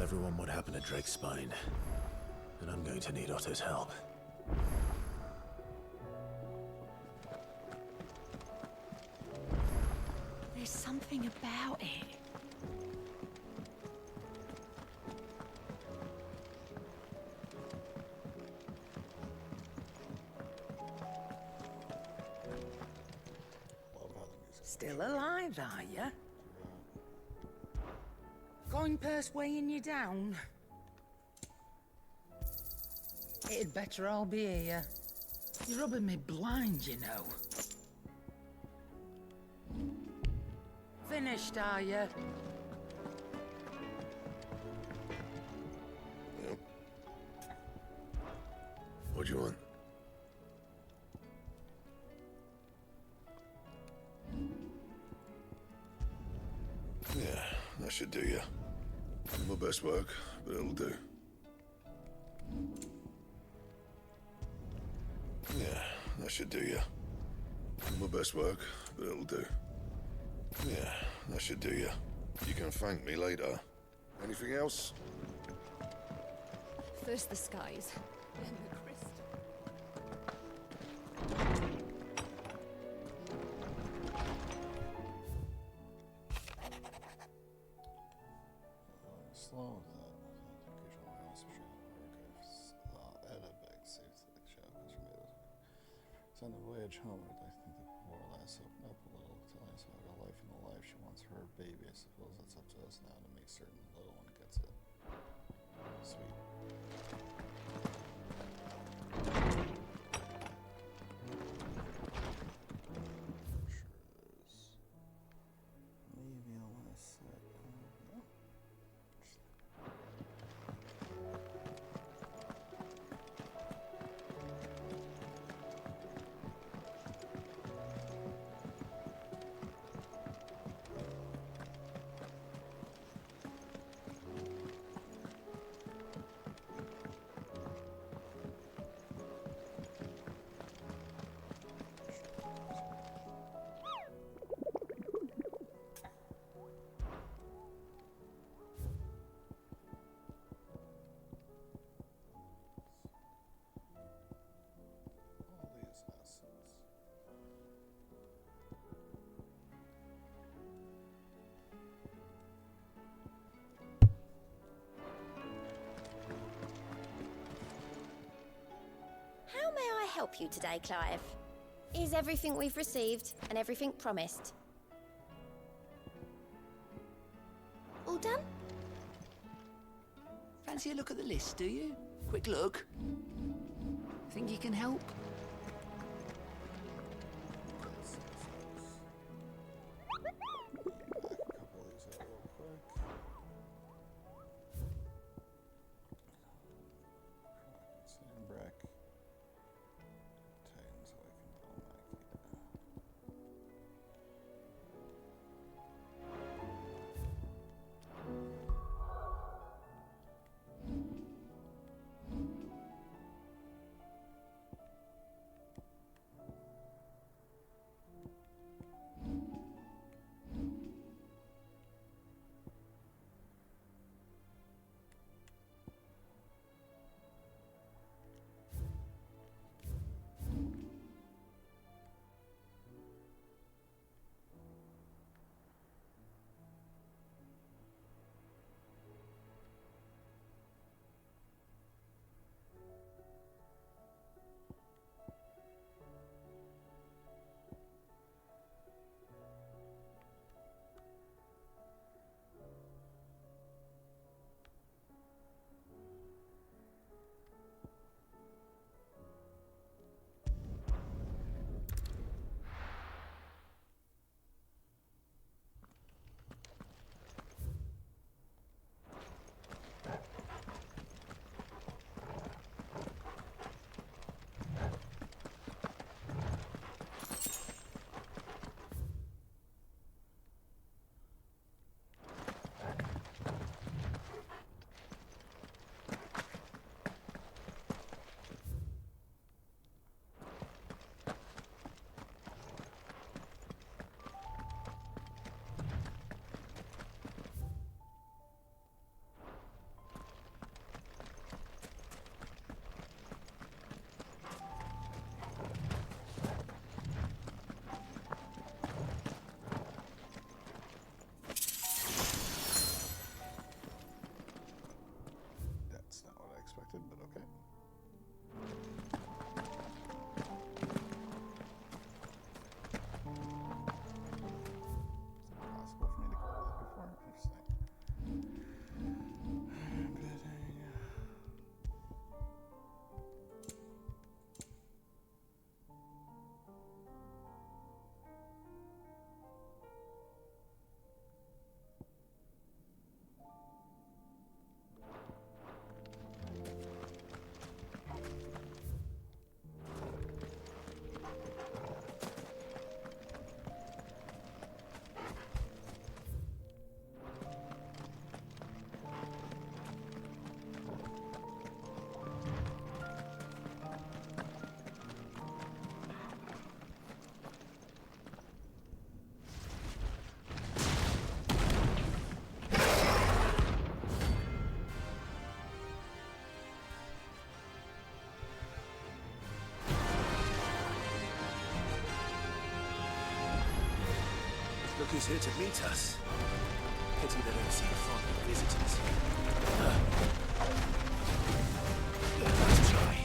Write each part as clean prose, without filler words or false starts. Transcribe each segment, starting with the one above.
everyone what happened at Drake's Spine. And I'm going to need Otto's help. There's something about it. Still alive, are you? Going purse weighing you down? It'd better all be here. You're rubbing me blind, you know. Finished, are you? Yep. What do you want? Yeah, that should do you. My best work, but it'll do. Yeah, that should do you. My best work, but it'll do. Yeah, that should do you. You can thank me later. Anything else? First the skies, then the crystal. Slow on the voyage homeward, I think the poor lass opened up a little, telling us about her life and the life she wants for her baby. I suppose that's up to us now to make certain the little one gets it. Sweet. Sure there's maybe a last set. No. How may I help you today, Clive? Is everything we've received and everything promised? All done? Fancy a look at the list, do you? Quick look. Think you can help? who's here to meet us. Pity they don't seem fond of visitors. Let's try.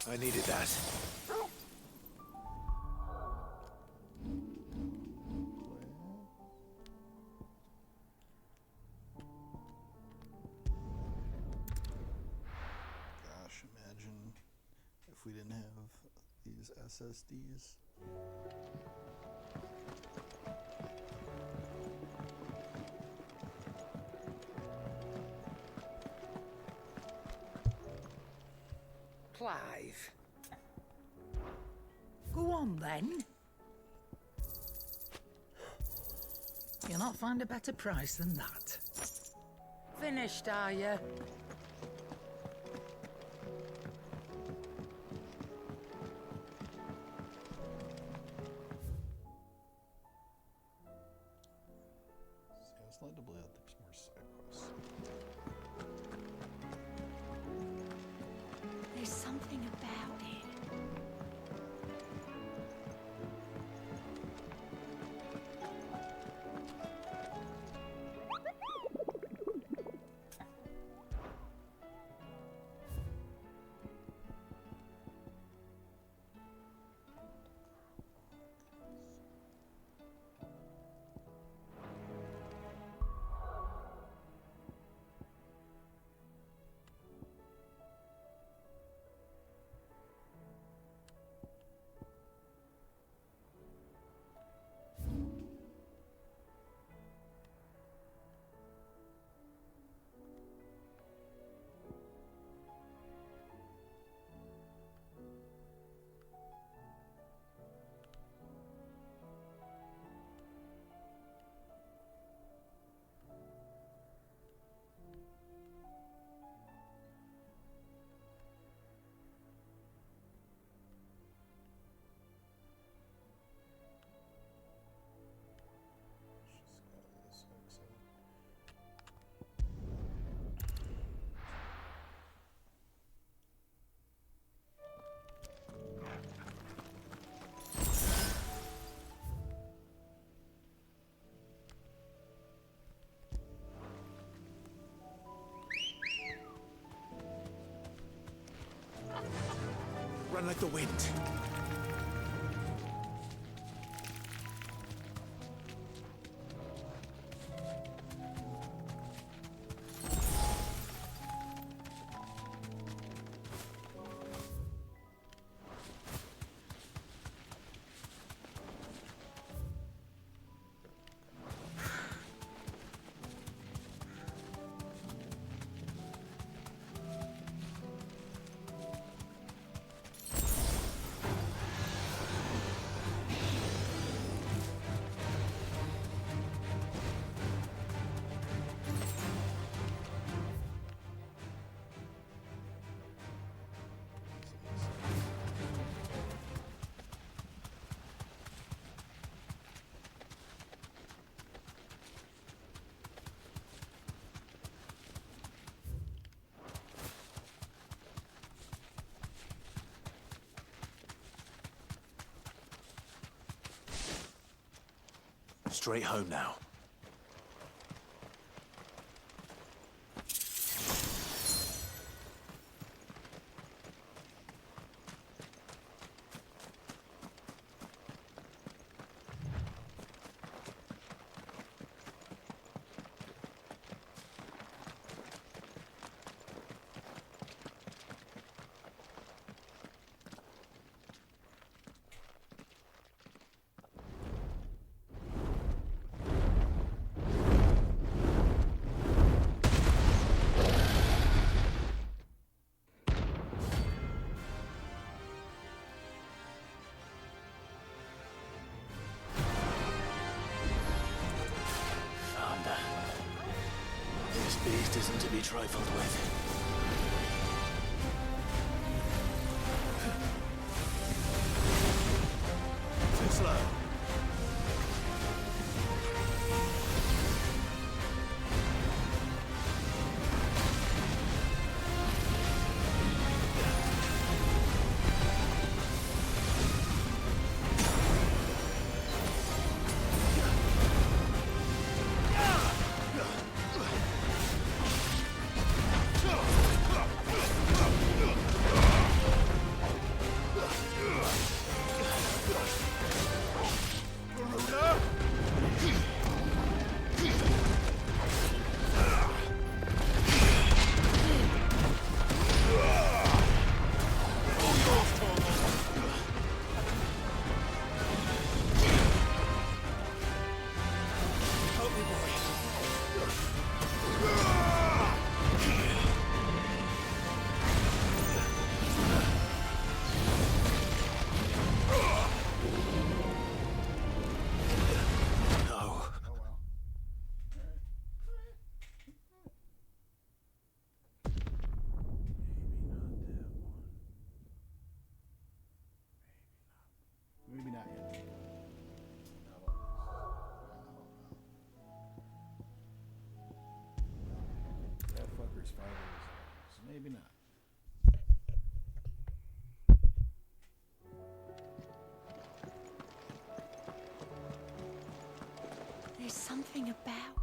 I needed that. Gosh, imagine if we didn't have these SSDs. Clive. Go on then. You'll not find a better price than that. Finished, are you? See, I was led to believe that there's more side quests. There's something about it. Run like the wind. Straight home now. This beast isn't to be trifled with. Too slow. Go! years, 5 years. So maybe not. There's something about.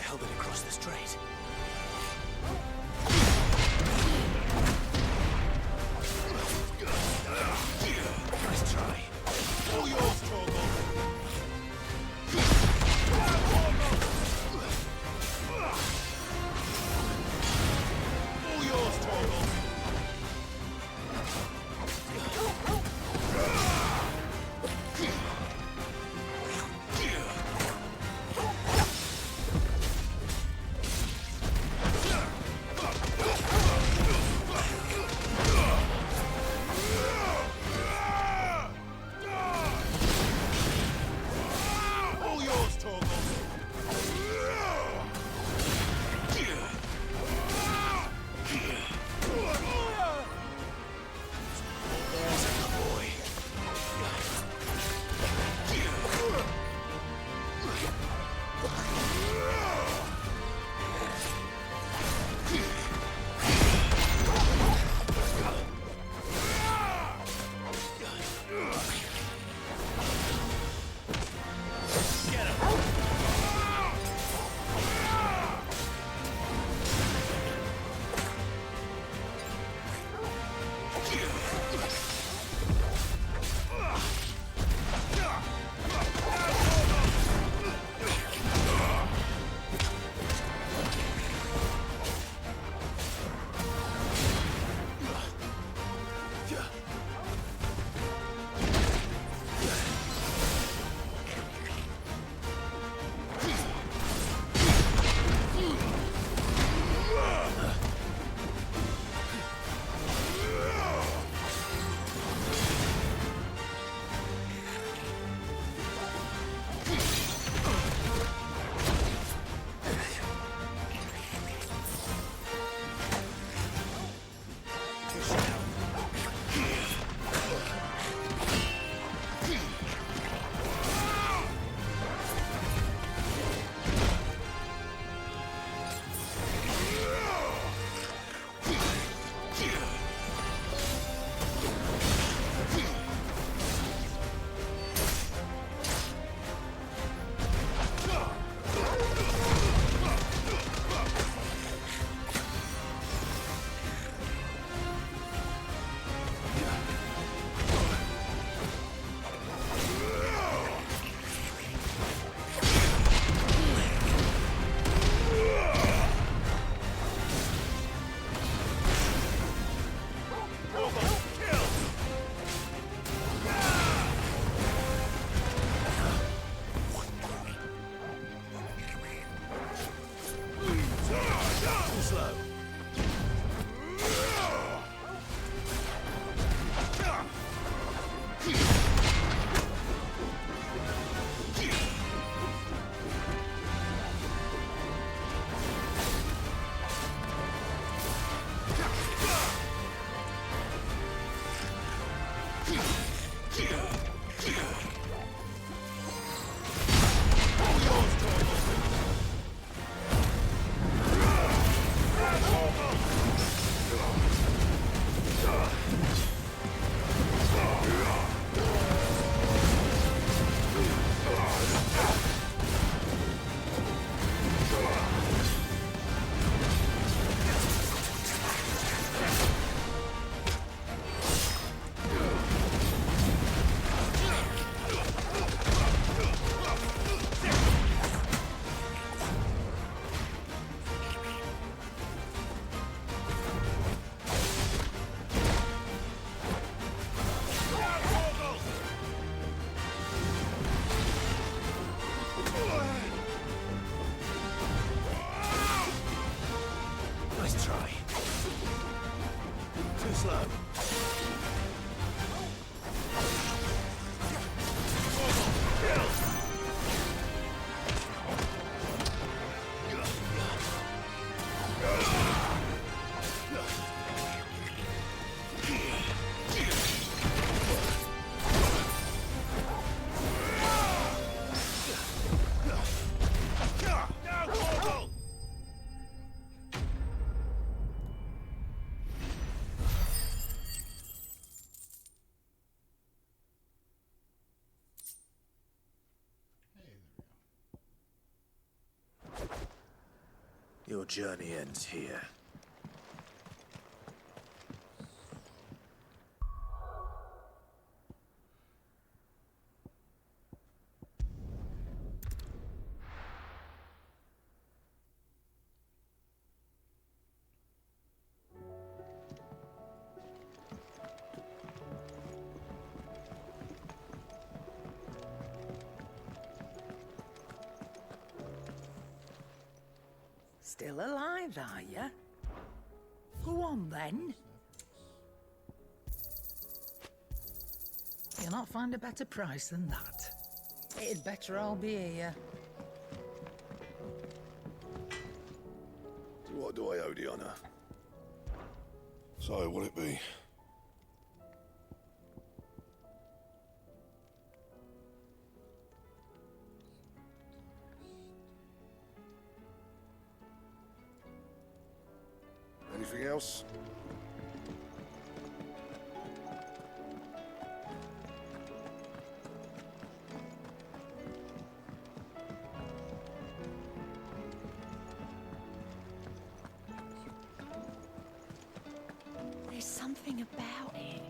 held it across the strait. Nice try. All yours, Torgal. All yours, Torgal. Your journey ends here. Still alive, are you? Go on, then. You'll not find a better price than that. It'd better all be here. What do I owe the honor? So, what'll it be? Anything else? There's something about it.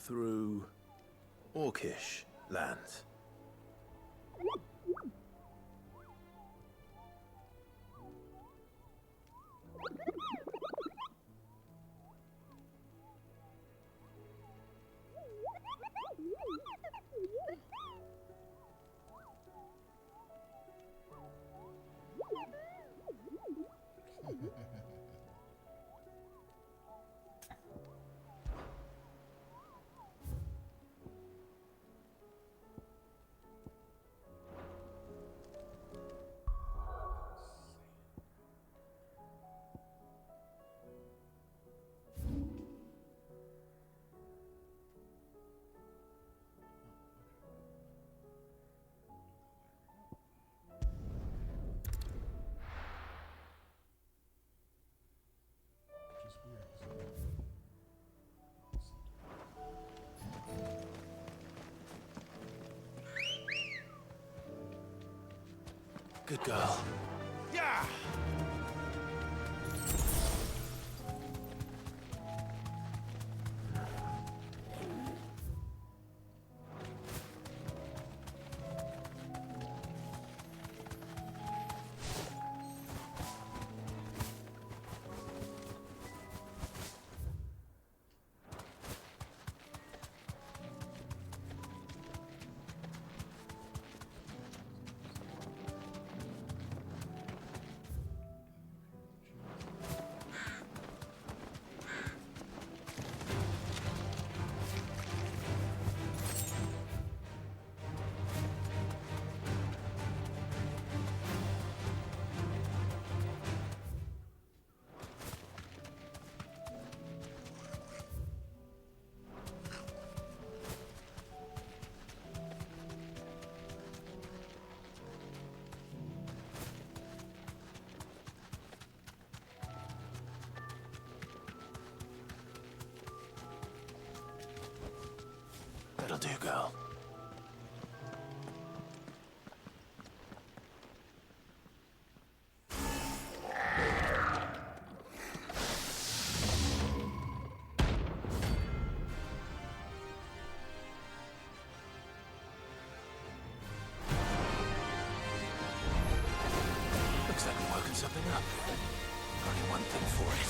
Through Orcish lands. Good girl. Yeah! That'll do, girl. Looks like we're working something up. Only one thing for it.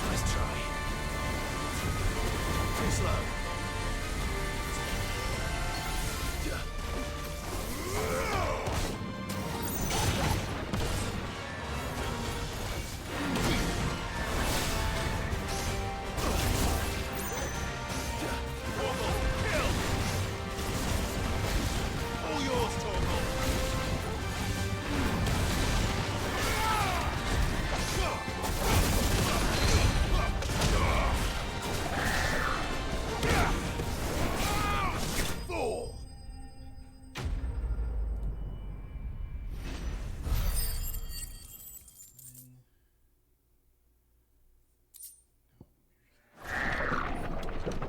Nice try. Too slow.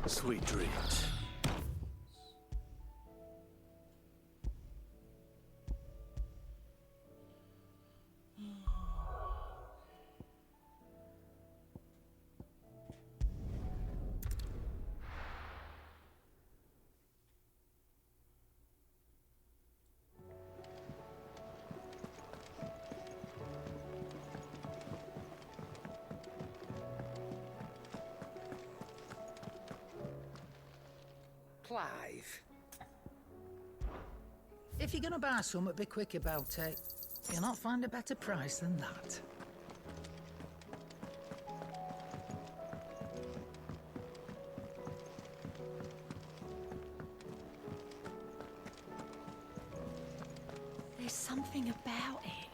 Sweet dreams. Clive. If you're gonna buy something, be quick about it. You'll not find a better price than that. There's something about it.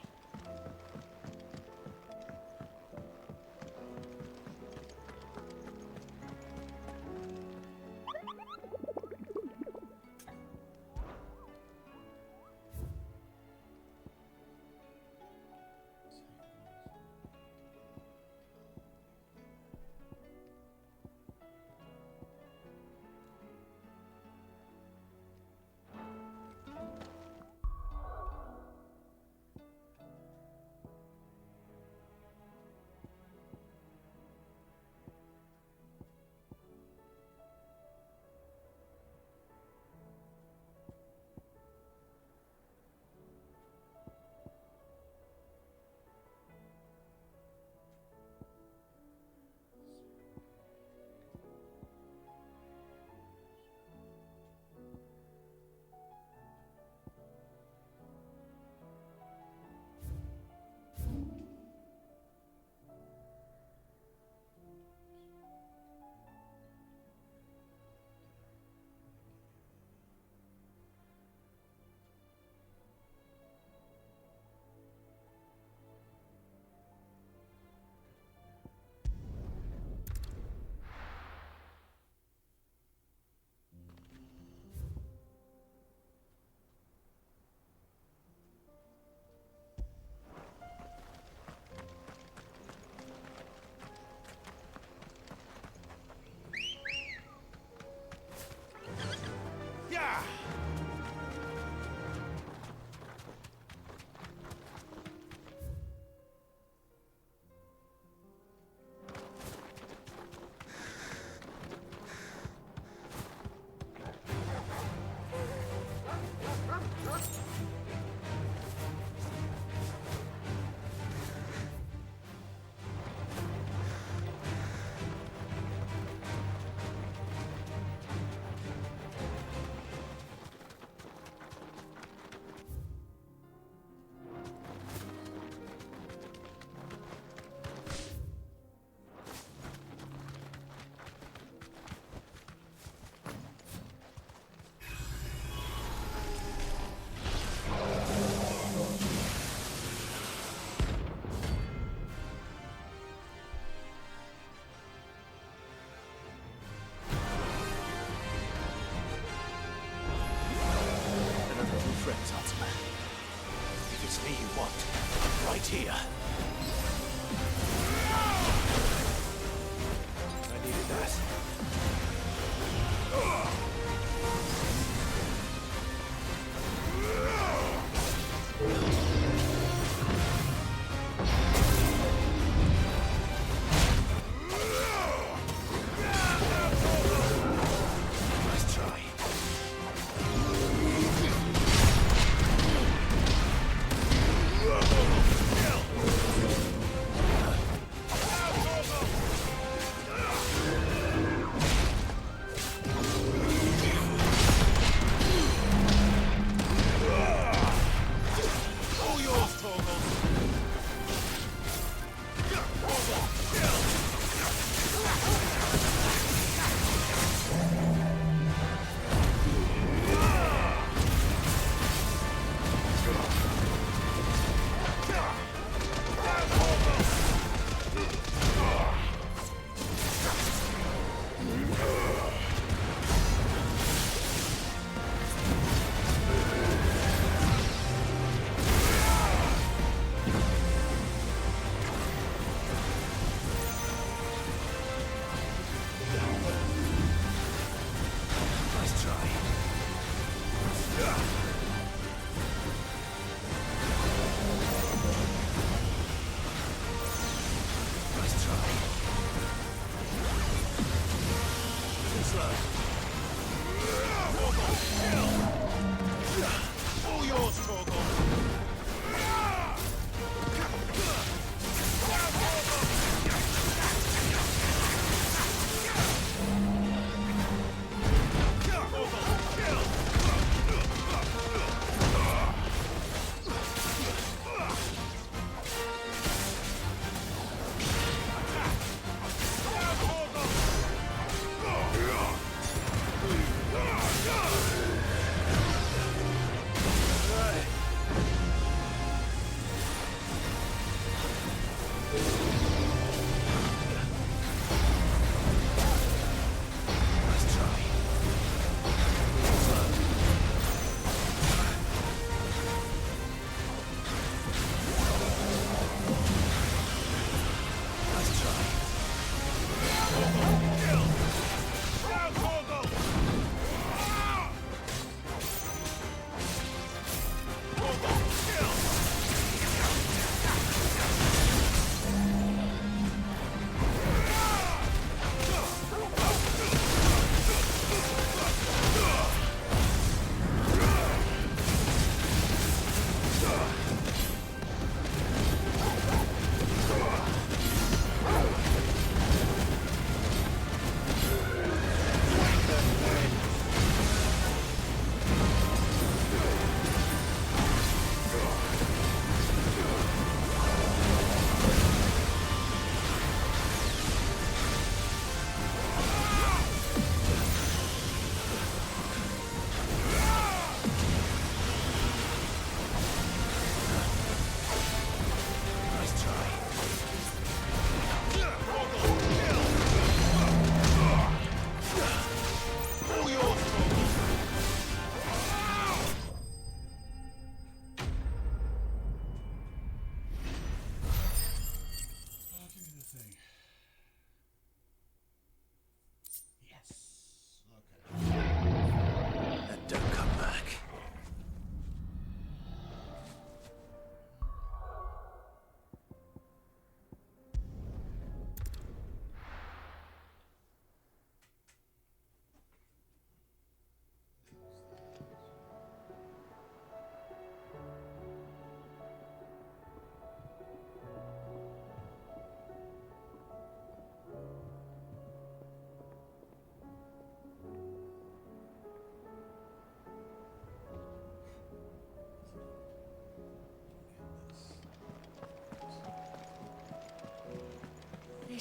here. I needed that.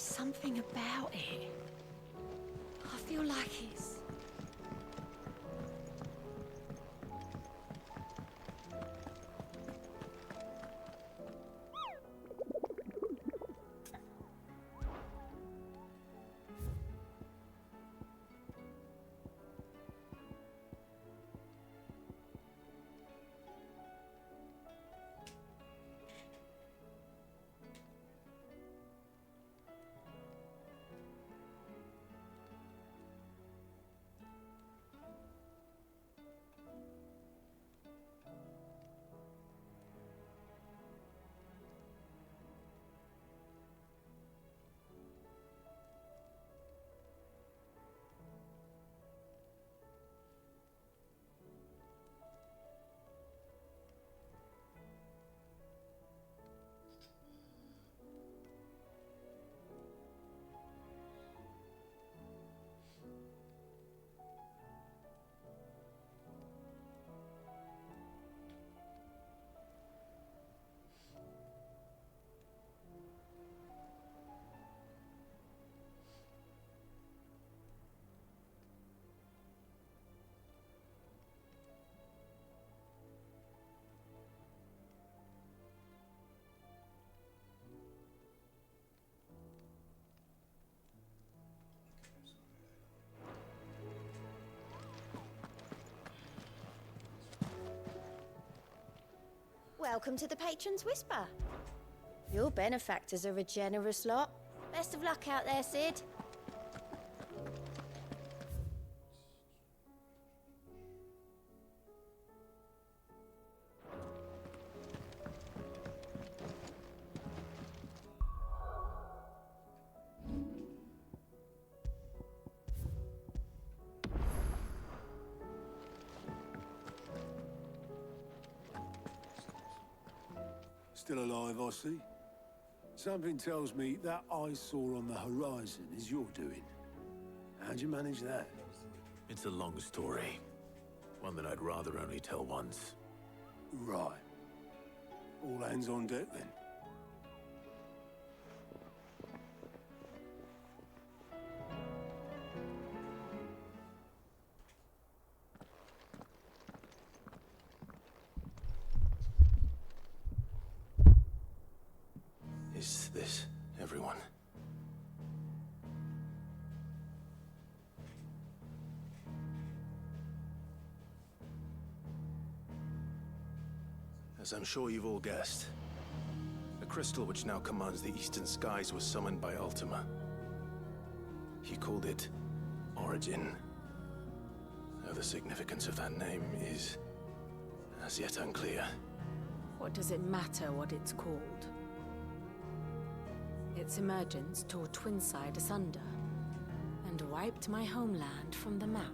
There's something about it. I feel like it's... Welcome to the Patron's Whisper. Your benefactors are a generous lot. Best of luck out there, Sid. Still alive, I see. Something tells me that eyesore on the horizon is your doing. How'd you manage that? It's a long story. One that I'd rather only tell once. Right. All hands on deck, then. Is this everyone? As I'm sure you've all guessed, the crystal which now commands the eastern skies was summoned by Ultima. He called it Origin. Though the significance of that name is as yet unclear. What does it matter what it's called? Its emergence tore Twinside asunder and wiped my homeland from the map.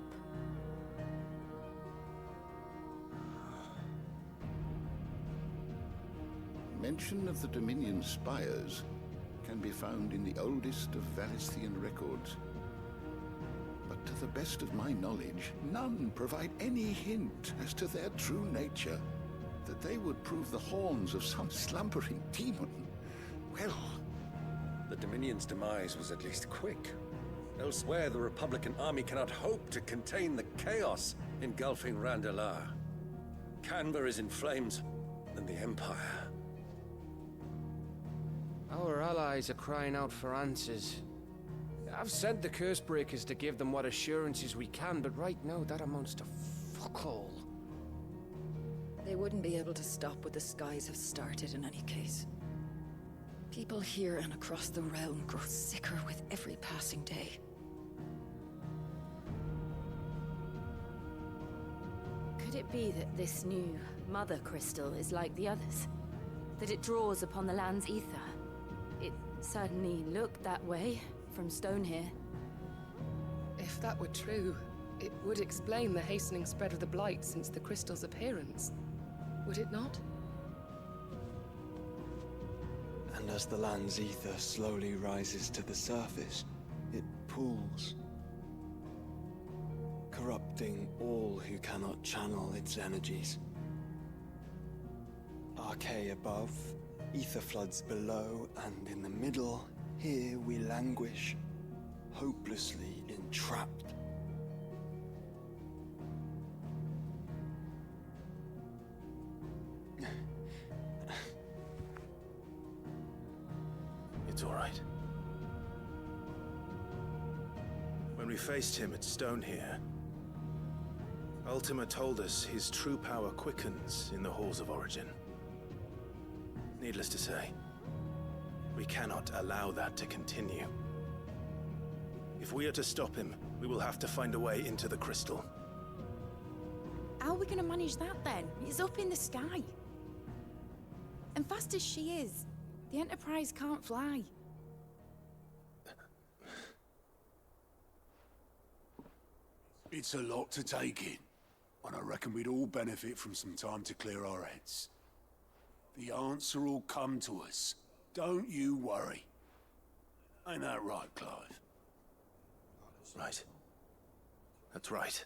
Mention of the Dominion spires can be found in the oldest of Valisthian records. But to the best of my knowledge, none provide any hint as to their true nature. That they would prove the horns of some slumbering demon. Well, the Dominion's demise was at least quick. Elsewhere, the Republican army cannot hope to contain the chaos engulfing Randalar. Canberra is in flames, and the Empire. Our allies are crying out for answers. I've sent the Cursebreakers to give them what assurances we can, but right now that amounts to fuck all. They wouldn't be able to stop what the skies have started in any case. People here and across the realm grow sicker with every passing day. Could it be that this new Mother Crystal is like the others? That it draws upon the land's ether? It certainly looked that way from stone here. If that were true, it would explain the hastening spread of the Blight since the crystal's appearance. Would it not? And as the land's ether slowly rises to the surface, it pools, corrupting all who cannot channel its energies. Archae above, ether floods below, and in the middle, Here we languish, hopelessly entrapped. It's all right. When we faced him at Stone here, Ultima told us his true power quickens in the Halls of Origin. Needless to say, we cannot allow that to continue. If we are to stop him, we will have to find a way into the crystal. How are we gonna manage that then? It's up in the sky. And fast as she is, the Enterprise can't fly. It's a lot to take in, and I reckon we'd all benefit from some time to clear our heads. The answer will come to us. Don't you worry. Ain't that right, Clive? Right. That's right.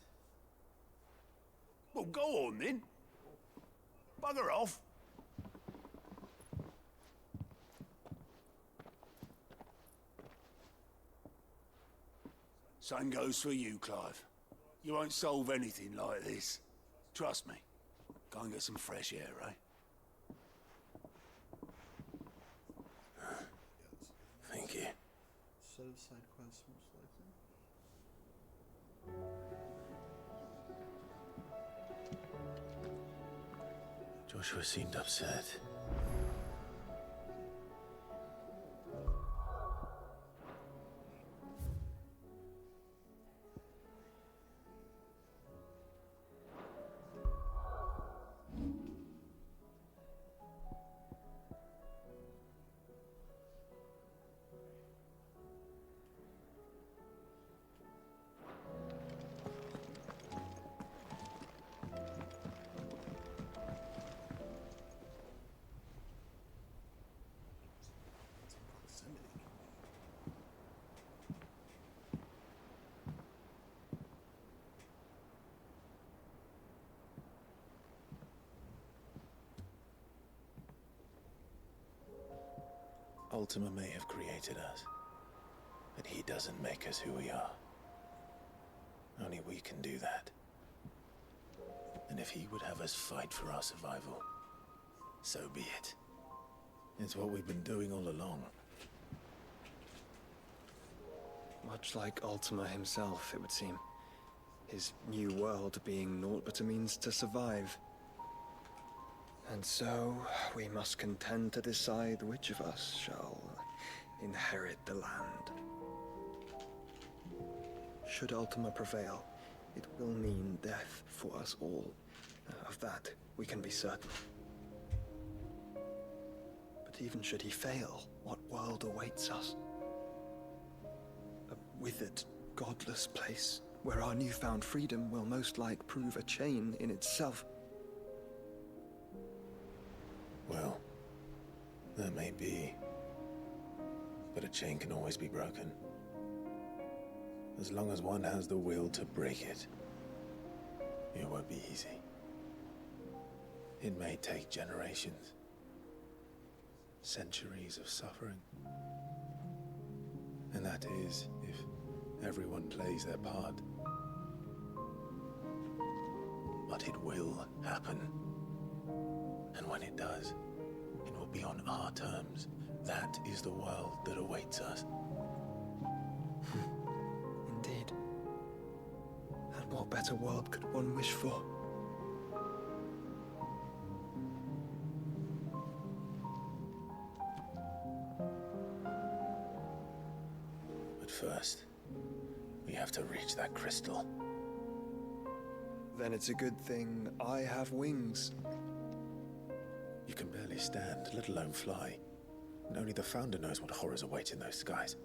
Well, go on then. Bugger off. Same goes for you, Clive. You won't solve anything like this. Trust me. Go and get some fresh air, eh? Thank you. Set of side quests, most likely. Joshua seemed upset. Ultima may have created us, but he doesn't make us who we are. Only we can do that. And if he would have us fight for our survival, so be it. It's what we've been doing all along. Much like Ultima himself, it would seem. His new world being naught but a means to survive. And so, we must contend to decide which of us shall inherit the land. Should Ultima prevail, it will mean death for us all. Of that, we can be certain. But even should he fail, what world awaits us? A withered, godless place, where our newfound freedom will most like prove a chain in itself. Well, that may be, but a chain can always be broken. As long as one has the will to break it, it won't be easy. It may take generations, centuries of suffering. And that is, if everyone plays their part. But it will happen. And when it does, it will be on our terms. That is the world that awaits us. Indeed. And what better world could one wish for? But first, we have to reach that crystal. Then it's a good thing I have wings. You can barely stand, let alone fly. And only the Founder knows what horrors await in those skies.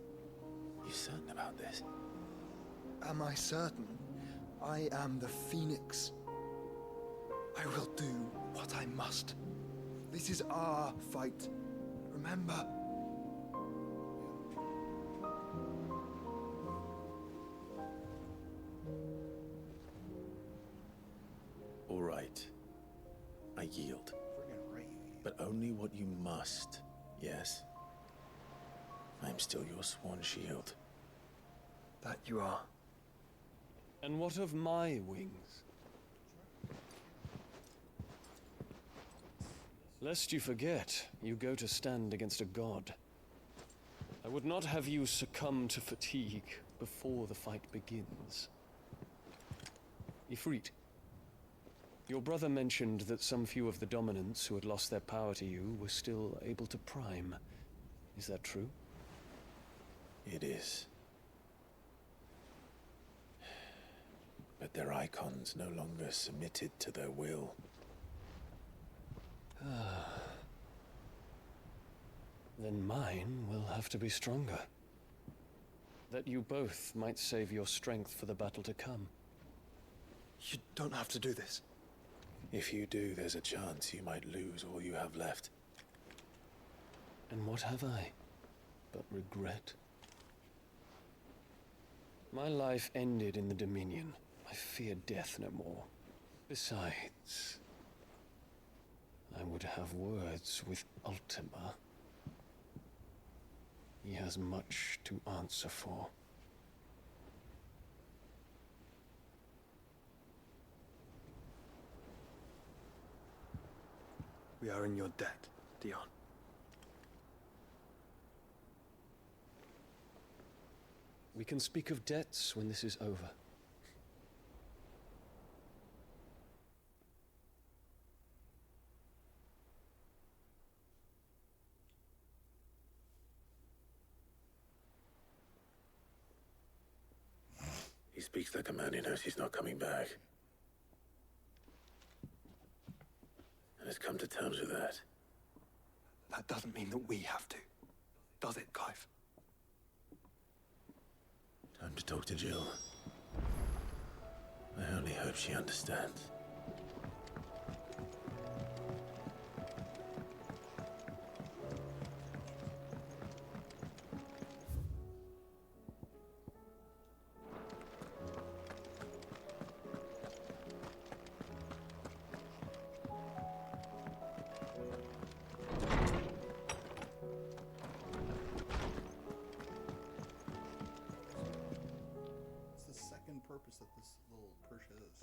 You certain about this? Am I certain? I am the Phoenix. I will do what I must. This is our fight. Remember? All right. I yield. But only what you must, yes? I'm still your sworn shield. That you are. And what of my wings? Lest you forget, you go to stand against a god. I would not have you succumb to fatigue before the fight begins. Ifrit, your brother mentioned that some few of the dominants who had lost their power to you were still able to prime. Is that true? It is. But their icons no longer submitted to their will. Then mine will have to be stronger. That you both might save your strength for the battle to come. You don't have to do this. If you do, there's a chance you might lose all you have left. And what have I but regret? My life ended in the Dominion. I fear death no more. Besides, I would have words with Ultima. He has much to answer for. We are in your debt, Dion. We can speak of debts when this is over. He speaks like a man who knows he's not coming back. And has come to terms with that. That doesn't mean that we have to, does it, Clive? Time to talk to Jill. I only hope she understands. Purpose that this little Persia is.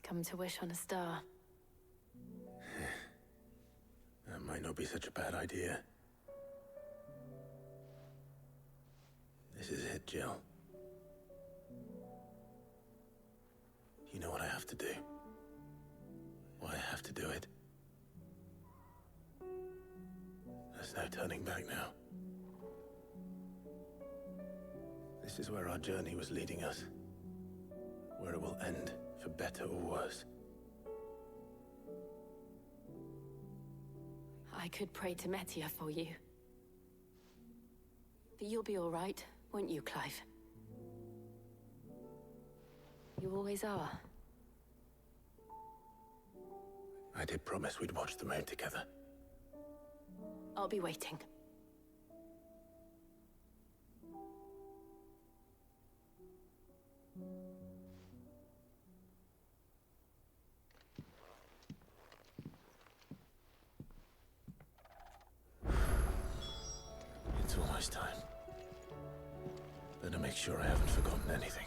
Come to wish on a star. That might not be such a bad idea. This is it, Jill. You know what I have to do. Why I have to do it. There's no turning back now. This is where our journey was leading us. Where it will end, for better or worse. I could pray to Metia for you. But you'll be all right, won't you, Clive? You always are. I did promise we'd watch the moon together. I'll be waiting. It's almost time. Better make sure I haven't forgotten anything.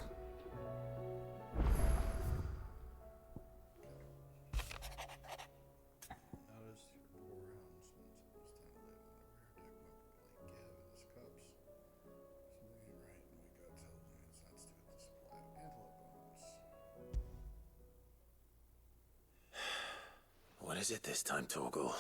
What is it this time, Torgal?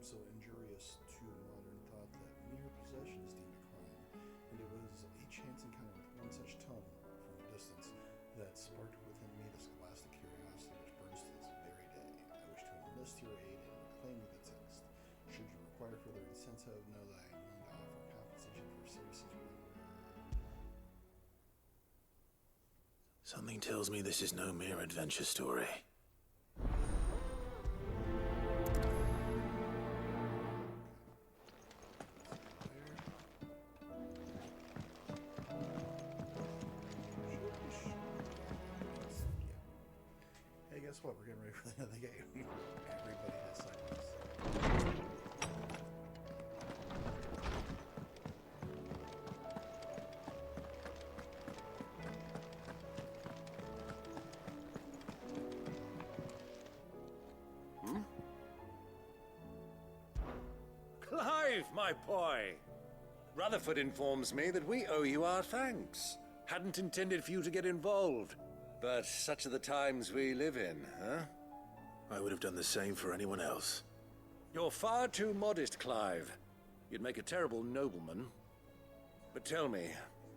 So injurious to modern thought that mere possession is deemed a crime, and it was a chance encounter with one such tome from a distance that sparked within me the scholastic curiosity which burns to this very day. I wish to enlist your aid in reclaiming the text. Should you require further incentive, know that I am willing to offer compensation for services rendered. Something tells me this is no mere adventure story. guess what? We're getting ready for the end of the game. Everybody has sight. Clive, my boy! Rutherford informs me that we owe you our thanks. Hadn't intended for you to get involved, but such are the times we live in, huh? I would have done the same for anyone else. You're far too modest, Clive. You'd make a terrible nobleman. But tell me,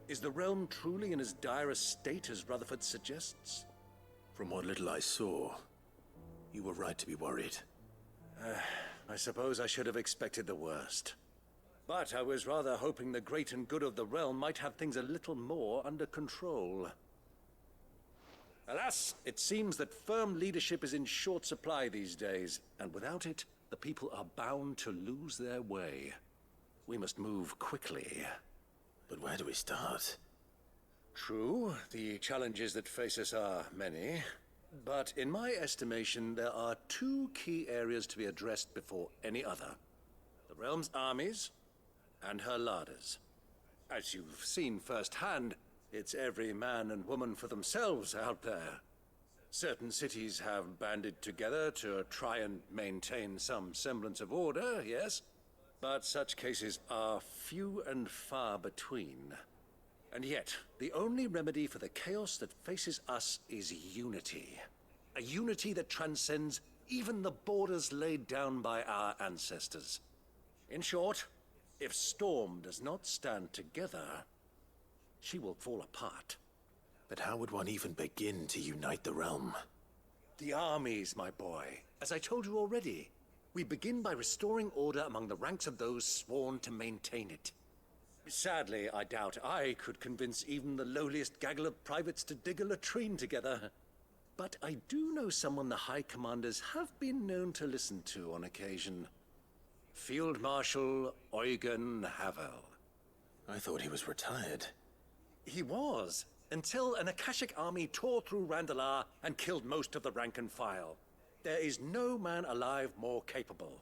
is the realm truly in as dire a state as Rutherford suggests? From what little I saw, you were right to be worried. I suppose I should have expected the worst. But I was rather hoping the great and good of the realm might have things a little more under control. Alas, it seems that firm leadership is in short supply these days, and without it, the people are bound to lose their way. We must move quickly. But where do we start? True, the challenges that face us are many. But in my estimation, there are two key areas to be addressed before any other. The realm's armies and her larders. As you've seen firsthand, it's every man and woman for themselves out there. Certain cities have banded together to try and maintain some semblance of order, yes, but such cases are few and far between. And yet, the only remedy for the chaos that faces us is unity. A unity that transcends even the borders laid down by our ancestors. In short, if Storm does not stand together, she will fall apart. But how would one even begin to unite the realm? The armies, my boy. As I told you already, we begin by restoring order among the ranks of those sworn to maintain it. Sadly, I doubt I could convince even the lowliest gaggle of privates to dig a latrine together. But I do know someone the High Commanders have been known to listen to on occasion. Field Marshal Eugen Havel. I thought he was retired. He was, until an Akashic army tore through Randalar and killed most of the rank and file. There is no man alive more capable.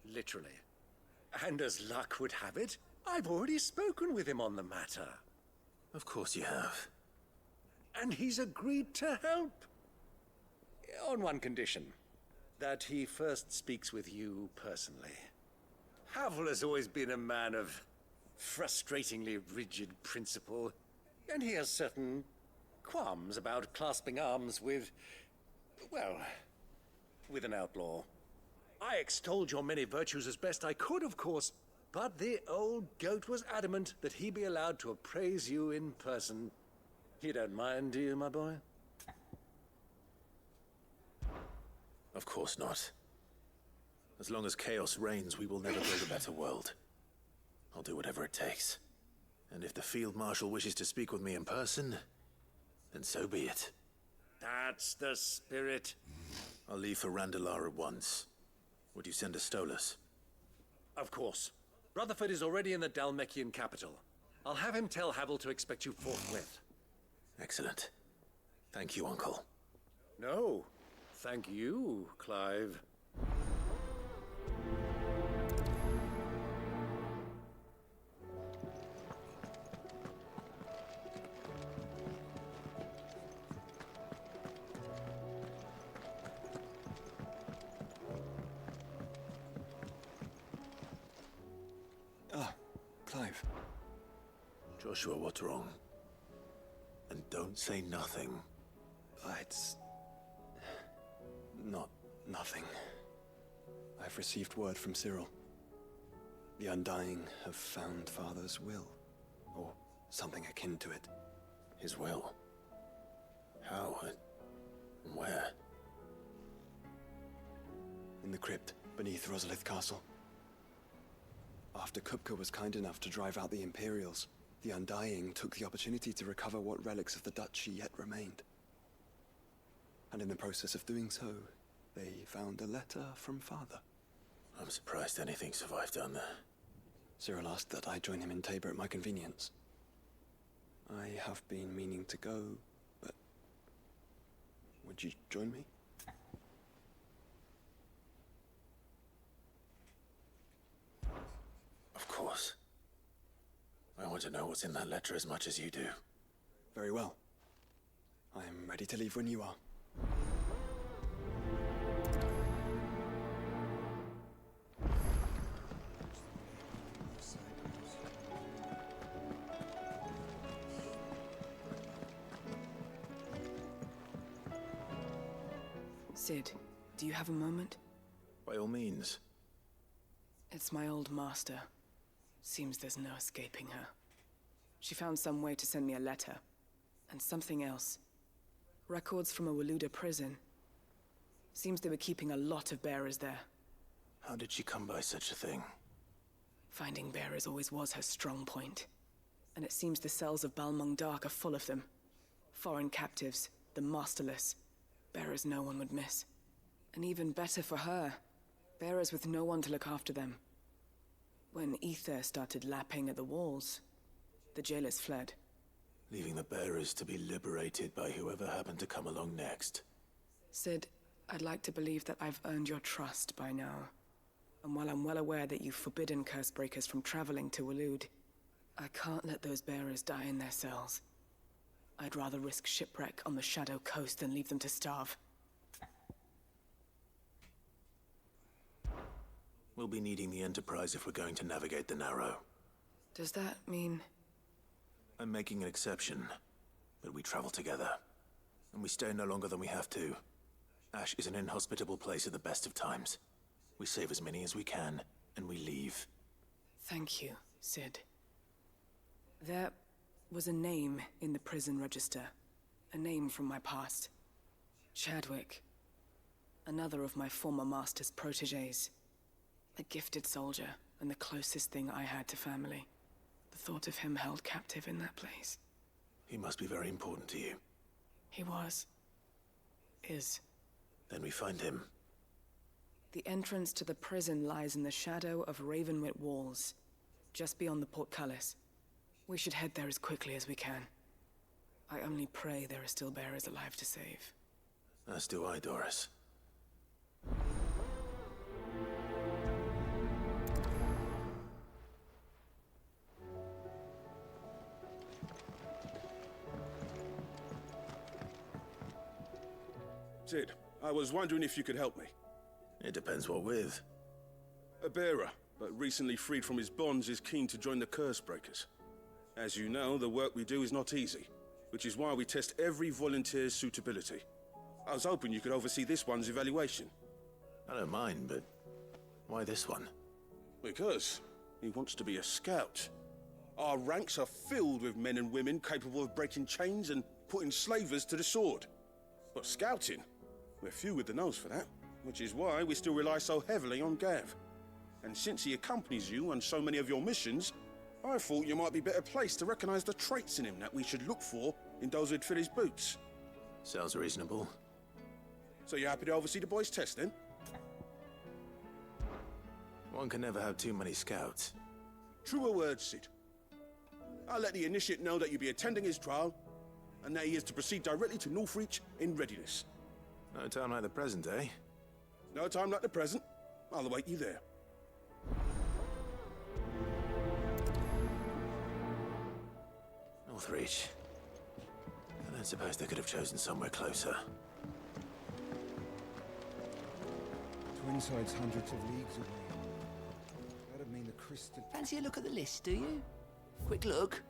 Literally. And as luck would have it, I've already spoken with him on the matter. Of course you have. And he's agreed to help. On one condition. That he first speaks with you personally. Havel has always been a man of frustratingly rigid principle, and he has certain qualms about clasping arms with, well, with an outlaw. I extolled your many virtues as best I could, of course, but the old goat was adamant that he be allowed to appraise you in person. You don't mind, do you, my boy? Of course not. As long as chaos reigns, we will never build a better world. I'll do whatever it takes. And if the Field Marshal wishes to speak with me in person, then so be it. That's the spirit. I'll leave for Randalar at once. Would you send a Stolas? Of course. Rutherford is already in the Dalmekian capital. I'll have him tell Havel to expect you forthwith. Excellent. Thank you, Uncle. No. Thank you, Clive. Ah, Clive. Joshua, what's wrong? And don't say nothing. It's not nothing. I've received word from Cyril. The Undying have found Father's will, or something akin to it. His will? How? And where? In the crypt beneath Rosalith Castle. After Kupka was kind enough to drive out the Imperials, the Undying took the opportunity to recover what relics of the Duchy yet remained. And in the process of doing so, they found a letter from Father. I'm surprised anything survived down there. Cyril asked that I join him in Tabor at my convenience. I have been meaning to go, but would Would you join me? Of course. I want to know what's in that letter as much as you do. Very well. I am ready to leave when you are. Sid, do you have a moment? By all means. It's my old master. Seems there's no escaping her. She found some way to send me a letter. And something else. Records from a Waluda prison. Seems they were keeping a lot of bearers there. How did she come by such a thing? Finding bearers always was her strong point. And it seems the cells of Balmung Dark are full of them. Foreign captives, the masterless. Bearers no one would miss. And even better for her, bearers with no one to look after them. When ether started lapping at the walls, the jailers fled. Leaving the bearers to be liberated by whoever happened to come along next. Sid, I'd like to believe that I've earned your trust by now. And while I'm well aware that you've forbidden Cursebreakers from traveling to Waloed, I can't let those bearers die in their cells. I'd rather risk shipwreck on the Shadow Coast than leave them to starve. We'll be needing the Enterprise if we're going to navigate the Narrow. Does that mean... I'm making an exception, but we travel together. And we stay no longer than we have to. Ash is an inhospitable place at the best of times. We save as many as we can, and we leave. Thank you, Sid. There was a name in the prison register. A name from my past. Chadwick. Another of my former master's protégés. A gifted soldier, and the closest thing I had to family. The thought of him held captive in that place. He must be very important to you. He was. Is. Then we find him. The entrance to the prison lies in the shadow of Ravenwit Walls, just beyond the portcullis. We should head there as quickly as we can. I only pray there are still bearers alive to save. As do I, Doris. Sid, I was wondering if you could help me. It depends what with. A bearer, but recently freed from his bonds, is keen to join the Cursebreakers. As you know, the work we do is not easy, which is why we test every volunteer's suitability. I was hoping you could oversee this one's evaluation. I don't mind, but why this one? Because he wants to be a scout. Our ranks are filled with men and women capable of breaking chains and putting slavers to the sword. But scouting? We're few with the nose for that, which is why we still rely so heavily on Gav. And since he accompanies you on so many of your missions, I thought you might be better placed to recognize the traits in him that we should look for in those who'd fill his boots. Sounds reasonable. So you're happy to oversee the boys' test, then? One can never have too many scouts. Truer words, Sid. I'll let the initiate know that you'll be attending his trial, and that he is to proceed directly to Northreach in readiness. No time like the present, eh? No time like the present. I'll await you there. Northreach. I don't suppose they could have chosen somewhere closer. Twinside's hundreds of leagues away. That'd mean the crystal... Fancy a look at the list, do you? Quick look.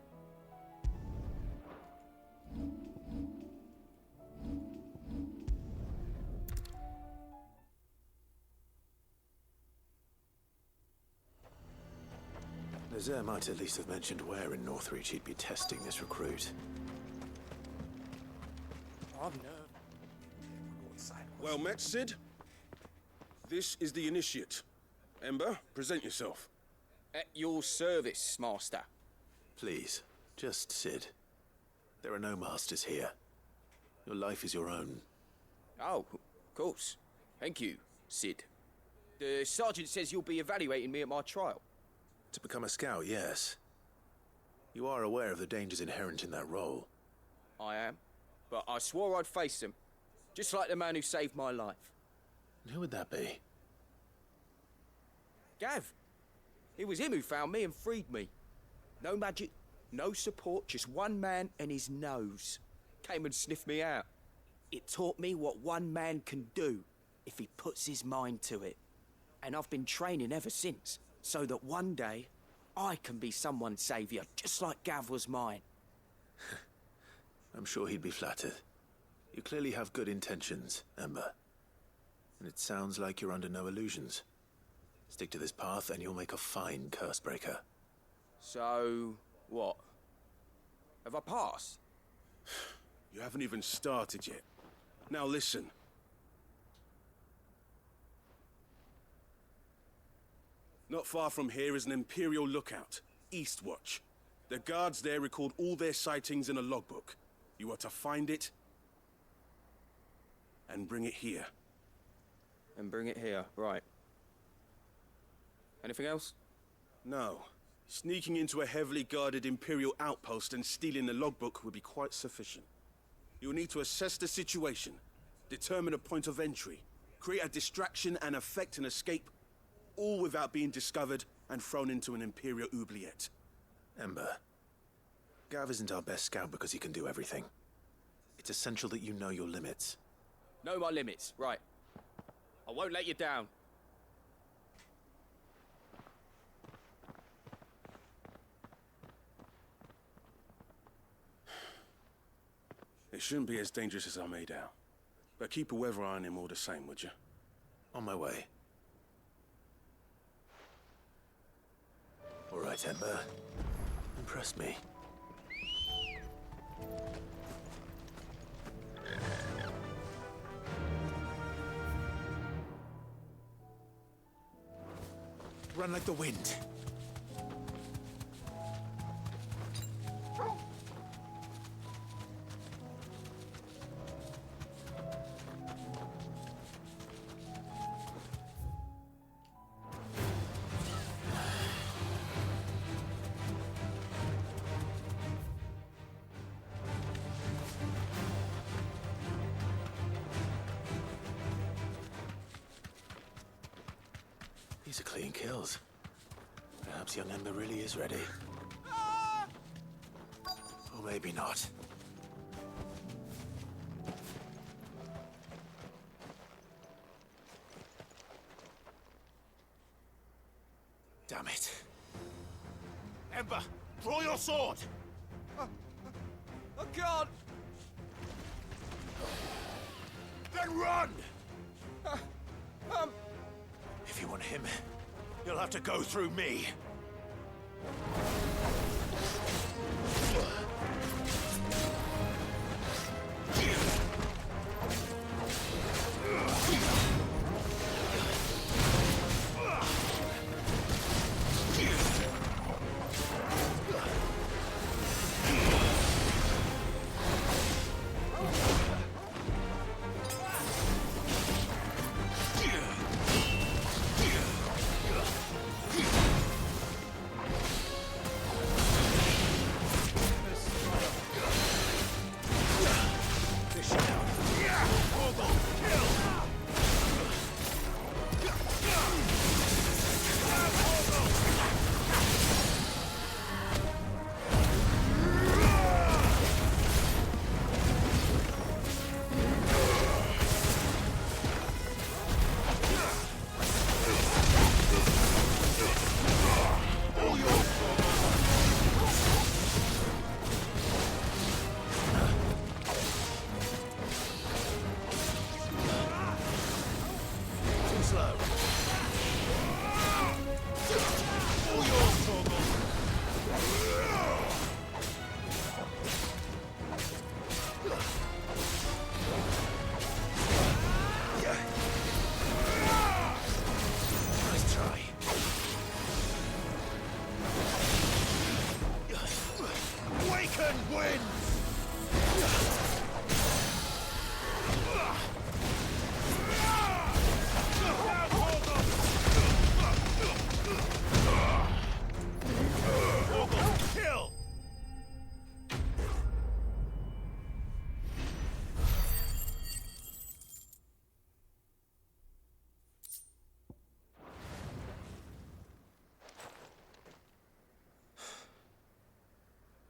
Nazaire might at least have mentioned where in Northreach he'd be testing this recruit. Well met, Sid. This is the initiate. Ember, present yourself. At your service, Master. Please, just Sid. There are no masters here. Your life is your own. Oh, of course. Thank you, Sid. The sergeant says you'll be evaluating me at my trial. To become a scout, yes. You are aware of the dangers inherent in that role. I am. But I swore I'd face them. Just like the man who saved my life. Who would that be? Gav. It was him who found me and freed me. No magic, no support, just one man and his nose. Came and sniffed me out. It taught me what one man can do if he puts his mind to it. And I've been training ever since, so that one day I can be someone's saviour, just like Gav was mine. I'm sure he'd be flattered. You clearly have good intentions, Ember. And it sounds like you're under no illusions. Stick to this path and you'll make a fine Cursebreaker. So, what? Have I passed? You haven't even started yet. Now listen. Not far from here is an Imperial lookout, Eastwatch. The guards there record all their sightings in a logbook. You are to find it and bring it here. And bring it here, right. Anything else? No. Sneaking into a heavily guarded Imperial outpost and stealing the logbook would be quite sufficient. You'll need to assess the situation, determine a point of entry, create a distraction and effect an escape, all without being discovered and thrown into an Imperial oubliette. Ember, Gav isn't our best scout because he can do everything. It's essential that you know your limits. Know my limits, right. I won't let you down. It shouldn't be as dangerous as I made out. But keep a weather eye on him all the same, would you? On my way. All right, Ember. Impress me. Run like the wind. These are clean kills. Perhaps young Ember really is ready. Or maybe not. Damn it. Ember, draw your sword! I can't! Then run! If you want him, you'll have to go through me.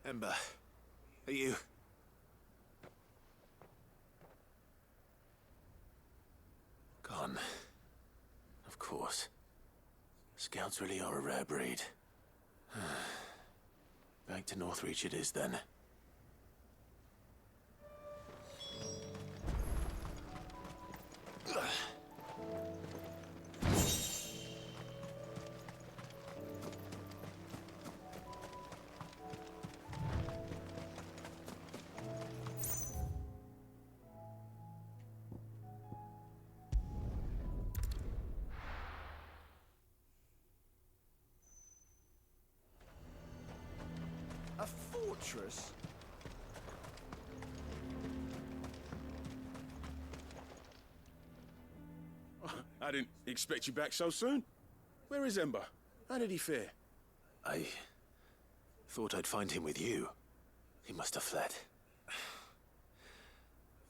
Ember, are you... Gone. Of course. Scouts really are a rare breed. Back to Northreach it is then. A fortress? I didn't expect you back so soon. Where is Ember? How did he fare? I thought I'd find him with you. He must have fled.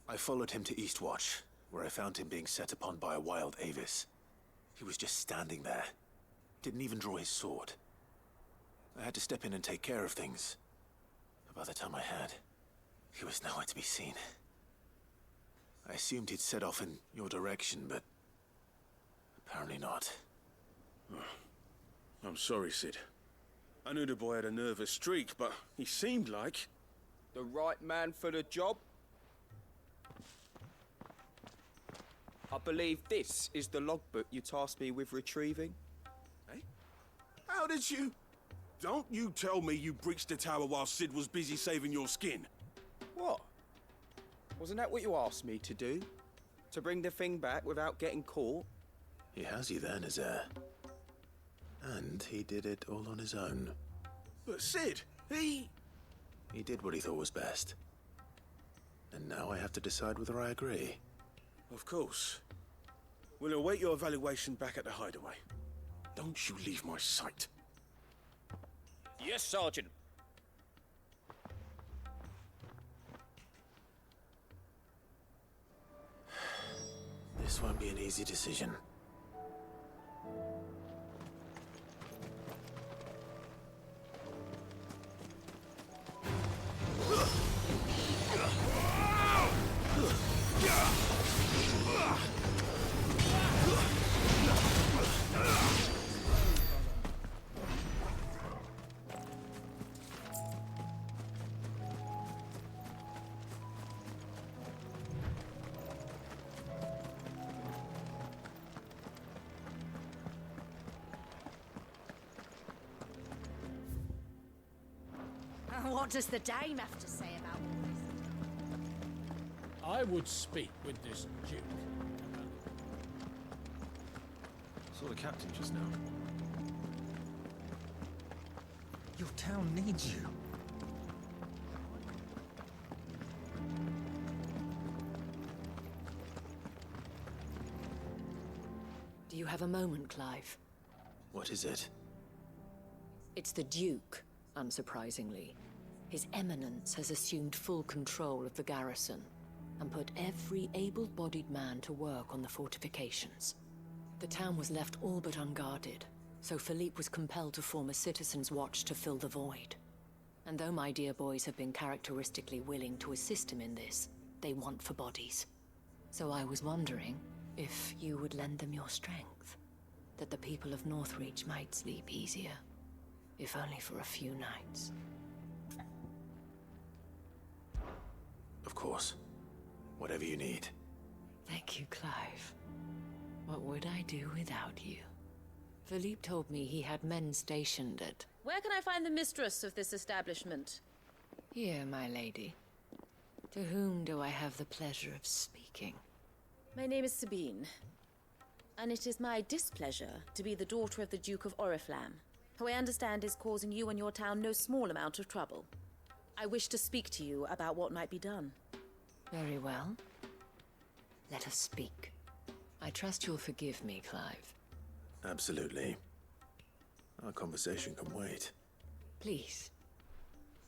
I followed him to Eastwatch, where I found him being set upon by a wild Avis. He was just standing there. Didn't even draw his sword. I had to step in and take care of things. But by the time I had, he was nowhere to be seen. I assumed he'd set off in your direction, but apparently not. I'm sorry, Sid. I knew the boy had a nervous streak, but he seemed like... The right man for the job? I believe this is the logbook you tasked me with retrieving. Eh? How did you... Don't you tell me you breached the tower while Sid was busy saving your skin. What? Wasn't that what you asked me to do? To bring the thing back without getting caught? He has you there in his air. And he did it all on his own. But Sid, he did what he thought was best. And now I have to decide whether I agree. Of course. We'll await your evaluation back at the hideaway. Don't you leave my sight. Yes, Sergeant. This won't be an easy decision. What does the dame have to say about all this? I would speak with this Duke. Saw the captain just now. Your town needs you. Do you have a moment, Clive? What is it? It's the Duke, unsurprisingly. His Eminence has assumed full control of the garrison and put every able-bodied man to work on the fortifications. The town was left all but unguarded, so Philippe was compelled to form a citizens' watch to fill the void. And though my dear boys have been characteristically willing to assist him in this, they want for bodies. So I was wondering if you would lend them your strength, that the people of Northreach might sleep easier, if only for a few nights. Of course. Whatever you need. Thank you, Clive. What would I do without you? Philippe told me he had men stationed at... Where can I find the mistress of this establishment? Here, my lady. To whom do I have the pleasure of speaking? My name is Sabine, and it is my displeasure to be the daughter of the Duke of Oriflamme, who I understand is causing you and your town no small amount of trouble. I wish to speak to you about what might be done. Very well. Let us speak. I trust you'll forgive me, Clive. Absolutely. Our conversation can wait. Please,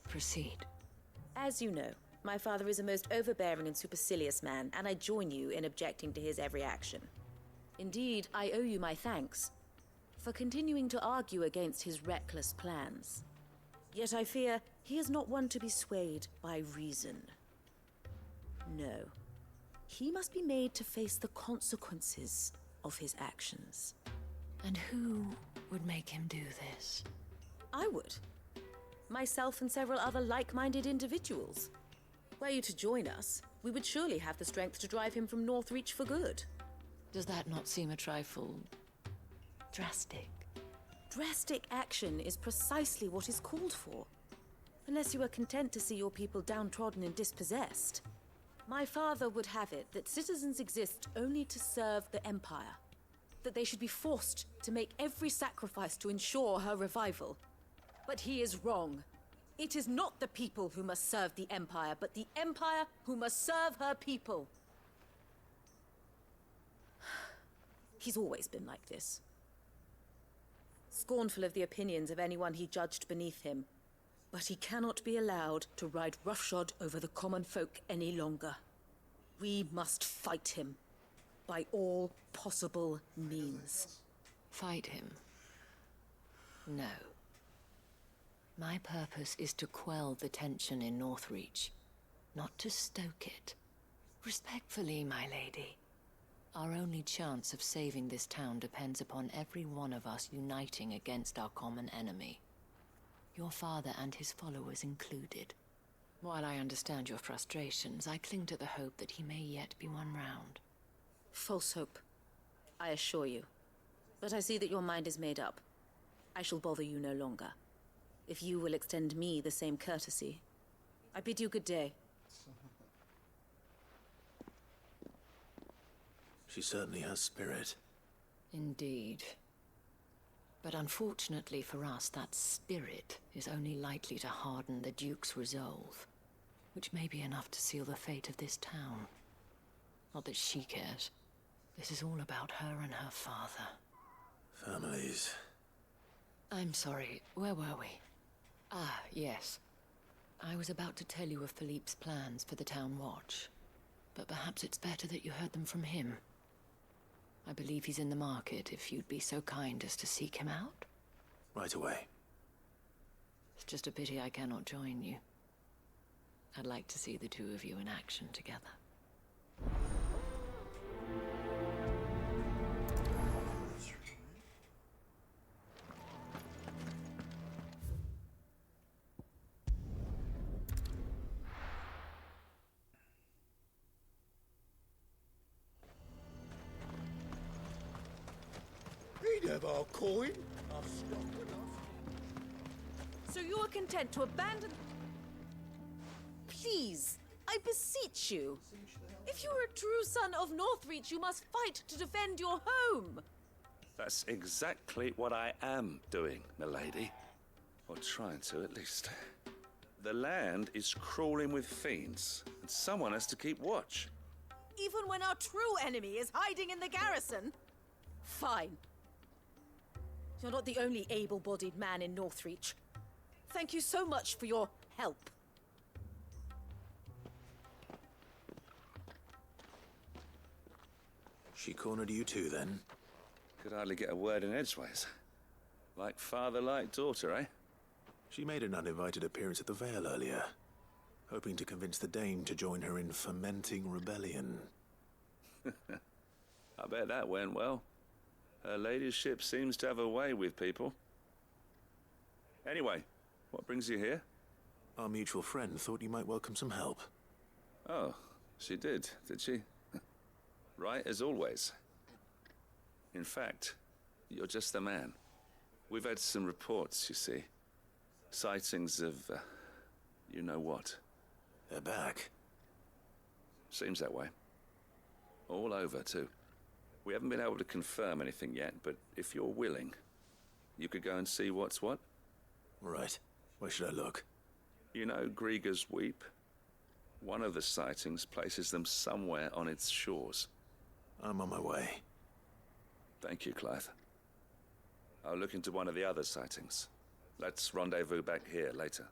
proceed. As you know, my father is a most overbearing and supercilious man, and I join you in objecting to his every action. Indeed, I owe you my thanks for continuing to argue against his reckless plans. Yet I fear he is not one to be swayed by reason. No. He must be made to face the consequences of his actions. And who would make him do this? I would. Myself and several other like-minded individuals. Were you to join us, we would surely have the strength to drive him from Northreach for good. Does that not seem a trifle drastic? Drastic action is precisely what is called for. Unless you are content to see your people downtrodden and dispossessed. My father would have it that citizens exist only to serve the Empire. That they should be forced to make every sacrifice to ensure her revival. But he is wrong. It is not the people who must serve the Empire, but the Empire who must serve her people. He's always been like this. Scornful of the opinions of anyone he judged beneath him. But he cannot be allowed to ride roughshod over the common folk any longer. We must fight him. By all possible means. Fight him? No. My purpose is to quell the tension in Northreach, not to stoke it. Respectfully, my lady. Our only chance of saving this town depends upon every one of us uniting against our common enemy. Your father and his followers included. While I understand your frustrations, I cling to the hope that he may yet be won round. False hope, I assure you. But I see that your mind is made up. I shall bother you no longer. If you will extend me the same courtesy, I bid you good day. She certainly has spirit. Indeed. But unfortunately for us, that spirit is only likely to harden the Duke's resolve, which may be enough to seal the fate of this town. Not that she cares. This is all about her and her father. Families. I'm sorry, where were we? Ah, yes. I was about to tell you of Philippe's plans for the town watch, but perhaps it's better that you heard them from him. I believe he's in the market, if you'd be so kind as to seek him out. Right away. It's just a pity I cannot join you. I'd like to see the two of you in action together. He'd have our coin. I've stopped enough. So you are content to abandon... Please, I beseech you. If you are a true son of Northreach, you must fight to defend your home. That's exactly what I am doing, milady. Or trying to, at least. The land is crawling with fiends, and someone has to keep watch. Even when our true enemy is hiding in the garrison? Fine. You're not the only able-bodied man in Northreach. Thank you so much for your help. She cornered you too, then? Could hardly get a word in edgeways. Like father, like daughter, eh? She made an uninvited appearance at the Vale earlier, hoping to convince the Dane to join her in fomenting rebellion. I bet that went well. Her ladyship seems to have a way with people. Anyway, what brings you here? Our mutual friend thought you might welcome some help. Oh, she did she? Right as always. In fact, you're just the man. We've had some reports, you see. Sightings of, you know what. They're back. Seems that way. All over, too. We haven't been able to confirm anything yet, but if you're willing, you could go and see what's what. Right. Where should I look? You know Grieger's Weep? One of the sightings places them somewhere on its shores. I'm on my way. Thank you, Clive. I'll look into one of the other sightings. Let's rendezvous back here later.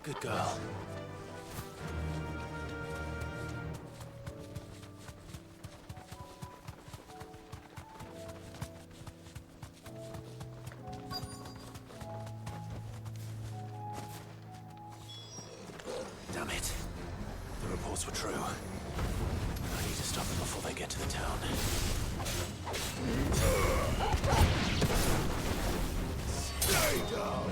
Good girl. Damn it. The reports were true. I need to stop them before they get to the town. Stay down!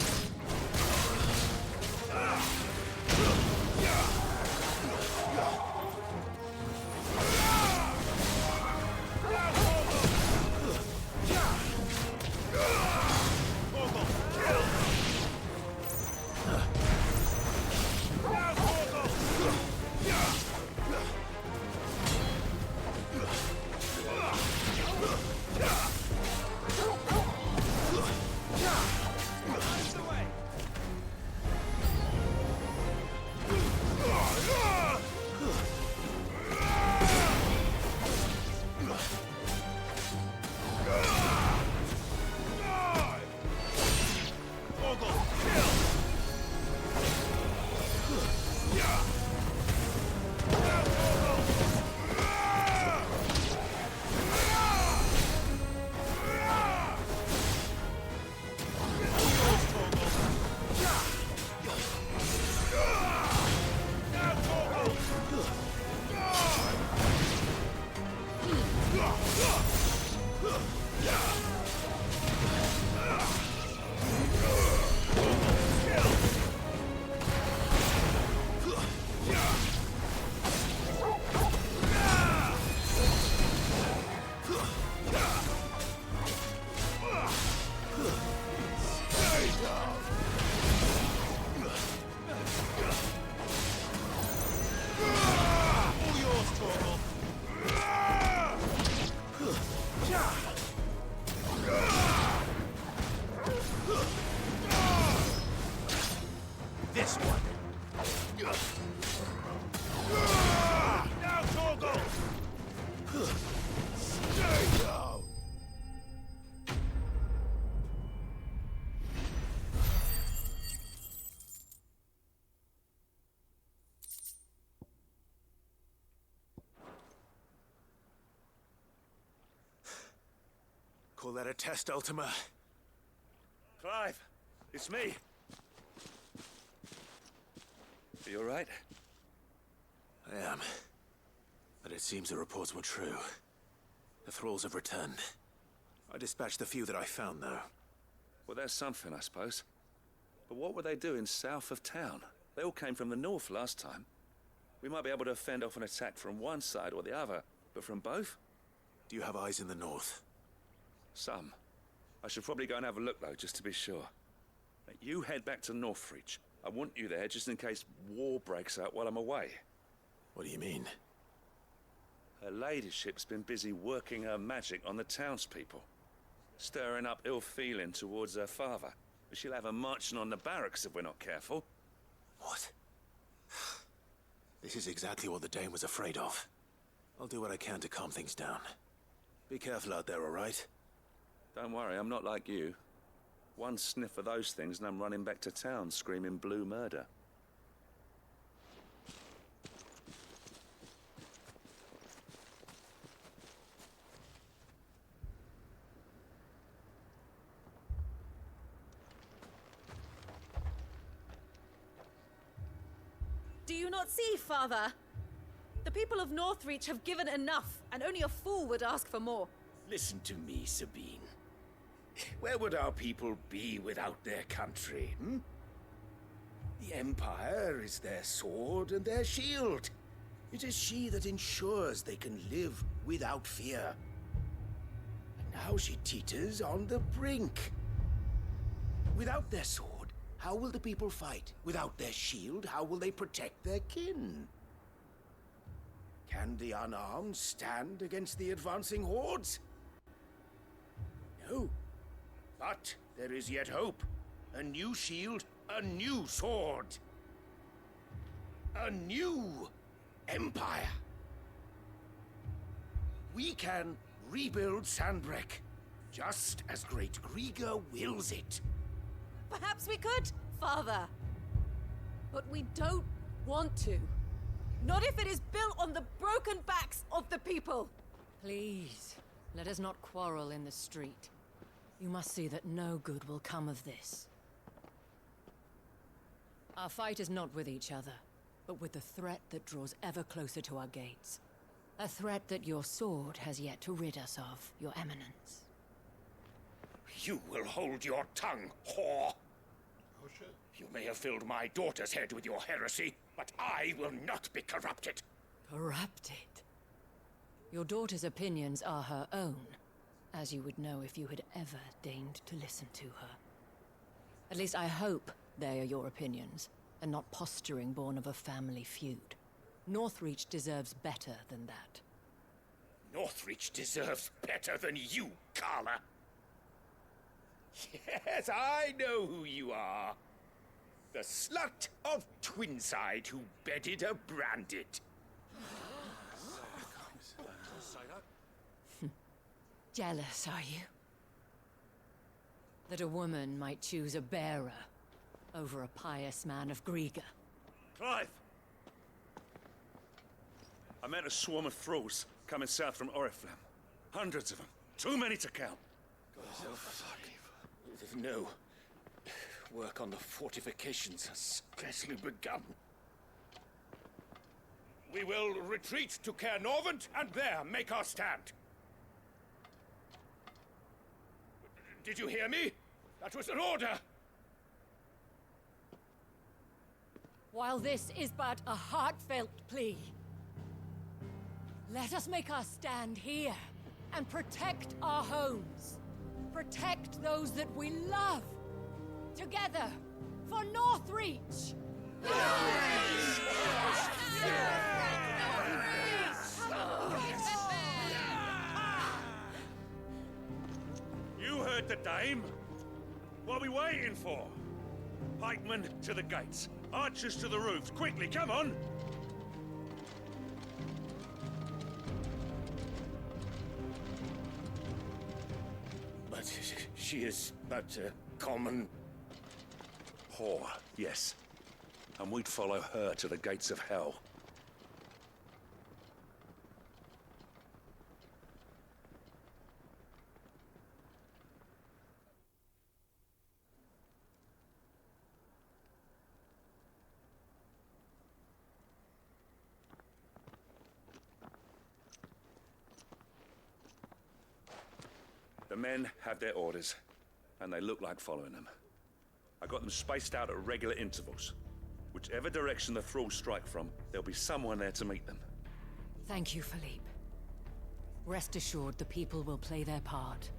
This one. Now, Torgal! Stay down! Call that a test, Ultima? Clive, it's me. Are you all right? I am. But it seems the reports were true. The thralls have returned. I dispatched the few that I found, though. Well, there's something, I suppose. But what were they doing south of town? They all came from the north last time. We might be able to fend off an attack from one side or the other, but from both? Do you have eyes in the north? Some. I should probably go and have a look, though, just to be sure. Now, you head back to Northreach. I want you there just in case war breaks out while I'm away. What do you mean? Her ladyship's been busy working her magic on the townspeople, stirring up ill feeling towards her father. But she'll have her marching on the barracks if we're not careful. What? This is exactly what the Dane was afraid of. I'll do what I can to calm things down. Be careful out there, all right? Don't worry, I'm not like you. One sniff of those things and I'm running back to town screaming blue murder. Do you not see, Father? The people of Northreach have given enough, and only a fool would ask for more. Listen to me, Sabine. Where would our people be without their country, hmm? The Empire is their sword and their shield. It is she that ensures they can live without fear. And now she teeters on the brink. Without their sword, how will the people fight? Without their shield, how will they protect their kin? Can the unarmed stand against the advancing hordes? No. But there is yet hope. A new shield, a new sword. A new empire. We can rebuild Sandbreck, just as Great Grieger wills it. Perhaps we could, Father. But we don't want to. Not if it is built on the broken backs of the people! Please, let us not quarrel in the street. You must see that no good will come of this. Our fight is not with each other, but with the threat that draws ever closer to our gates. A threat that your sword has yet to rid us of, Your Eminence. You will hold your tongue, whore! Oh shit. You may have filled my daughter's head with your heresy, but I will not be corrupted. Corrupted? Your daughter's opinions are her own, as you would know if you had ever deigned to listen to her. At least I hope they are your opinions, and not posturing born of a family feud. Northreach deserves better than that. Northreach deserves better than you, Carla. Yes, I know who you are. The slut of Twinside who bedded a Branded. Jealous, are you? That a woman might choose a bearer over a pious man of Griega. Clive! I met a swarm of thralls coming south from Oriflamme. Hundreds of them. Too many to count. No. Work on the fortifications has scarcely begun. We will retreat to Caer Norvent and there make our stand. Did you hear me? That was an order! While this is but a heartfelt plea, let us make our stand here and protect our homes. Protect those that we love. Together, for Northreach! You heard the dame. What are we waiting for? Pikemen to the gates. Archers to the roofs. Quickly, come on! But she is but a common... whore, yes. And we'd follow her to the gates of hell. The men have their orders, and they look like following them. I got them spaced out at regular intervals. Whichever direction the thralls strike from, there'll be someone there to meet them. Thank you, Philippe. Rest assured the people will play their part.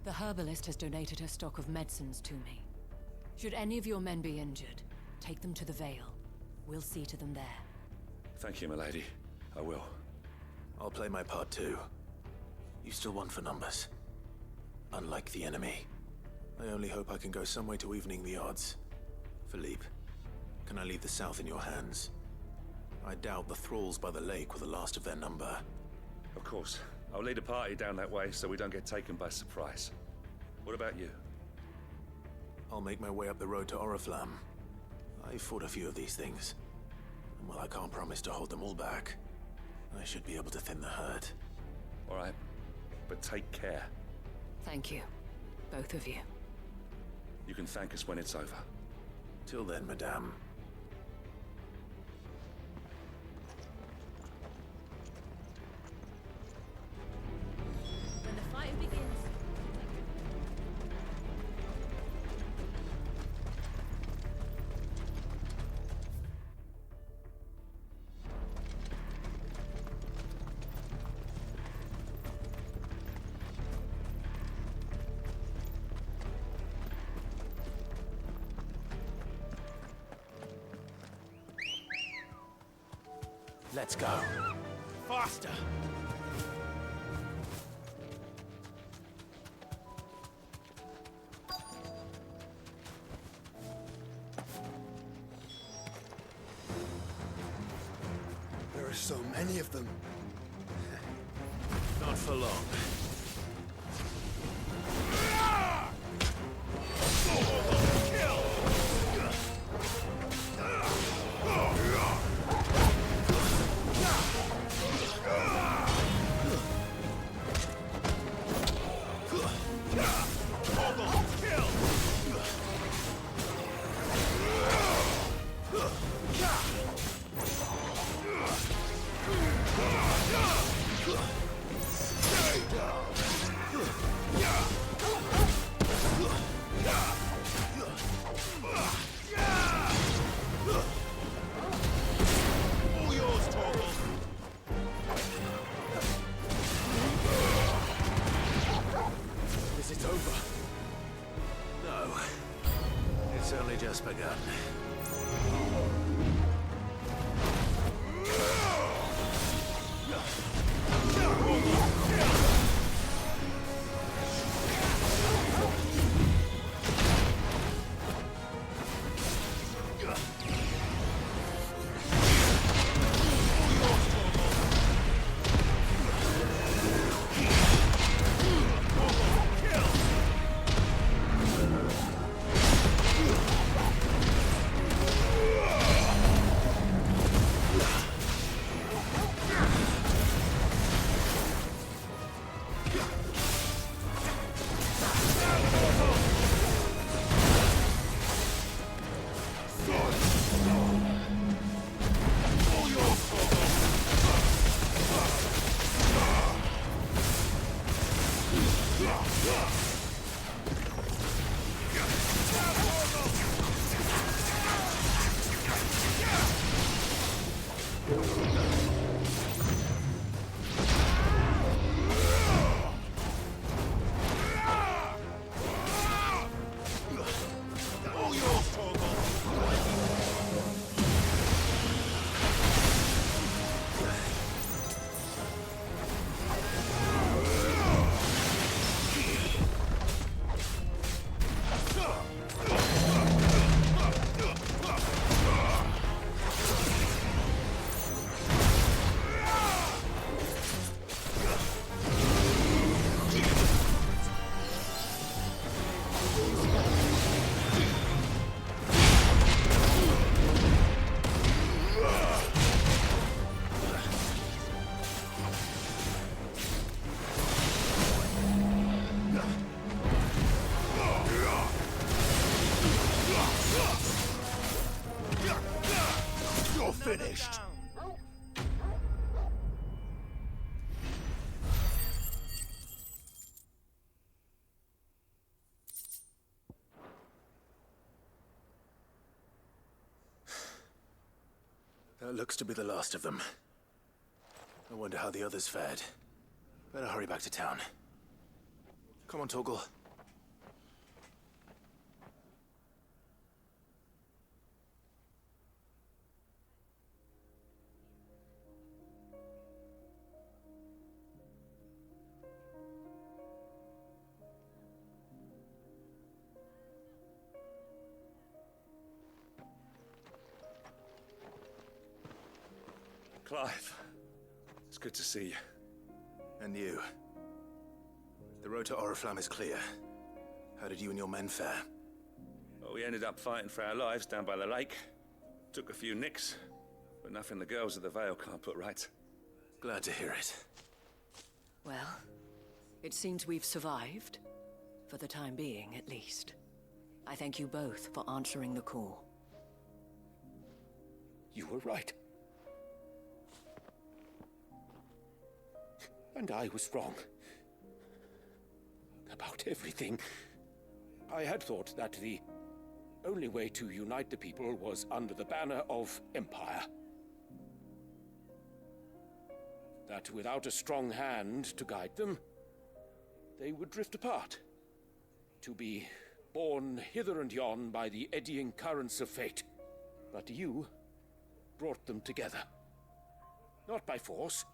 The herbalist has donated her stock of medicines to me. Should any of your men be injured, take them to the Vale. We'll see to them there. Thank you, milady. I will. I'll play my part too. You still want for numbers. Unlike the enemy. I only hope I can go some way to evening the odds. Philippe, can I leave the south in your hands? I doubt the thralls by the lake were the last of their number. Of course. I'll lead a party down that way so we don't get taken by surprise. What about you? I'll make my way up the road to Oriflamme. I fought a few of these things. And while I can't promise to hold them all back, I should be able to thin the herd. All right. But take care. Thank you. Both of you. You can thank us when it's over. Till then, madame. When the fighting begins... Let's go. Faster! There are so many of them. Not for long. Kill! just begun. Finished. That looks to be the last of them. I wonder how the others fared. Better hurry back to town. Come on, Torgal. Clive, it's good to see you. And you. The road to Oriflamme is clear. How did you and your men fare? Well, we ended up fighting for our lives down by the lake. Took a few nicks, but nothing the girls of the Vale can't put right. Glad to hear it. Well, it seems we've survived. For the time being, at least. I thank you both for answering the call. You were right. And I was wrong. About everything. I had thought that the only way to unite the people was under the banner of Empire. That without a strong hand to guide them, they would drift apart. To be borne hither and yon by the eddying currents of fate. But you brought them together. Not by force,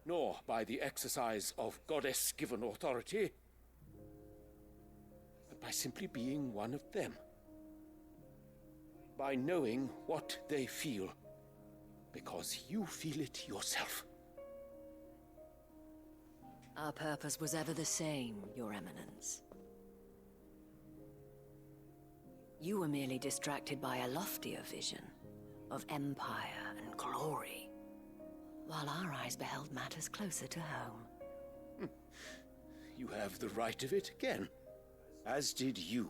nor by the exercise of goddess-given authority, but by simply being one of them. By knowing what they feel, because you feel it yourself. Our purpose was ever the same, Your Eminence. You were merely distracted by a loftier vision of empire and glory, while our eyes beheld matters closer to home. You have the right of it again. As did you,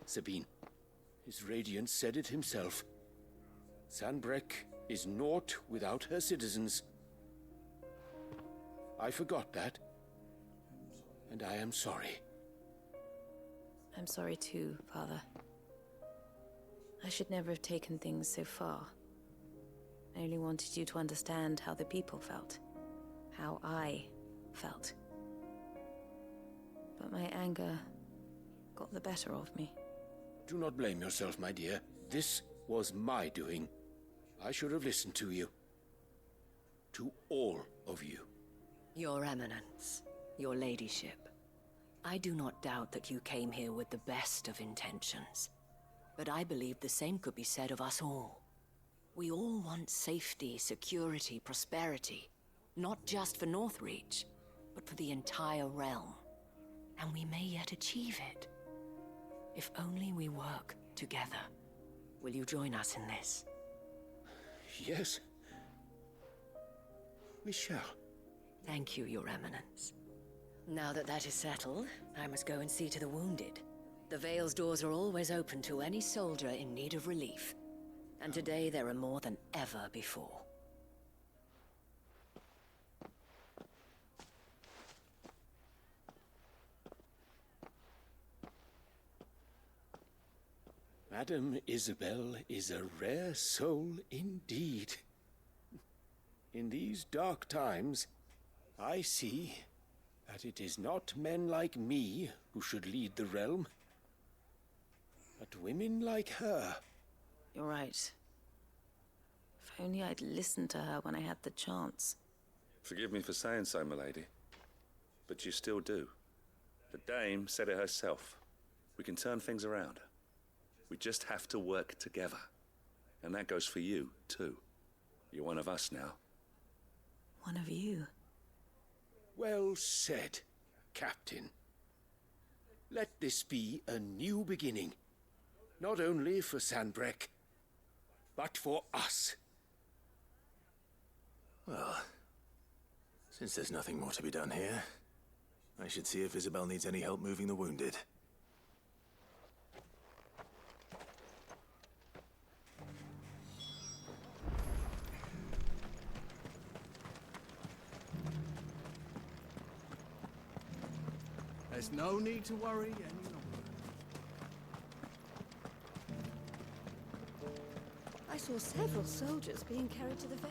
Sabine. His Radiance said it himself. Sanbreque is naught without her citizens. I forgot that. And I am sorry. I'm sorry too, Father. I should never have taken things so far. I only wanted you to understand how the people felt. How I felt. But my anger got the better of me. Do not blame yourself, my dear. This was my doing. I should have listened to you. To all of you. Your Eminence, your ladyship, I do not doubt that you came here with the best of intentions. But I believe the same could be said of us all. We all want safety, security, prosperity. Not just for Northreach, but for the entire realm. And we may yet achieve it. If only we work together. Will you join us in this? Yes. We shall. Thank you, Your Eminence. Now that that is settled, I must go and see to the wounded. The Vale's doors are always open to any soldier in need of relief. And today there are more than ever before. Madame Isabel is a rare soul indeed. In these dark times, I see that it is not men like me who should lead the realm, but women like her. You're right. If only I'd listened to her when I had the chance. Forgive me for saying so, milady, but you still do. The Dame said it herself. We can turn things around. We just have to work together. And that goes for you, too. You're one of us now. One of you. Well said, Captain. Let this be a new beginning. Not only for Sanbreque, but for us. Well, since there's nothing more to be done here, I should see if Isabel needs any help moving the wounded. There's no need to worry any longer. I saw several soldiers being carried to the Vale.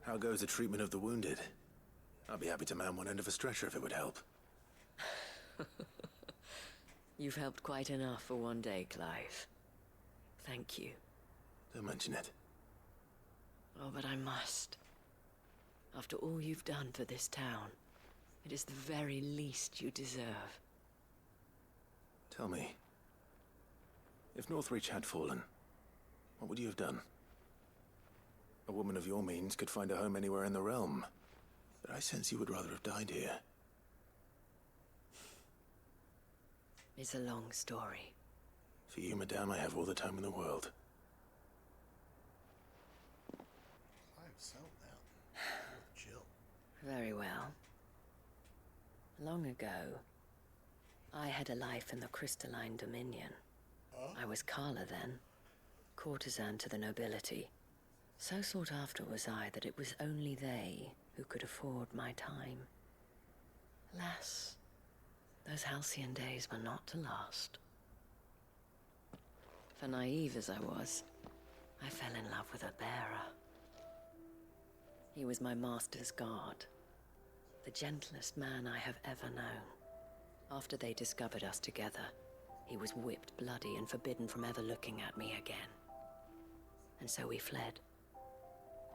How goes the treatment of the wounded? I'll be happy to man one end of a stretcher if it would help. You've helped quite enough for one day, Clive. Thank you. Don't mention it. Oh, but I must. After all you've done for this town, it is the very least you deserve. Tell me, if Northreach had fallen, what would you have done? A woman of your means could find a home anywhere in the realm, but I sense you would rather have died here. It's a long story. For you, madame, I have all the time in the world. I've settled down with Jill. Very well. Long ago, I had a life in the Crystalline Dominion. I was Carla then, courtesan to the nobility. So sought after was I that it was only they who could afford my time. Alas, those halcyon days were not to last. For naive as I was, I fell in love with a bearer. He was my master's guard, the gentlest man I have ever known. After they discovered us together, he was whipped bloody and forbidden from ever looking at me again. And so we fled.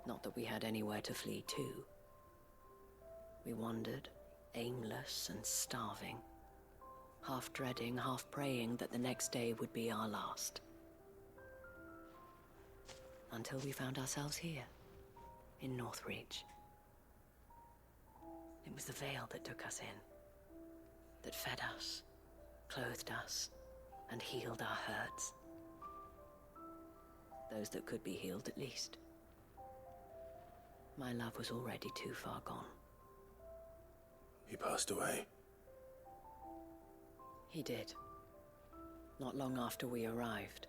Not that we had anywhere to flee to. We wandered, aimless and starving, half dreading, half praying that the next day would be our last. Until we found ourselves here, in Northreach. It was the Vale that took us in, that fed us, clothed us, and healed our hurts. Those that could be healed, at least. My love was already too far gone. He passed away. He did. Not long after we arrived.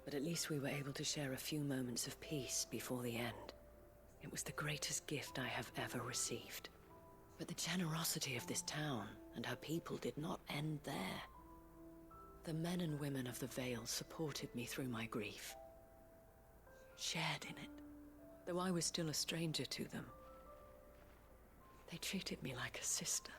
But at least we were able to share a few moments of peace before the end. It was the greatest gift I have ever received. But the generosity of this town and her people did not end there. The men and women of the Vale supported me through my grief. Shared in it, though I was still a stranger to them. They treated me like a sister.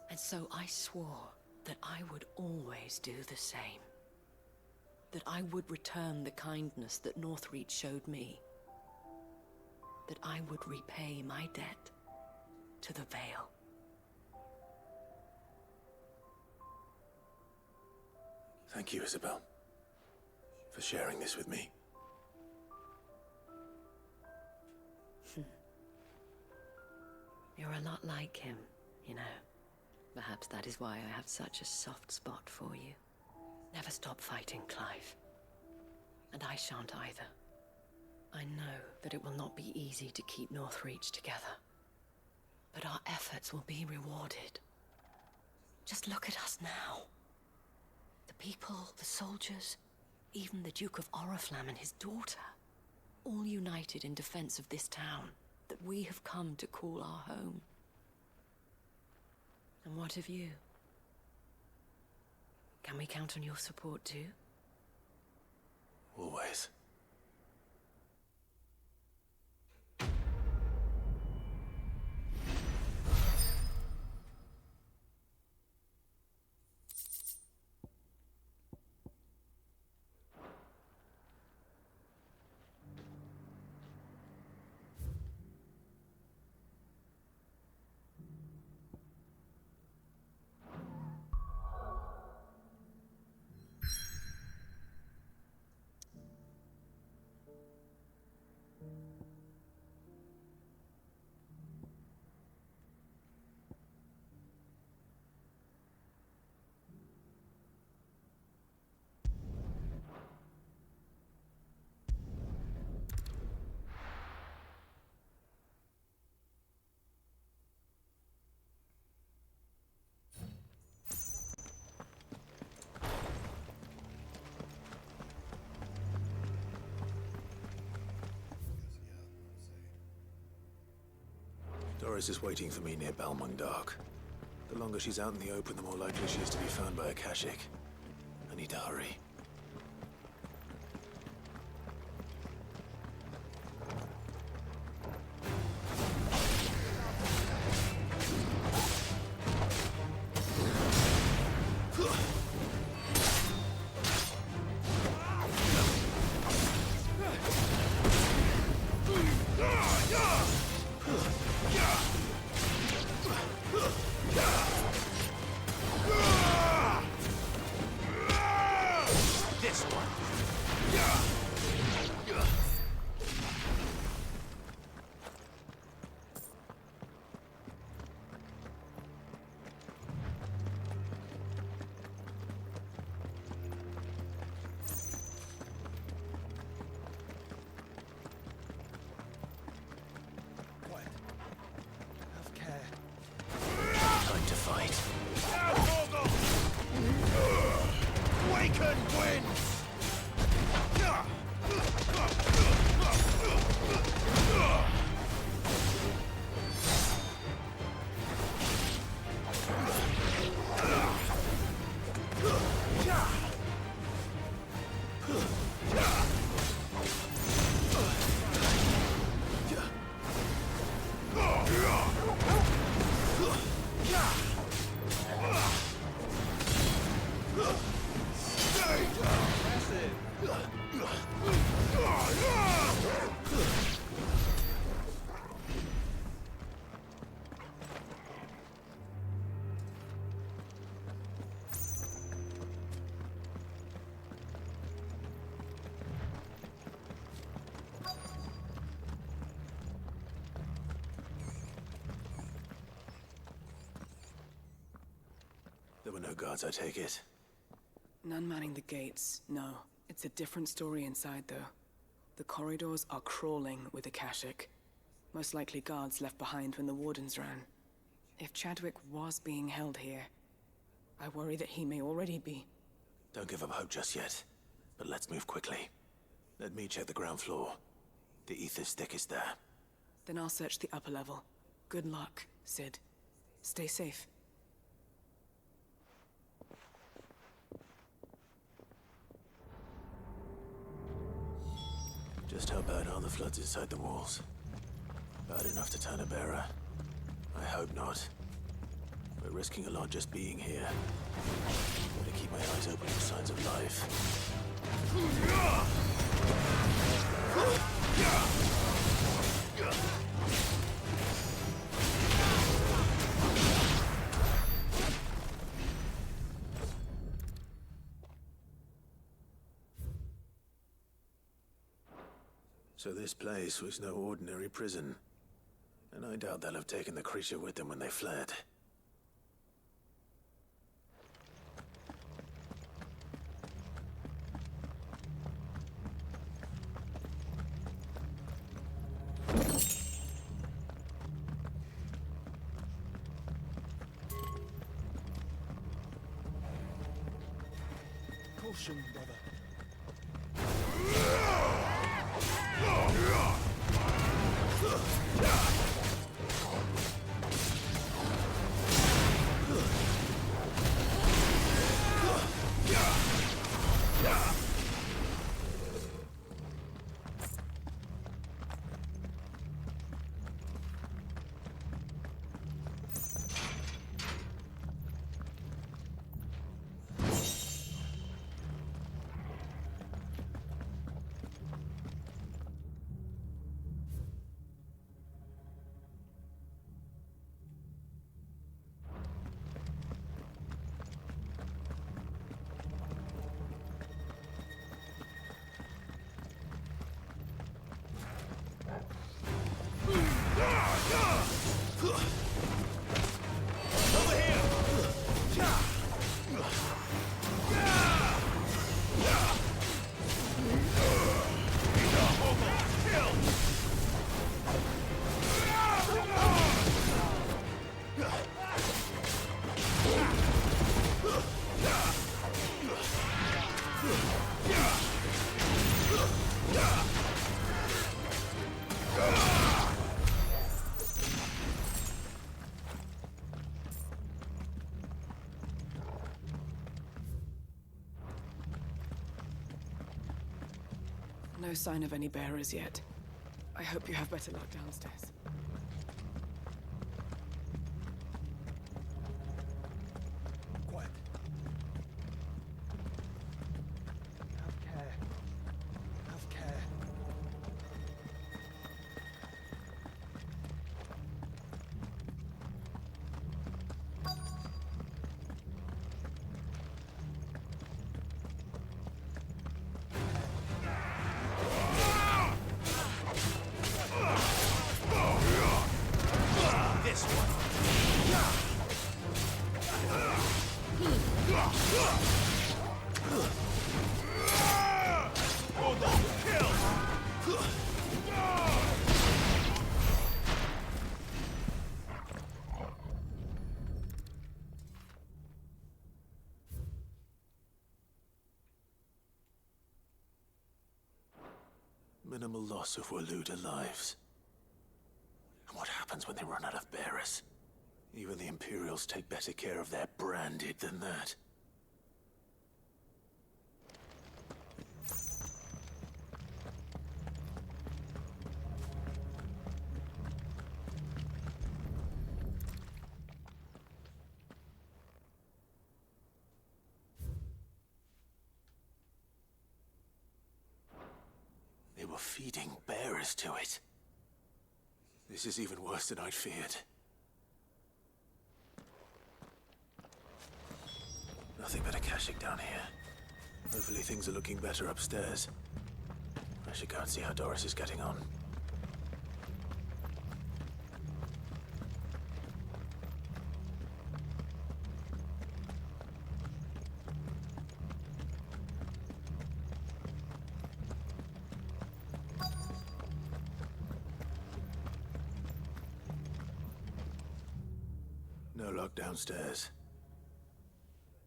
And so I swore that I would always do the same. That I would return the kindness that Northreach showed me. That I would repay my debt to the Vale. Thank you, Isabel, for sharing this with me. You're a lot like him, you know. Perhaps that is why I have such a soft spot for you. Never stop fighting, Clive. And I shan't either. I know that it will not be easy to keep Northreach together. But our efforts will be rewarded. Just look at us now. The people, the soldiers, even the Duke of Oriflamme and his daughter, all united in defense of this town that we have come to call our home. And what of you? Can we count on your support too? Always. Doris is waiting for me near Balmung Dark. The longer she's out in the open, the more likely she is to be found by a Kashik. I need to hurry. There were no guards, I take it. None manning the gates, no. It's a different story inside, though. The corridors are crawling with Akashic. Most likely guards left behind when the Wardens ran. If Chadwick was being held here, I worry that he may already be. Don't give up hope just yet, but let's move quickly. Let me check the ground floor. The ether's stick is there. Then I'll search the upper level. Good luck, Sid. Stay safe. Just how bad are the floods inside the walls? Bad enough to turn a bearer. I hope not. We're risking a lot just being here. Better keep my eyes open for signs of life. So this place was no ordinary prison. And I doubt they'll have taken the creature with them when they fled. Caution, brother. No sign of any bearers yet. I hope you have better luck downstairs. Quiet. Have care. Have care. Minimal loss of Waluda lives. And what happens when they run out of bearers? Even the Imperials take better care of their branded than that. They were feeding bearers to it. This is even worse than I'd feared. Nothing but a caching down here. Hopefully things are looking better upstairs. I should go and see how Doris is getting on. No lock downstairs.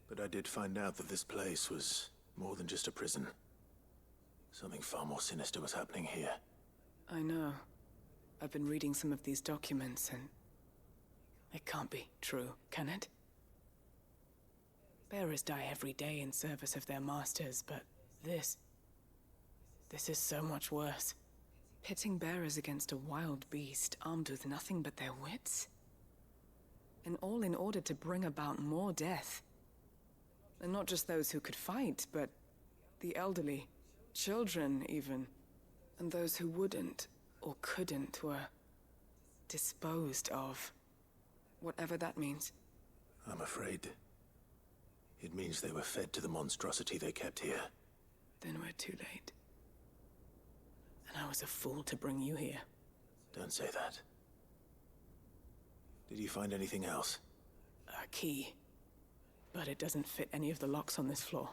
But I did find out that this place was more than just a prison. Something far more sinister was happening here. I know. I've been reading some of these documents and... it can't be true, can it? Bearers die every day in service of their masters, but this is so much worse. Pitting bearers against a wild beast armed with nothing but their wits? And all in order to bring about more death. And not just those who could fight, but the elderly, children even. And those who wouldn't or couldn't were disposed of. Whatever that means. I'm afraid it means they were fed to the monstrosity they kept here. Then we're too late. And I was a fool to bring you here. Don't say that. Did you find anything else? A key. But it doesn't fit any of the locks on this floor.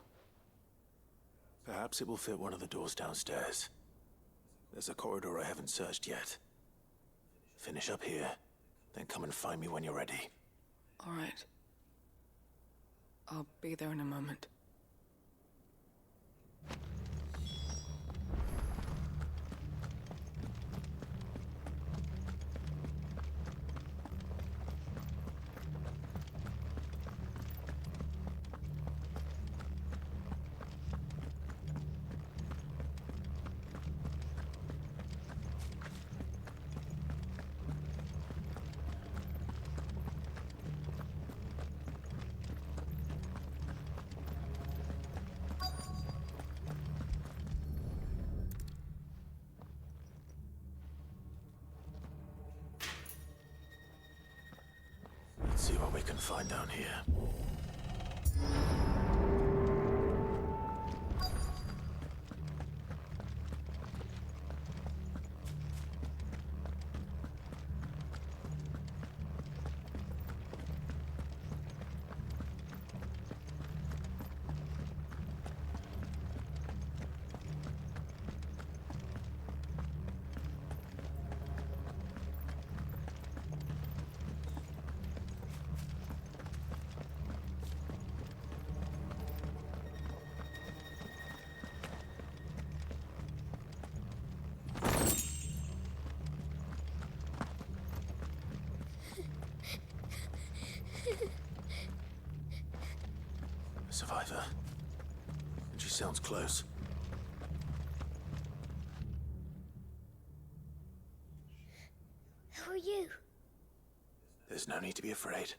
Perhaps it will fit one of the doors downstairs. There's a corridor I haven't searched yet. Finish up here, then come and find me when you're ready. All right. I'll be there in a moment. Let's see what we can find down here. A survivor. And she sounds close. Who are you? There's no need to be afraid.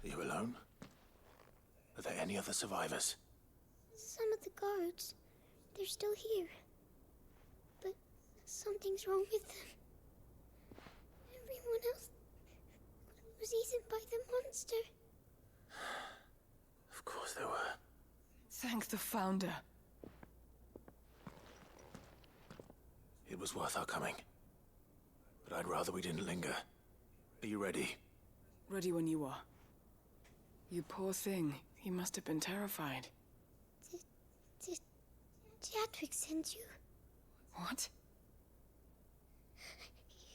Are you alone? Are there any other survivors? Some of the guards. They're still here. But something's wrong with them. Everyone else was eaten by the monster. Of course there were. Thank the Founder. It was worth our coming. But I'd rather we didn't linger. Are you ready? Ready when you are. You poor thing. He must have been terrified. Did Chadwick send you? What?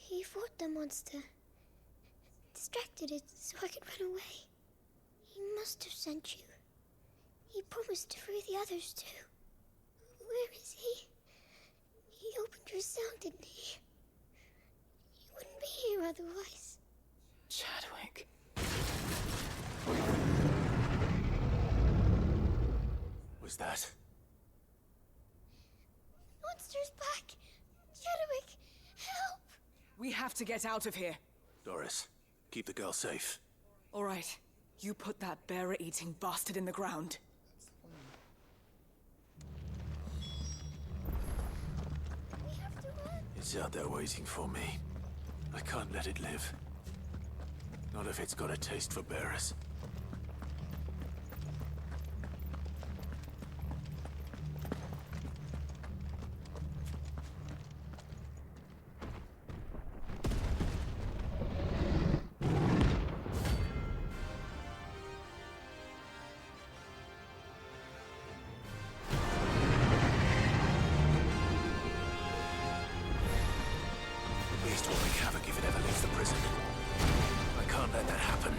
He fought the monster. Distracted it so I could run away. He must have sent you. He promised to free the others too. Where is he? He opened your cell, didn't he? He wouldn't be here otherwise. Chadwick. Was that? Monster's back! Chadwick, help! We have to get out of here. Doris, keep the girl safe. All right. You put that bearer-eating bastard in the ground. We have to run. It's out there waiting for me. I can't let it live. Not if it's got a taste for bearers. The beast will wreak havoc if it ever leaves the prison. I can't let that happen.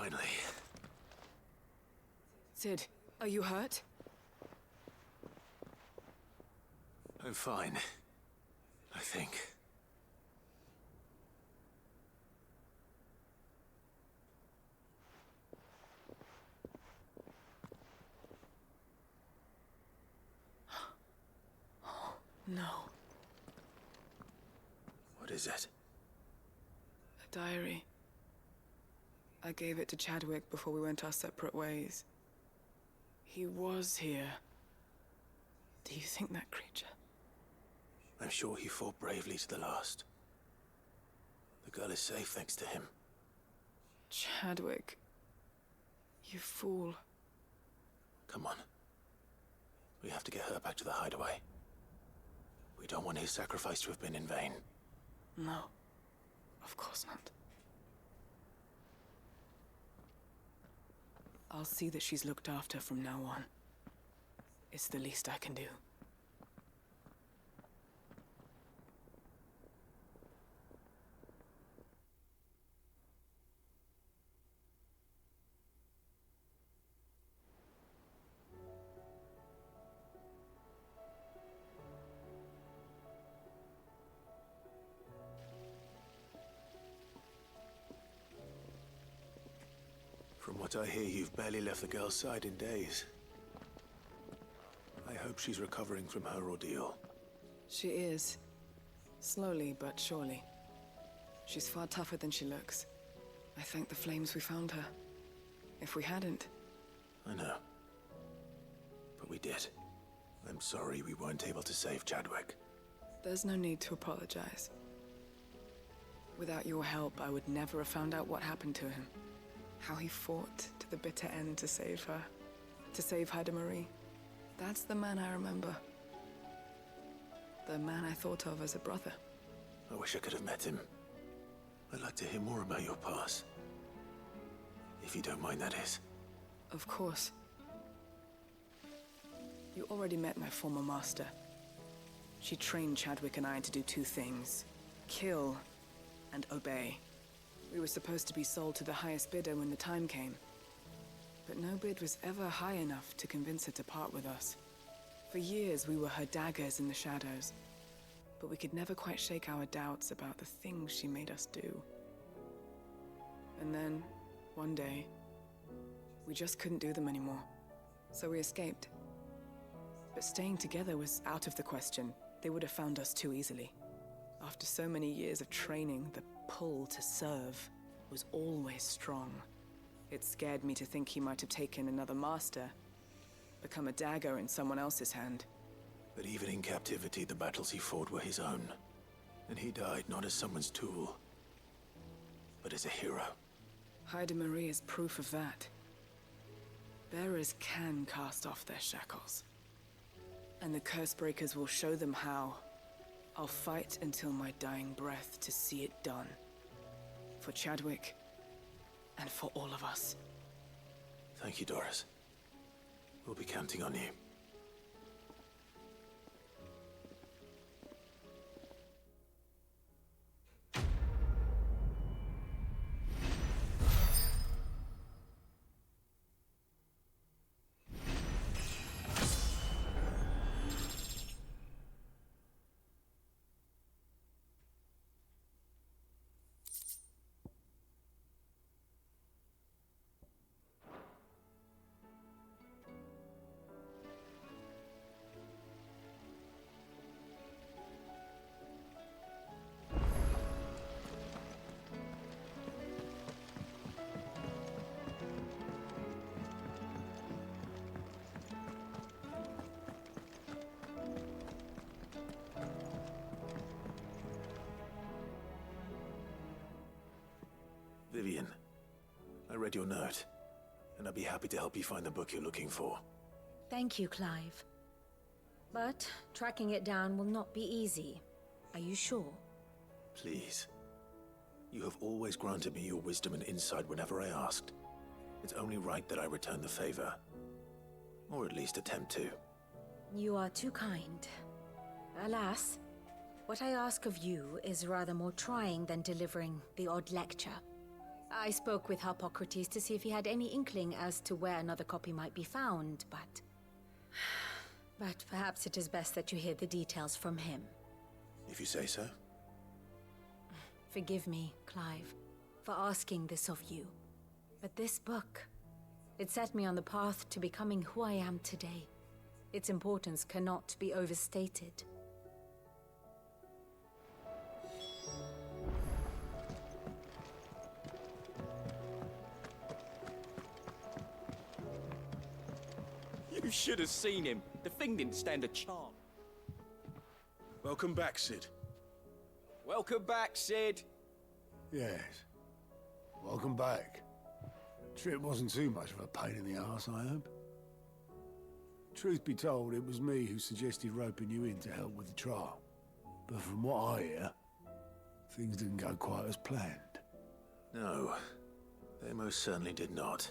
Finally. Sid, are you hurt? I'm fine. I think. No. What is it? A diary. I gave it to Chadwick before we went our separate ways. He was here. Do you think that creature? I'm sure he fought bravely to the last. The girl is safe thanks to him. Chadwick. You fool. Come on. We have to get her back to the hideaway. We don't want his sacrifice to have been in vain. No. Of course not. I'll see that she's looked after from now on. It's the least I can do. From what I hear, you've barely left the girl's side in days. I hope she's recovering from her ordeal. She is. Slowly but surely. She's far tougher than she looks. I thank the flames we found her. If we hadn't... I know. But we did. I'm sorry we weren't able to save Chadwick. There's no need to apologize. Without your help, I would never have found out what happened to him. How he fought to the bitter end to save her. To save Haida Marie. That's the man I remember. The man I thought of as a brother. I wish I could have met him. I'd like to hear more about your past. If you don't mind, that is. Of course. You already met my former master. She trained Chadwick and I to do two things. Kill and obey. We were supposed to be sold to the highest bidder when the time came. But no bid was ever high enough to convince her to part with us. For years, we were her daggers in the shadows. But we could never quite shake our doubts about the things she made us do. And then, one day, we just couldn't do them anymore. So we escaped. But staying together was out of the question. They would have found us too easily. After so many years of training, the pull to serve was always strong. It scared me to think he might have taken another master, become a dagger in someone else's hand. But even in captivity, the battles he fought were his own. And he died not as someone's tool, but as a hero. Haida Marie is proof of that. Bearers can cast off their shackles. And the Cursebreakers will show them how. I'll fight until my dying breath to see it done. For Chadwick, and for all of us. Thank you, Doris. We'll be counting on you. Vivian, I read your note, and I'd be happy to help you find the book you're looking for. Thank you, Clive. But tracking it down will not be easy. Are you sure? Please. You have always granted me your wisdom and insight whenever I asked. It's only right that I return the favor. Or at least attempt to. You are too kind. Alas, what I ask of you is rather more trying than delivering the odd lecture. I spoke with Harpocrates to see if he had any inkling as to where another copy might be found, but... But perhaps it is best that you hear the details from him. If you say so. Forgive me, Clive, for asking this of you. But this book, it set me on the path to becoming who I am today. Its importance cannot be overstated. You should have seen him. The thing didn't stand a chance. Welcome back, Sid. Welcome back, Sid. Yes. Welcome back. Trip wasn't too much of a pain in the arse, I hope. Truth be told, it was me who suggested roping you in to help with the trial. But from what I hear, things didn't go quite as planned. No, they most certainly did not.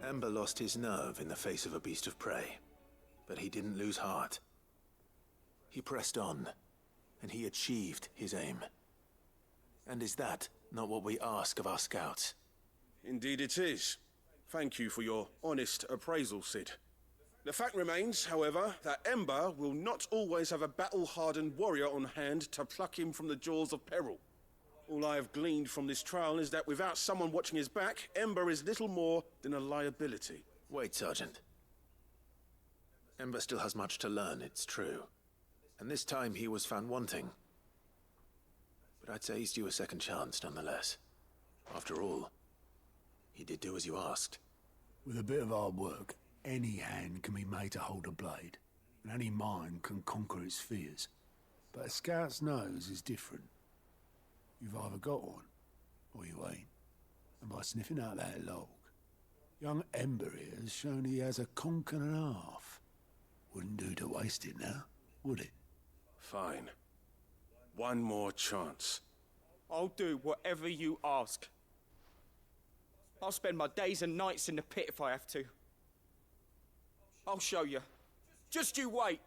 Ember lost his nerve in the face of a beast of prey, but he didn't lose heart. He pressed on, and he achieved his aim. And is that not what we ask of our scouts? Indeed it is. Thank you for your honest appraisal, Sid. The fact remains, however, that Ember will not always have a battle-hardened warrior on hand to pluck him from the jaws of peril. All I have gleaned from this trial is that without someone watching his back, Ember is little more than a liability. Wait, Sergeant. Ember still has much to learn, it's true. And this time he was found wanting. But I'd say he's due a second chance, nonetheless. After all, he did do as you asked. With a bit of hard work, any hand can be made to hold a blade, and any mind can conquer its fears. But a scout's nose is different. You've either got one, or you ain't. And by sniffing out that log, young Ember here has shown he has a conch and a half. Wouldn't do to waste it now, would it? Fine. One more chance. I'll do whatever you ask. I'll spend my days and nights in the pit if I have to. I'll show you. Just you wait.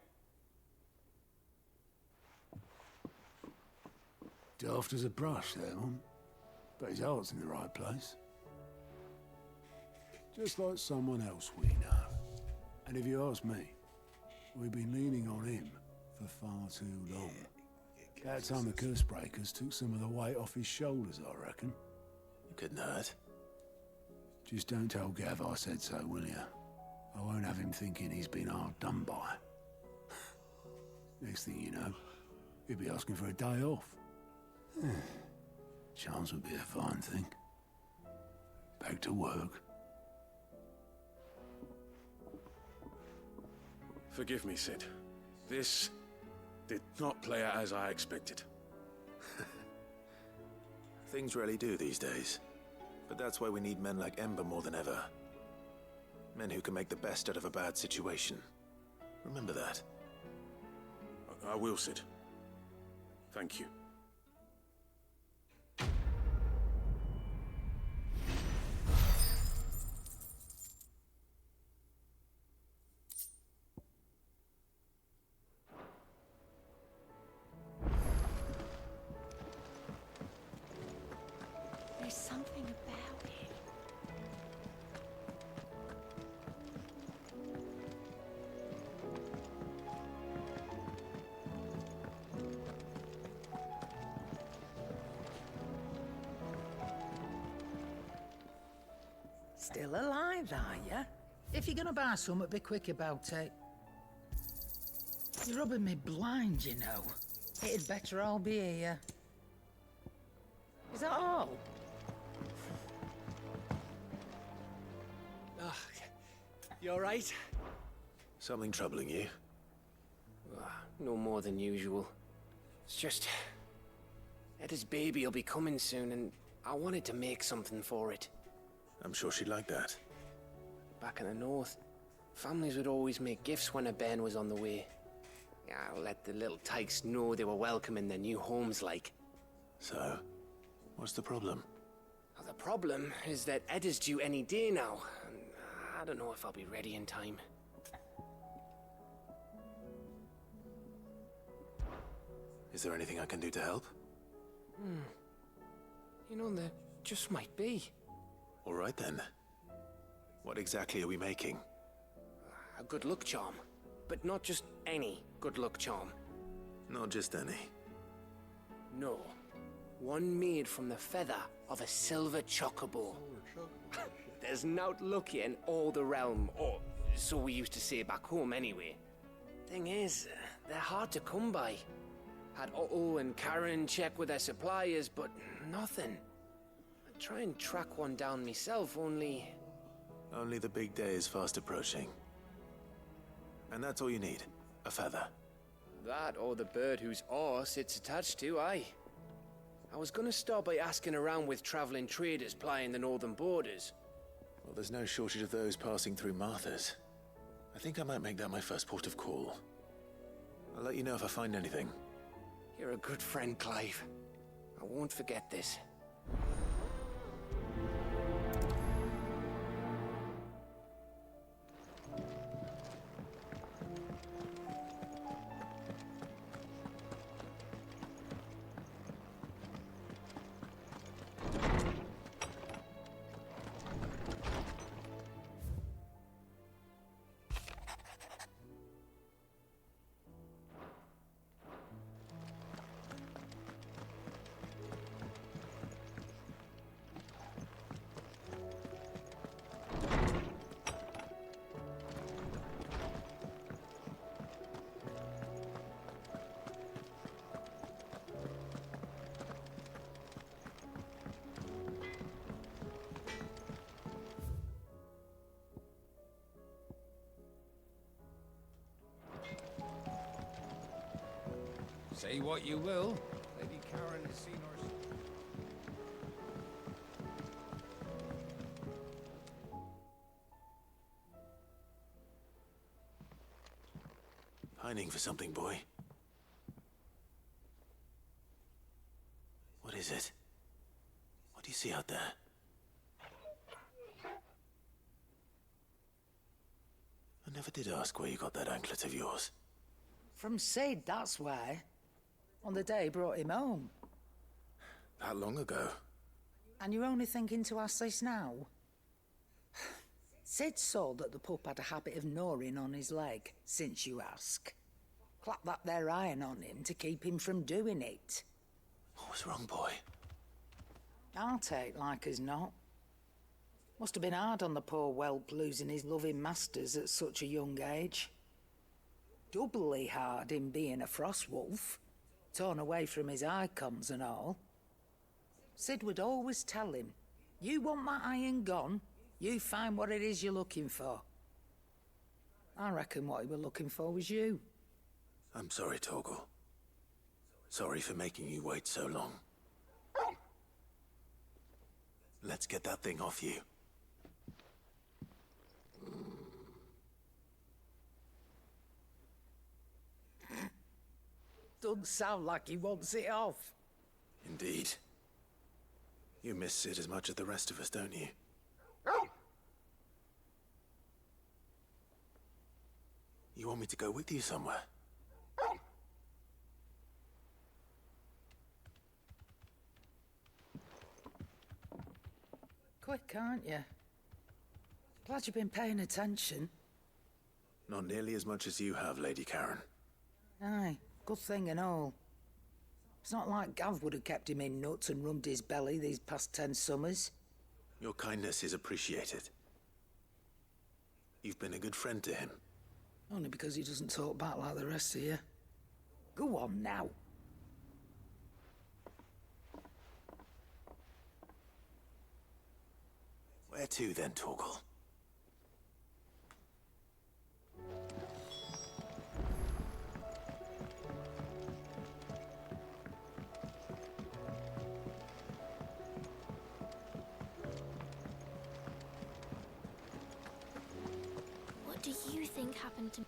Daft as a brush, that one. But his heart's in the right place. Just like someone else we know. And if you ask me, we've been leaning on him for far too long. That time the curse breakers took some of the weight off his shoulders, I reckon. You couldn't hurt. Just don't tell Gav I said so, will you? I won't have him thinking he's been hard done by. Next thing you know, he'll be asking for a day off. Chance would be a fine thing. Back to work. Forgive me, Sid. This did not play out as I expected. Things really do these days. But that's why we need men like Ember more than ever. Men who can make the best out of a bad situation. Remember that. I will, Sid. Thank you. There's something about it. Still alive, are ya? If you're gonna buy something, be quick about it. You're rubbing me blind, you know. It'd better all be here. Is that all? Oh, you alright? Something troubling you? No more than usual. It's just... Etta's baby will be coming soon, and I wanted to make something for it. I'm sure she'd like that. Back in the north, families would always make gifts when a bairn was on the way. I'll let the little tykes know they were welcome in their new homes, like. So, what's the problem? Well, the problem is that Etta's due any day now, and I don't know if I'll be ready in time. Is there anything I can do to help? You know, there just might be. All right then. What exactly are we making? A good luck charm. But not just any good luck charm. Not just any. No. One made from the feather of a silver chocobo. There's naught lucky in all the realm, or so we used to say back home anyway. Thing is, they're hard to come by. Had Otto and Karen check with their suppliers, but nothing. I try and track one down myself, only... Only the big day is fast approaching. And that's all you need, a feather. That or the bird whose horse it's attached to, aye. I was gonna start by asking around with traveling traders plying the northern borders. Well, there's no shortage of those passing through Martha's. I think I might make that my first port of call. I'll let you know if I find anything. You're a good friend, Clive. I won't forget this. Say what you will, Lady Karen has seen her... Pining for something, boy. What is it? What do you see out there? I never did ask where you got that anklet of yours. From Sid, that's why. On the day he brought him home. That long ago? And you're only thinking to ask this now? Sid saw that the pup had a habit of gnawing on his leg, since you ask. Clap that there iron on him to keep him from doing it. What was wrong, boy? I'll take like as not. Must have been hard on the poor whelp losing his loving masters at such a young age. Doubly hard in being a frost wolf, torn away from his icons and all. Sid would always tell him, you want that iron gone, you find what it is you're looking for. I reckon what he were looking for was you. I'm sorry, Torgal. Sorry for making you wait so long. Let's get that thing off you. Doesn't sound like he wants it off. Indeed. You miss Sid as much as the rest of us, don't you? You want me to go with you somewhere? Quick, aren't you? Glad you've been paying attention. Not nearly as much as you have, Lady Karen. Aye, good thing and all. It's not like Gav would have kept him in nuts and rubbed his belly these past 10 summers. Your kindness is appreciated. You've been a good friend to him. Only because he doesn't talk back like the rest of you. Go on now. Where to then, Torgal? What do you think happened to me?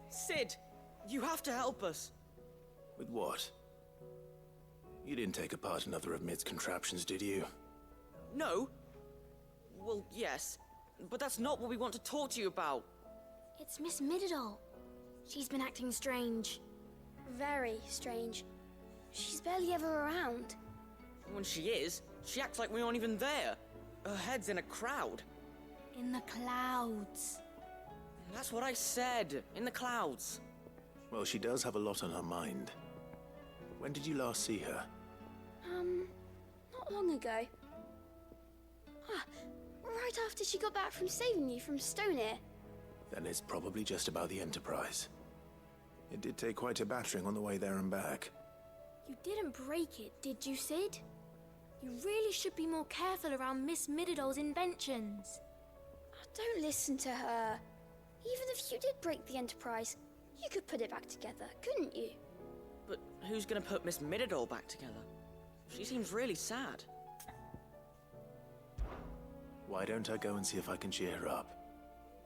Sid, you have to help us. With what? You didn't take apart another of Mid's contraptions, did you? No. Well, yes. But that's not what we want to talk to you about. It's Miss Mididol. She's been acting strange. Very strange. She's barely ever around. When she is, she acts like we aren't even there. Her head's in a crowd. In the clouds. That's what I said. In the clouds. Well, she does have a lot on her mind. When did you last see her? Not long ago. Ah, right after she got back from saving you from Stonear. Then it's probably just about the Enterprise. It did take quite a battering on the way there and back. You didn't break it, did you, Sid? You really should be more careful around Miss Mididol's inventions. Oh, don't listen to her. Even if you did break the Enterprise, you could put it back together, couldn't you? But who's gonna put Miss Mididol back together? She seems really sad. Why don't I go and see if I can cheer her up?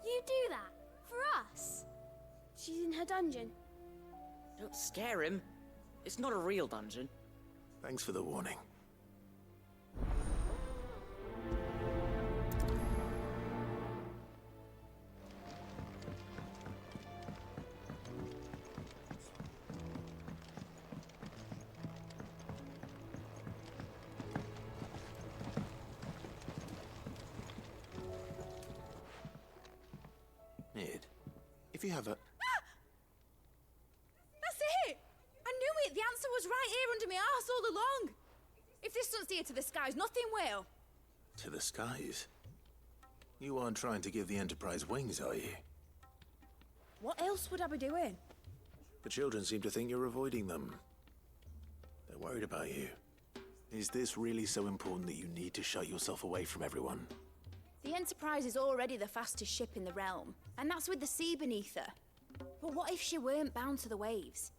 You do that? For us? She's in her dungeon. Don't scare him. It's not a real dungeon. Thanks for the warning. Ned, if you have a... That's it! I knew it! The answer was right here under my arse all along! If this doesn't steer to the skies, nothing will! To the skies? You aren't trying to give the Enterprise wings, are you? What else would I be doing? The children seem to think you're avoiding them. They're worried about you. Is this really so important that you need to shut yourself away from everyone? The Enterprise is already the fastest ship in the realm, and that's with the sea beneath her. But what if she weren't bound to the waves?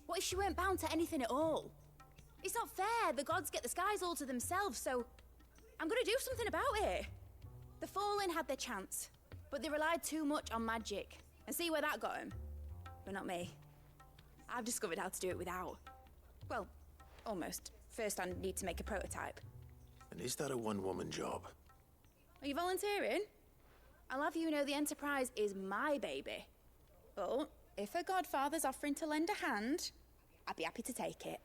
What if she weren't bound to anything at all? It's not fair. The gods get the skies all to themselves, so I'm gonna do something about it. The Fallen had their chance, but they relied too much on magic. And see where that got them? But not me. I've discovered how to do it without. Well, almost. First I need to make a prototype. And is that a one-woman job? Are you volunteering? I'll have you know the Enterprise is my baby. But if a godfather's offering to lend a hand, I'd be happy to take it.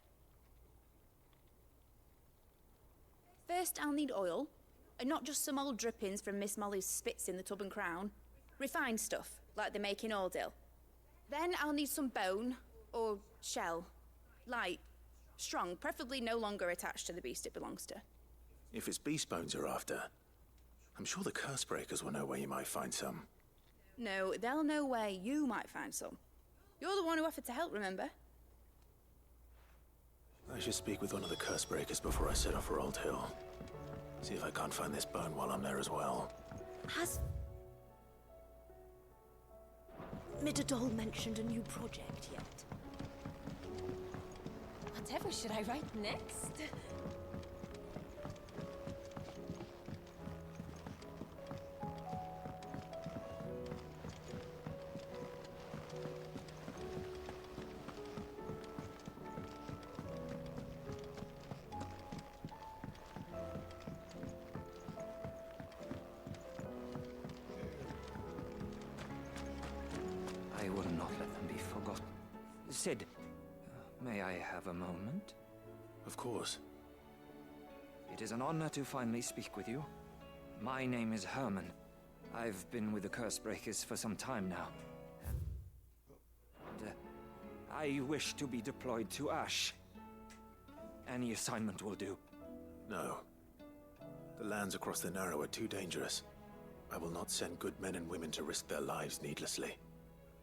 First, I'll need oil, and not just some old drippings from Miss Molly's spits in the Tub and Crown. Refined stuff, like they make in Ordil. Then I'll need some bone, or shell. Light, strong, preferably no longer attached to the beast it belongs to. If it's beast bones you're after, I'm sure the Cursebreakers will know where you might find some. No, they'll know where you might find some. You're the one who offered to help, remember? I should speak with one of the Cursebreakers before I set off for Old Hill. See if I can't find this bone while I'm there as well. Has Mididol mentioned a new project yet? Whatever should I write next? I will not let them be forgotten. Sid, may I have a moment? Of course. It is an honor to finally speak with you. My name is Herman. I've been with the Cursebreakers for some time now. And, I wish to be deployed to Ash. Any assignment will do. No. The lands across the Narrow are too dangerous. I will not send good men and women to risk their lives needlessly.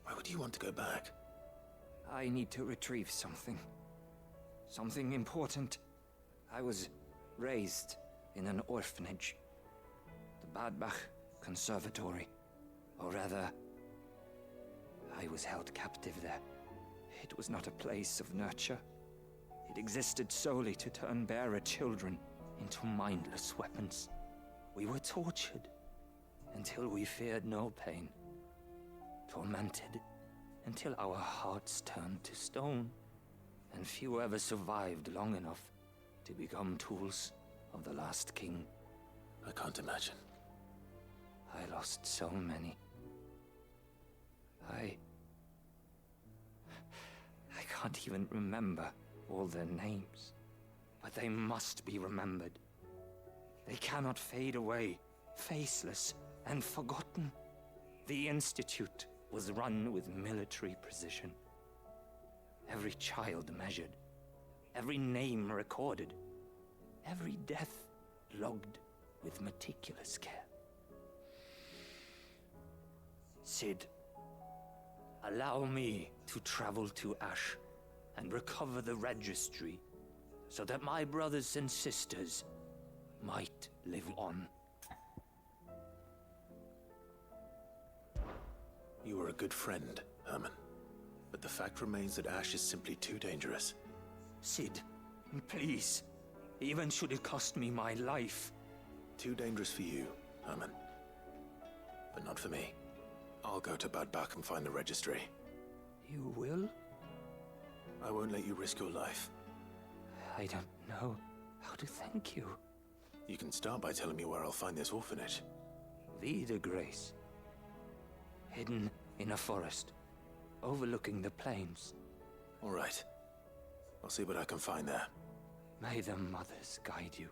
Why would you want to go back? I need to retrieve something. Something important. I was raised in an orphanage. The Badbach Conservatory. Or rather, I was held captive there. It was not a place of nurture. It existed solely to turn bearer children into mindless weapons. We were tortured until we feared no pain. Tormented until our hearts turned to stone, and few ever survived long enough to become tools of the last king. I can't imagine. I lost so many. I can't even remember all their names, but they must be remembered. They cannot fade away, faceless and forgotten. The Institute was run with military precision. Every child measured, every name recorded, every death logged with meticulous care. Sid, allow me to travel to Ash and recover the registry so that my brothers and sisters might live on. You were a good friend, Herman. But the fact remains that Ash is simply too dangerous. Sid, please. Even should it cost me my life. Too dangerous for you, Herman. But not for me. I'll go to Bad Bach and find the registry. You will? I won't let you risk your life. I don't know how to thank you. You can start by telling me where I'll find this orphanage. Vida Grace. Hidden in a forest, overlooking the plains. All right. I'll see what I can find there. May the mothers guide you.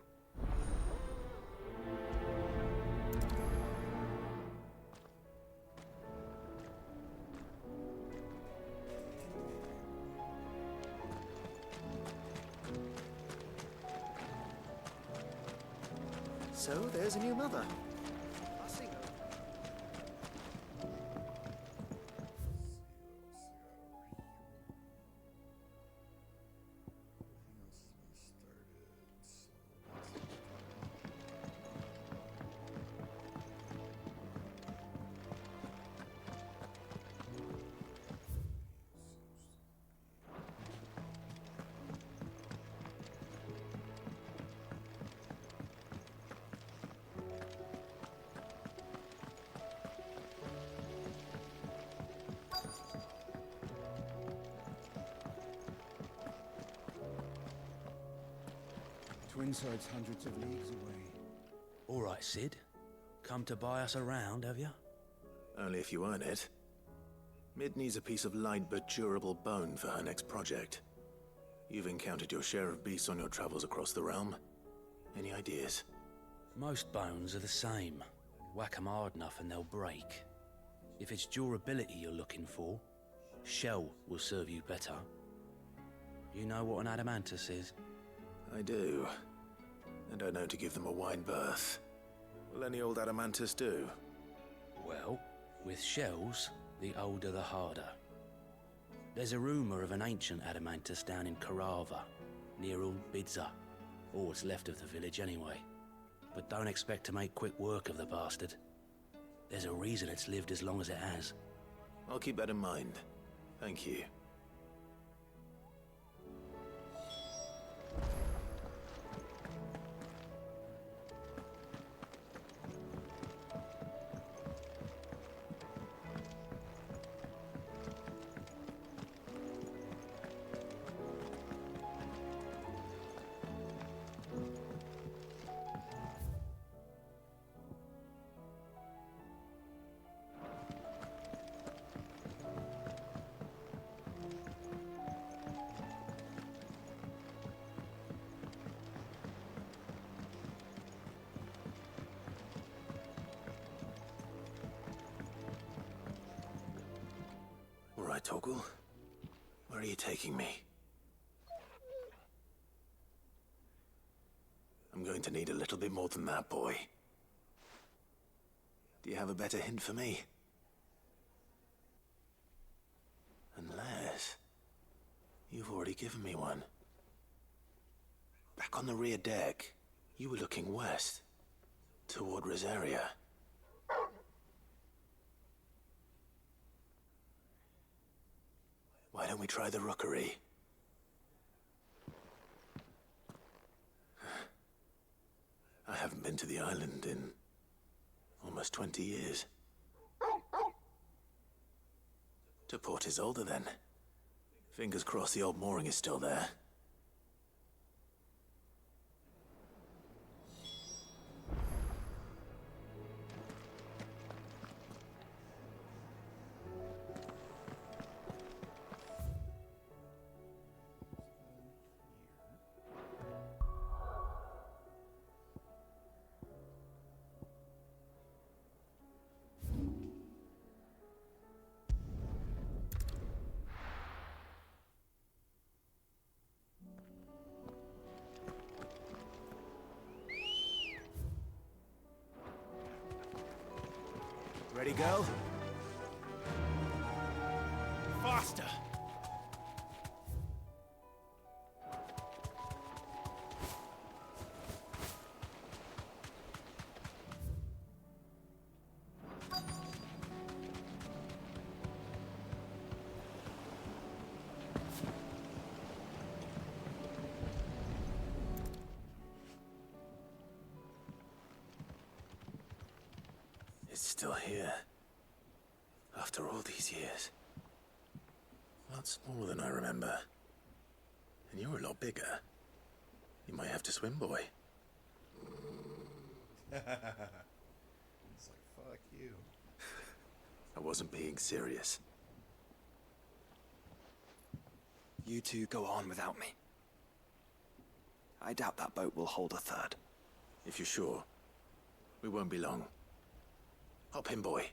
So, there's a new mother. Twinside's hundreds of leagues away. All right, Sid. Come to buy us around, have you? Only if you earn it. Mid needs a piece of light but durable bone for her next project. You've encountered your share of beasts on your travels across the realm. Any ideas? Most bones are the same. Whack 'em hard enough and they'll break. If it's durability you're looking for, shell will serve you better. You know what an adamantus is? I do. And I know to give them a wide berth. Will any old adamantus do? Well, with shells, the older the harder. There's a rumour of an ancient adamantus down in Karava, near Old Bidza. Or what's left of the village anyway. But don't expect to make quick work of the bastard. There's a reason it's lived as long as it has. I'll keep that in mind. Thank you. All right, Torgal. Where are you taking me? I'm going to need a little bit more than that, boy. Do you have a better hint for me? Unless you've already given me one. Back on the rear deck, you were looking west, toward Rosaria. Why don't we try the rookery? I haven't been to the island in almost 20 years. To Port Isolde, then. Fingers crossed the old mooring is still there. Ready, girl? Faster! It's still here. After all these years. Lots more than I remember. And you're a lot bigger. You might have to swim, boy. It's like, fuck you. I wasn't being serious. You two go on without me. I doubt that boat will hold a third. If you're sure, we won't be long. Hop in, boy.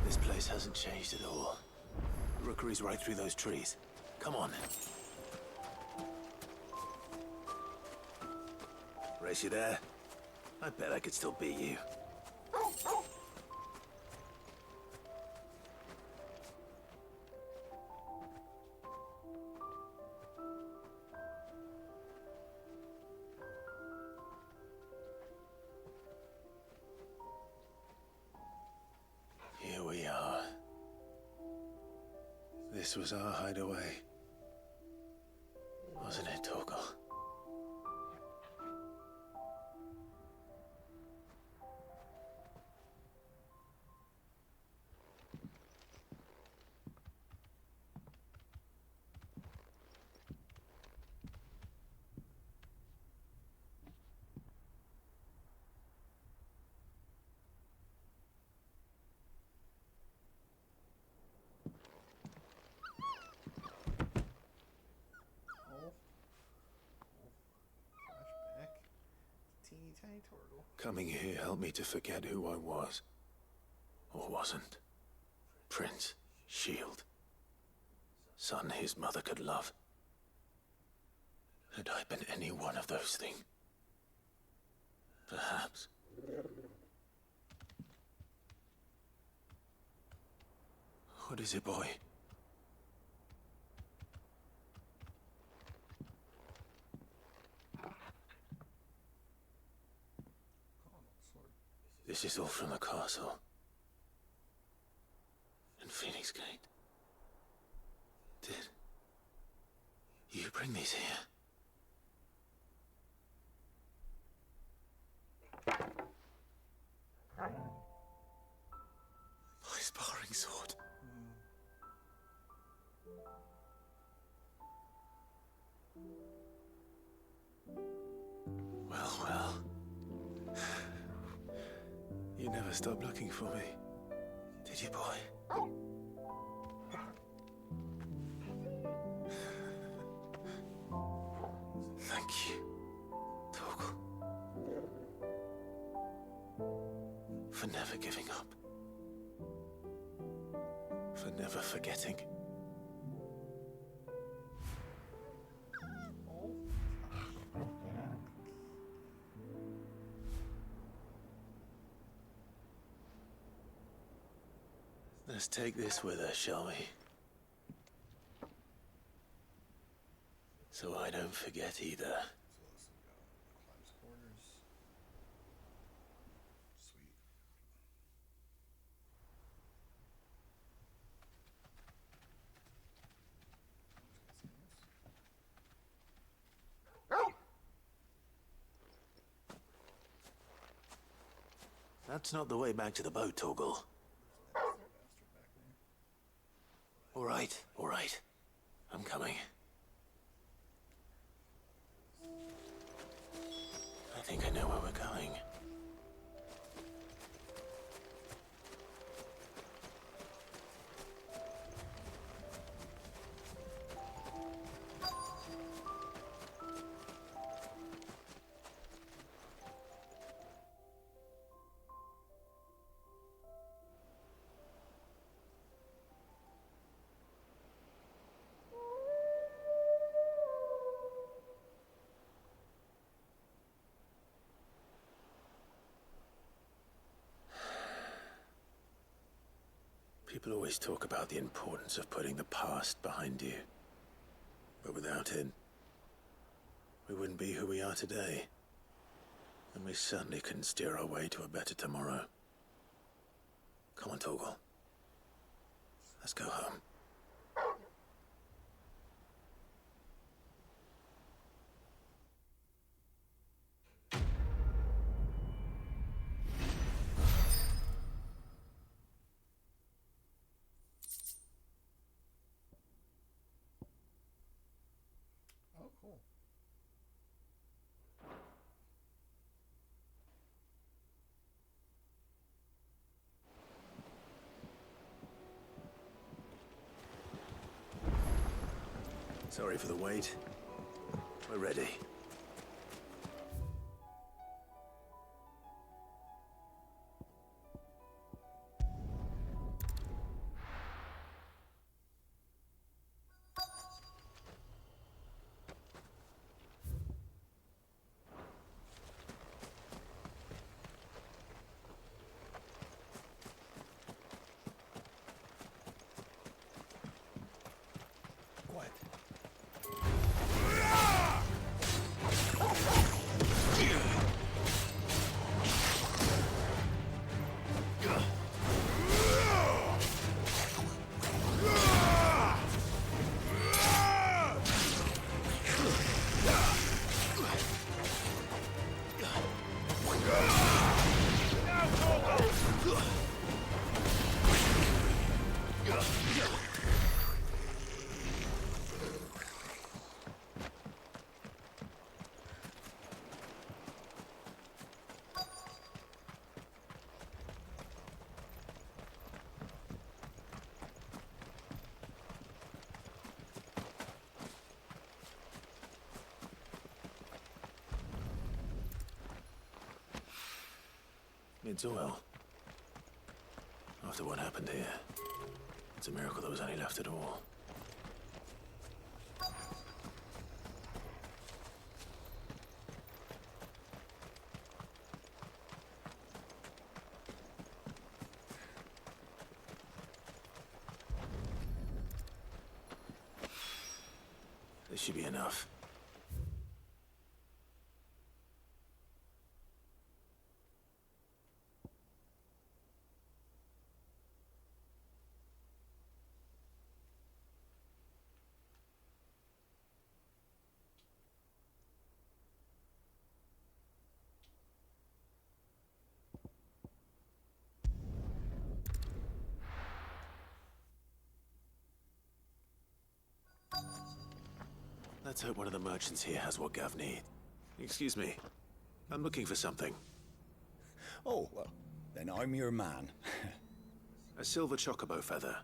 This place hasn't changed at all. The rookery's right through those trees. Come on. Race you there? I bet I could still beat you. Here we are. This was our hideaway. Wasn't it, Torgal? Teeny tiny turtle. Coming here helped me to forget who I was. Or wasn't. Prince, Shield. Son his mother could love. Had I been any one of those things? Perhaps. What is it, boy? This is all from the castle. And Phoenix Gate. Did you bring these here? My sparring sword. Well, well. You never stopped looking for me, did you, boy? Thank you, Torgal. For never giving up. For never forgetting. Let's take this with us, shall we? So I don't forget either. That's not the way back to the boat, Torgal. All right. I'm coming. I think I know where we're going. People always talk about the importance of putting the past behind you. But without it, we wouldn't be who we are today. And we certainly couldn't steer our way to a better tomorrow. Come on, Torgal. Let's go home. Oh, cool. Sorry for the wait. We're ready. Quiet. It's oil. After what happened here, it's a miracle there was any left at all. This should be enough. Let's hope one of the merchants here has what Gav needs. Excuse me. I'm looking for something. Oh, well, then I'm your man. A silver chocobo feather.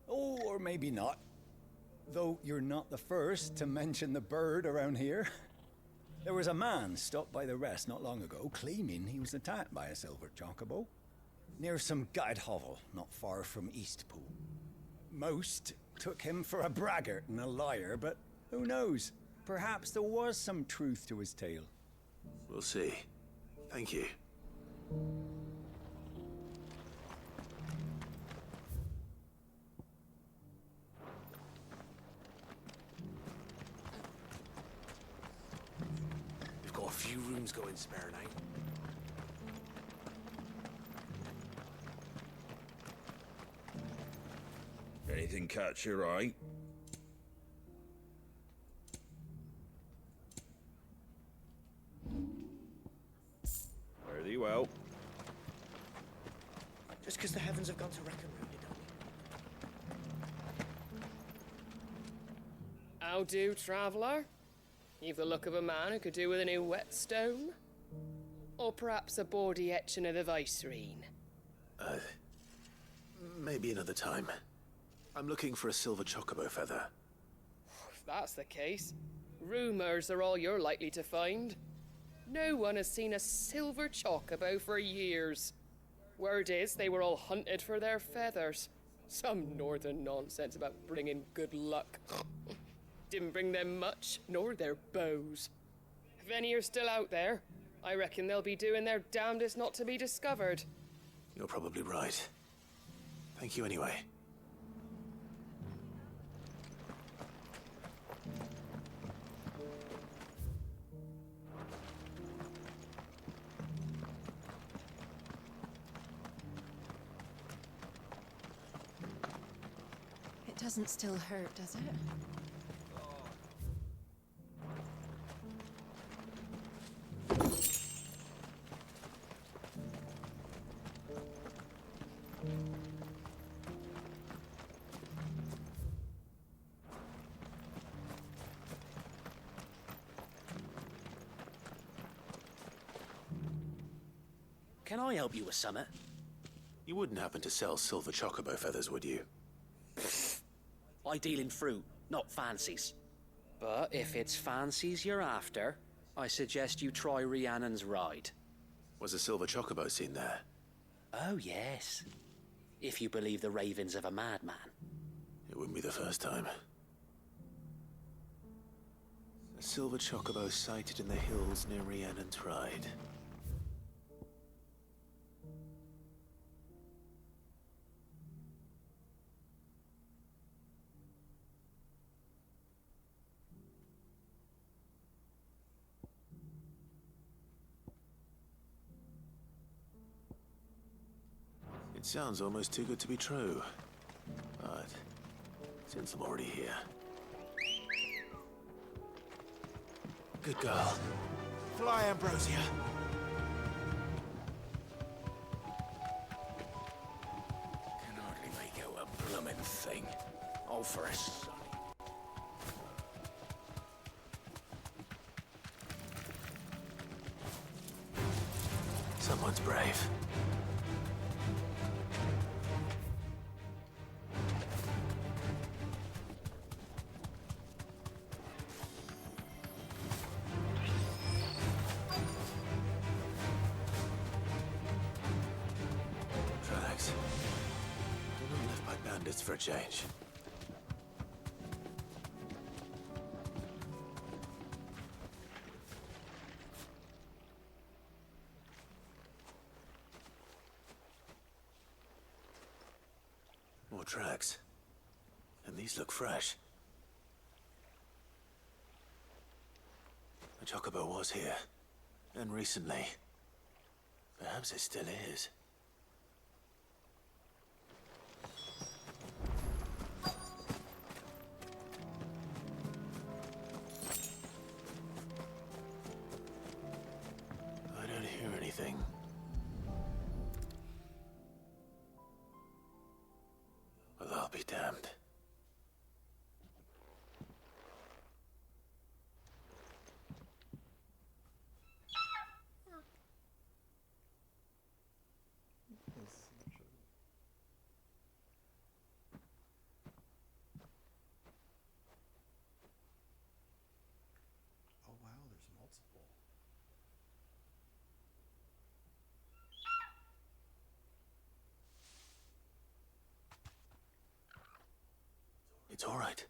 Oh, or maybe not. Though you're not the first to mention the bird around here. There was a man stopped by the rest not long ago claiming he was attacked by a silver chocobo. Near some gutted hovel not far from Eastpool. Most took him for a braggart and a liar, but who knows? Perhaps there was some truth to his tale. We'll see. Thank you. We've got a few rooms going spare now. Anything catch your eye? Fare thee well. Just because the heavens have gone to wreck and ruin it, don't How do, traveller? You've the look of a man who could do with a new whetstone? Or perhaps a bawdy etching of the Vicerine? Maybe another time. I'm looking for a silver chocobo feather. If that's the case, rumours are all you're likely to find. No one has seen a silver chocobo for years. Word is they were all hunted for their feathers. Some northern nonsense about bringing good luck. Didn't bring them much, nor their bows. If any are still out there, I reckon they'll be doing their damnedest not to be discovered. You're probably right. Thank you anyway. It doesn't still hurt, does it? Can I help you with something? You wouldn't happen to sell silver chocobo feathers, would you? I deal in fruit, not fancies. But if it's fancies you're after, I suggest you try Rhiannon's ride. Was a silver chocobo seen there? Oh, yes. If you believe the ravings of a madman. It wouldn't be the first time. A silver chocobo sighted in the hills near Rhiannon's ride. It sounds almost too good to be true. But since I'm already here... Good girl. Fly, Ambrosia. Can hardly make out a bloomin' thing. Oh, for a son. Someone's brave. Tracks. They're not left by bandits for a change. More tracks. And these look fresh. The chocobo was here. And recently. Perhaps it still is. I don't hear anything. Well, I'll be damned. Oh wow, there's multiple. It's all right.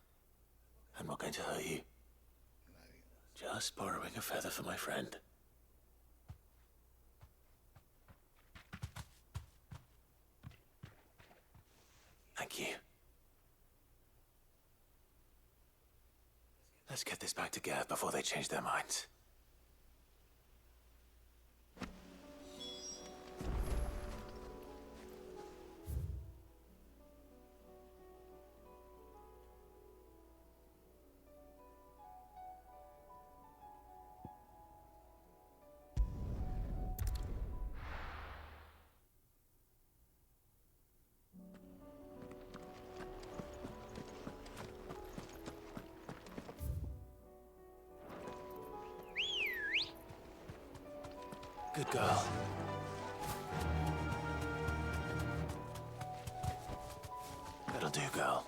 I'm not going to hurt you. Just borrowing a feather for my friend. Thank you. Let's get this back to Gav before they change their minds. Good girl. That'll do, girl.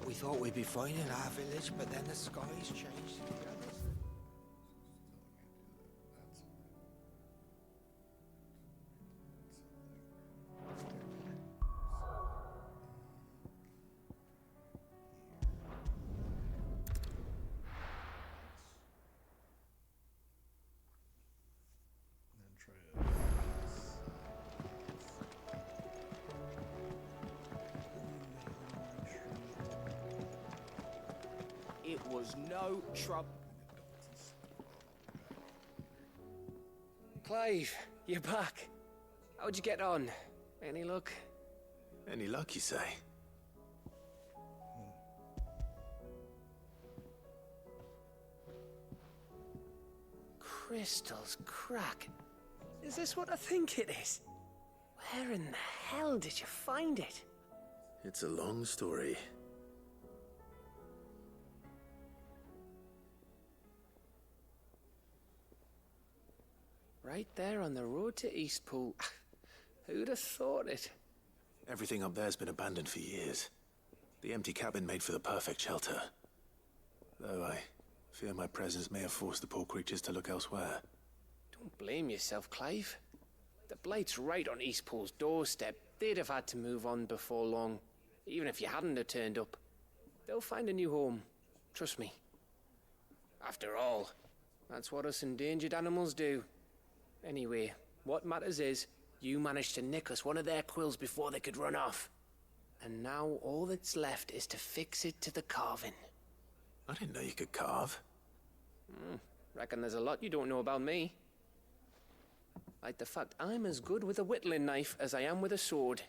We thought we'd be fine in our village, but then the skies changed. was no trouble. Clive, you're back. How'd you get on? Any luck? Any luck, you say? Crystal's crack. Is this what I think it is? Where in the hell did you find it? It's a long story. Right there on the road to Eastpool. Who'd have thought it? Everything up there's been abandoned for years. The empty cabin made for the perfect shelter. Though I fear my presence may have forced the poor creatures to look elsewhere. Don't blame yourself, Clive. The Blight's right on Eastpool's doorstep. They'd have had to move on before long, even if you hadn't have turned up. They'll find a new home. Trust me. After all, that's what us endangered animals do. Anyway, what matters is, you managed to nick us one of their quills before they could run off. And now all that's left is to fix it to the carving. I didn't know you could carve. Reckon there's a lot you don't know about me. Like the fact I'm as good with a whittling knife as I am with a sword.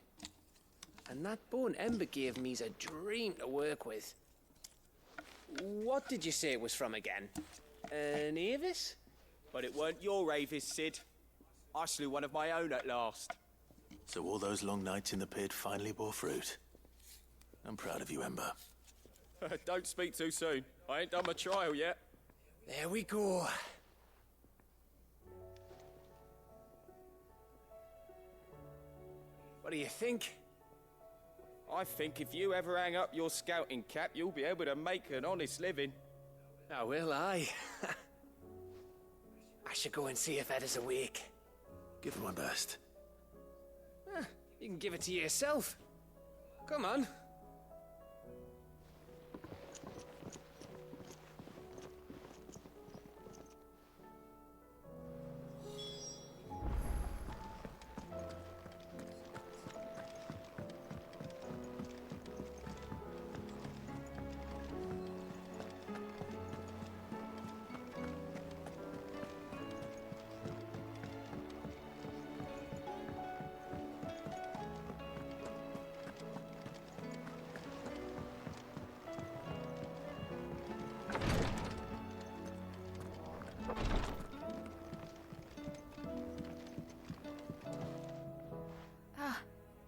And that bone Ember gave me's a dream to work with. What did you say it was from again? An Avis? But it weren't your Avis, Sid. I slew one of my own at last. So all those long nights in the pit finally bore fruit. I'm proud of you, Ember. Don't speak too soon. I ain't done my trial yet. There we go. What do you think? I think if you ever hang up your scouting cap, you'll be able to make an honest living. Now will I? I should go and see if Ed is awake. Give it my best. You can give it to yourself. Come on.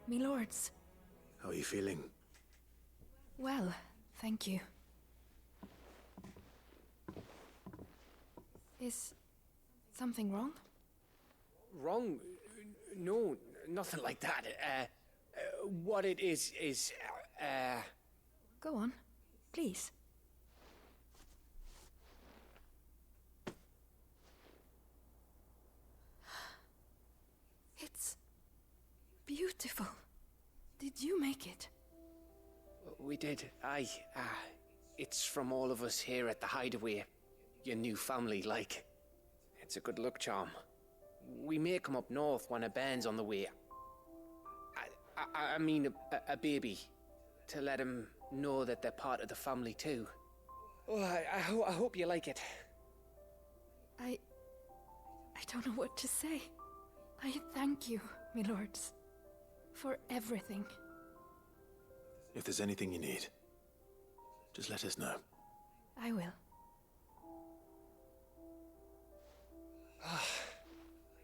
Me lords. How are you feeling? Well, thank you. Is something wrong? Wrong? No, nothing like that. What it is... Go on, please. It's beautiful. Did you make it? We did, aye. It's from all of us here at the Hideaway. Your new family, like. It's a good luck charm. We may come up north when a band's on the way. I mean a baby. To let him know that they're part of the family too. Oh, I hope you like it. I don't know what to say. I thank you, my lords, for everything. If there's anything you need, just let us know. I will.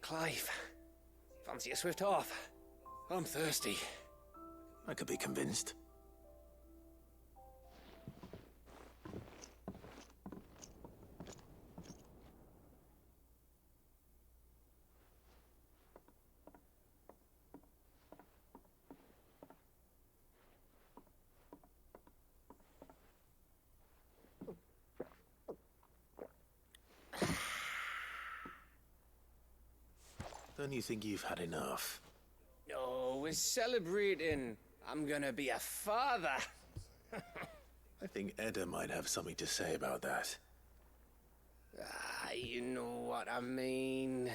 Clive, fancy a swift off? I'm thirsty. I could be convinced. Don't you think you've had enough? No, we're celebrating. I'm gonna be a father. I think Edda might have something to say about that. You know what I mean.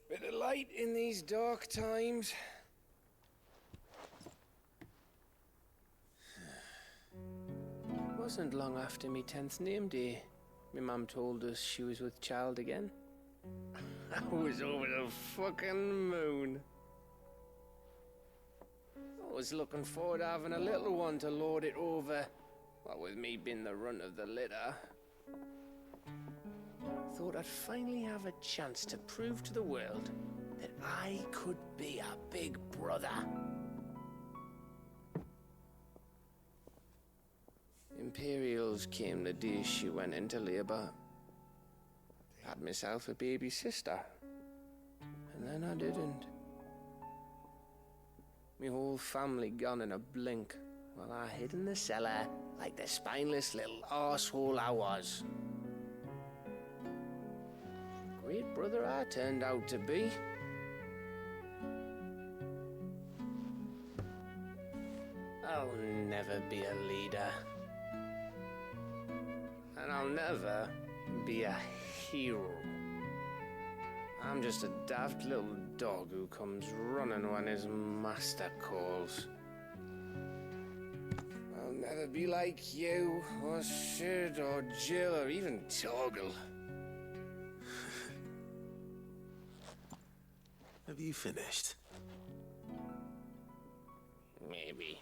Bit of light in these dark times. wasn't long after me 10th name day. My mum told us she was with child again. I was over the fucking moon. I was looking forward to having a little one to lord it over, what with me being the runt of the litter. Thought I'd finally have a chance to prove to the world that I could be a big brother. Imperials came the day she went into labour. Had myself a baby sister. And then I didn't. My whole family gone in a blink, while I hid in the cellar like the spineless little arsehole I was. Great brother I turned out to be. I'll never be a leader. And I'll never be a hero. I'm just a daft little dog who comes running when his master calls. I'll never be like you, or Sid, or Jill, or even Torgal. Have you finished? Maybe.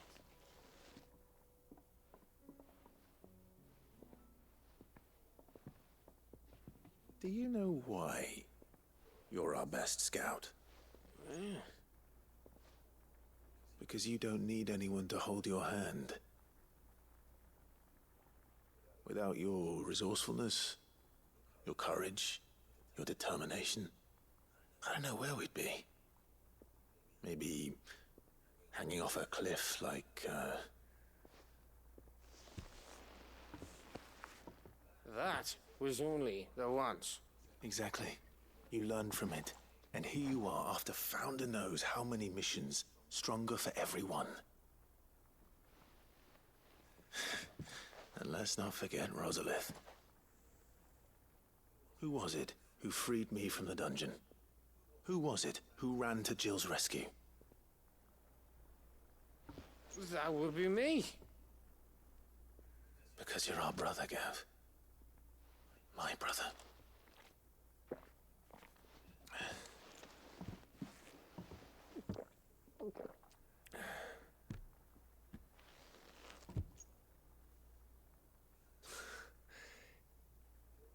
Do you know why you're our best scout? Because you don't need anyone to hold your hand. Without your resourcefulness, your courage, your determination, I don't know where we'd be. Maybe hanging off a cliff like, That was only the once. Exactly. You learned from it. And here you are after Founder knows how many missions, stronger for everyone. And let's not forget Rosalith. Who was it who freed me from the dungeon? Who was it who ran to Jill's rescue? That would be me. Because you're our brother, Gav. My brother.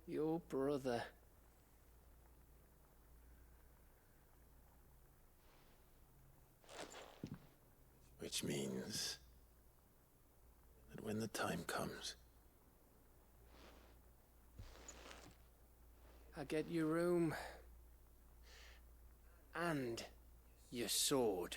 Your brother. Which means that when the time comes, I get your room. And your sword.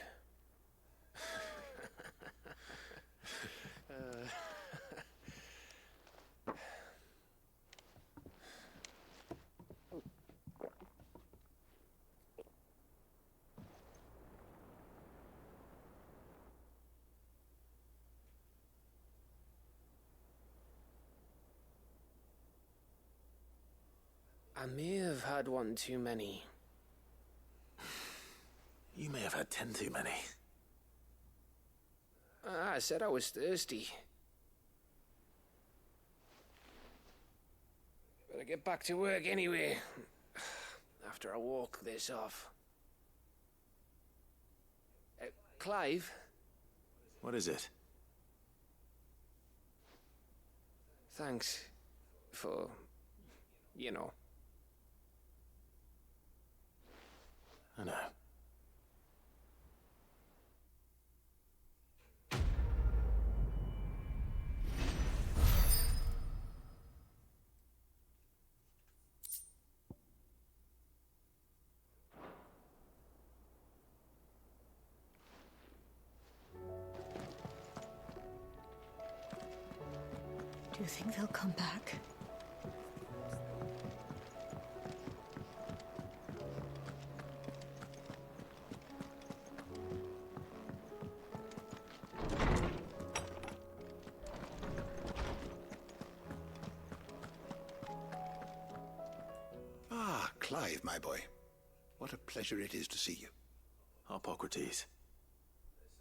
I may have had one too many. You may have had 10 too many. I said I was thirsty. Better get back to work anyway. After I walk this off. Clive? What is it? Thanks for, you know. I know. Do you think they'll come back? Ah, Clive, my boy. What a pleasure it is to see you. Hippocrates.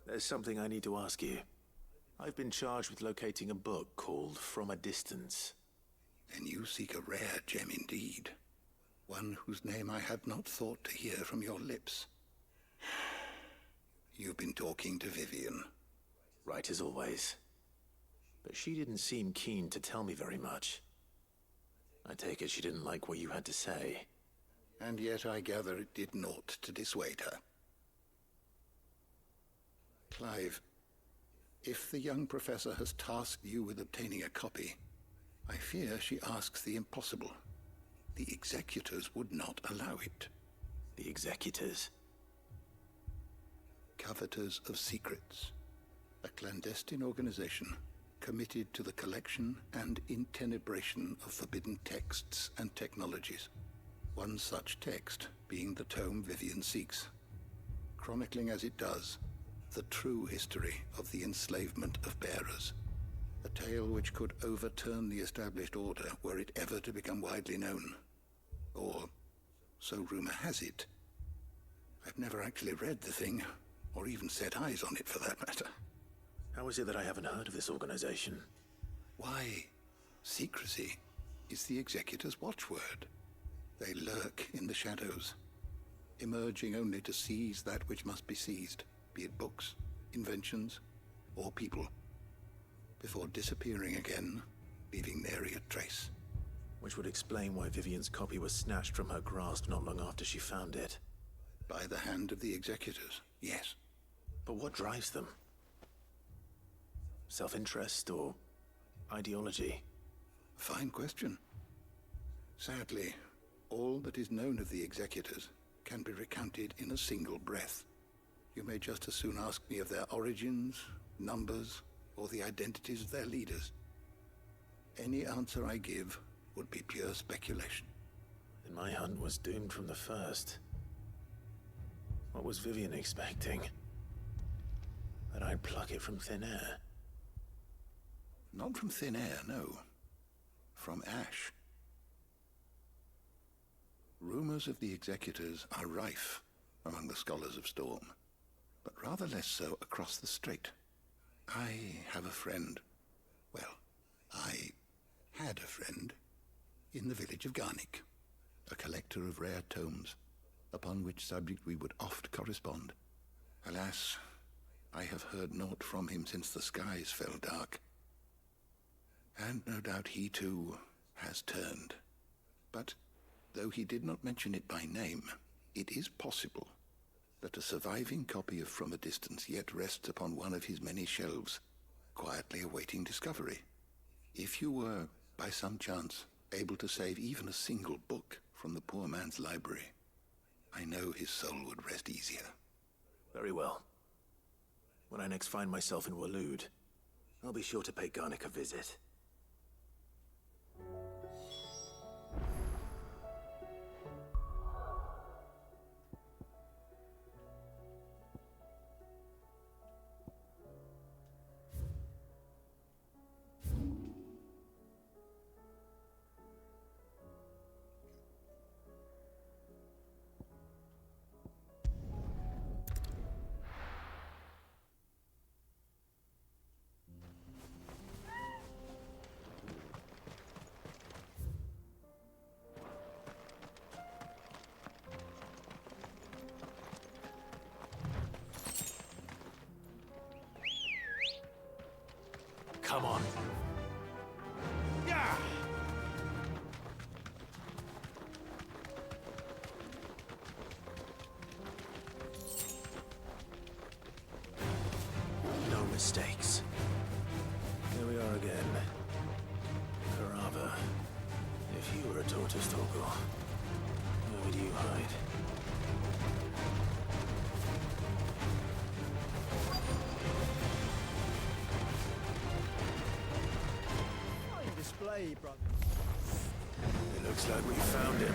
There's something I need to ask you. I've been charged with locating a book called From a Distance. Then you seek a rare gem indeed. One whose name I had not thought to hear from your lips. You've been talking to Vivian. Right as always. But she didn't seem keen to tell me very much. I take it she didn't like what you had to say. And yet I gather it did naught to dissuade her. Clive, if the young professor has tasked you with obtaining a copy, I fear she asks the impossible. The executors would not allow it. The executors? Coveters of Secrets. A clandestine organization committed to the collection and intenebration of forbidden texts and technologies. One such text being the tome Vivian seeks, chronicling as it does the true history of the enslavement of bearers. A tale which could overturn the established order were it ever to become widely known. Or, so rumor has it. I've never actually read the thing, or even set eyes on it for that matter. How is it that I haven't heard of this organization? Why, secrecy is the executor's watchword. They lurk in the shadows, emerging only to seize that which must be seized, be it books, inventions, or people, before disappearing again, leaving nary a trace. Which would explain why Vivian's copy was snatched from her grasp not long after she found it. By the hand of the executors, yes. But what drives them? Self-interest or ideology? Fine question. Sadly, all that is known of the executors can be recounted in a single breath. You may just as soon ask me of their origins, numbers, or the identities of their leaders. Any answer I give would be pure speculation. Then my hunt was doomed from the first. What was Vivian expecting? That I'd pluck it from thin air? Not from thin air, no. From ash. Rumors of the executors are rife among the scholars of Storm, but rather less so across the strait. I have a friend. Well, I had a friend in the village of Garnick, a collector of rare tomes, upon which subject we would oft correspond. Alas, I have heard naught from him since the skies fell dark. And no doubt he too has turned. But though he did not mention it by name, it is possible that a surviving copy of From a Distance yet rests upon one of his many shelves, quietly awaiting discovery. If you were, by some chance, able to save even a single book from the poor man's library, I know his soul would rest easier. Very well. When I next find myself in Waloed, I'll be sure to pay Garnick a visit. Come on. Yeah! No mistakes. Here we are again. Carava. If you were a tortoise stalker, where would you hide? Brother. It looks like we found him.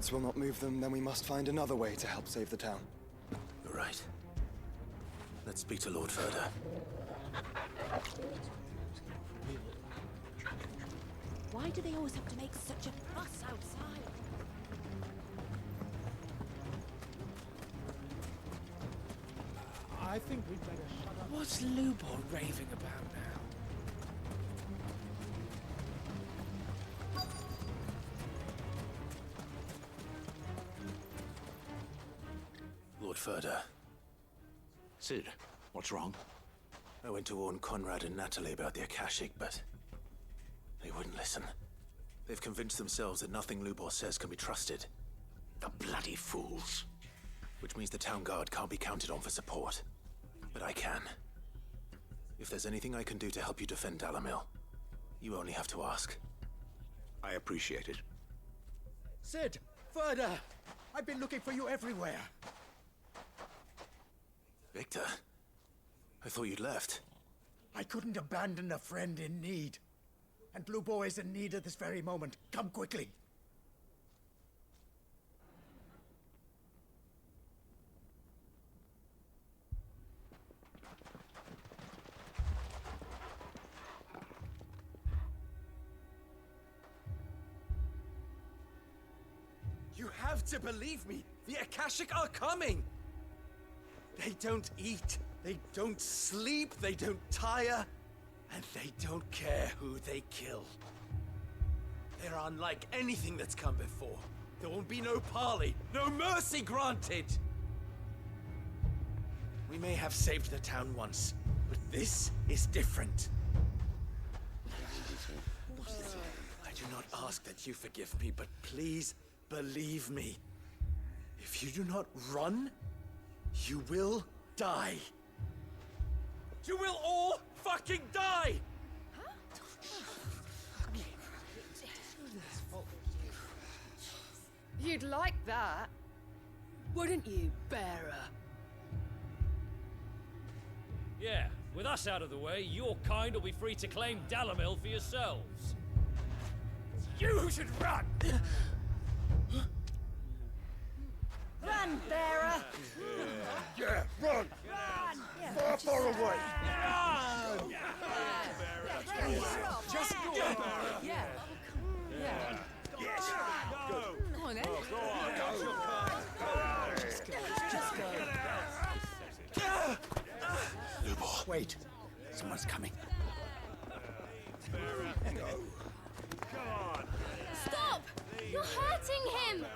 words will not move them, then we must find another way to help save the town. You're right. Let's speak to Lord Verda. Why do they always have to make such a fuss outside? I think we'd better shut up. What's Lubor raving about now? Lord Verda. Sid, what's wrong? I went to warn Conrad and Natalie about the Akashic, but they wouldn't listen. They've convinced themselves that nothing Lubor says can be trusted. The bloody fools. Which means the town guard can't be counted on for support. But I can. If there's anything I can do to help you defend Dalamil, you only have to ask. I appreciate it. Sid! Verda! I've been looking for you everywhere. Victor? I thought you'd left. I couldn't abandon a friend in need. And Lubor is in need at this very moment. Come quickly. You have to believe me! The Akashic are coming! They don't eat, they don't sleep, they don't tire, and they don't care who they kill. They're unlike anything that's come before. There won't be no parley, no mercy granted! We may have saved the town once, but this is different. I do not ask that you forgive me, but please believe me. If you do not run, you will die. You will all fucking die! You'd like that, wouldn't you, bearer? Yeah, with us out of the way, your kind will be free to claim Dalamil for yourselves. You should run! Run, bearer! Yeah, run! Far, far away! Run! Just go, Bearer! Yeah. Yeah. Yes! Go! Come on, then. Go on, go! Just go. Lubor. Wait. Someone's coming. Stop! You're hurting him!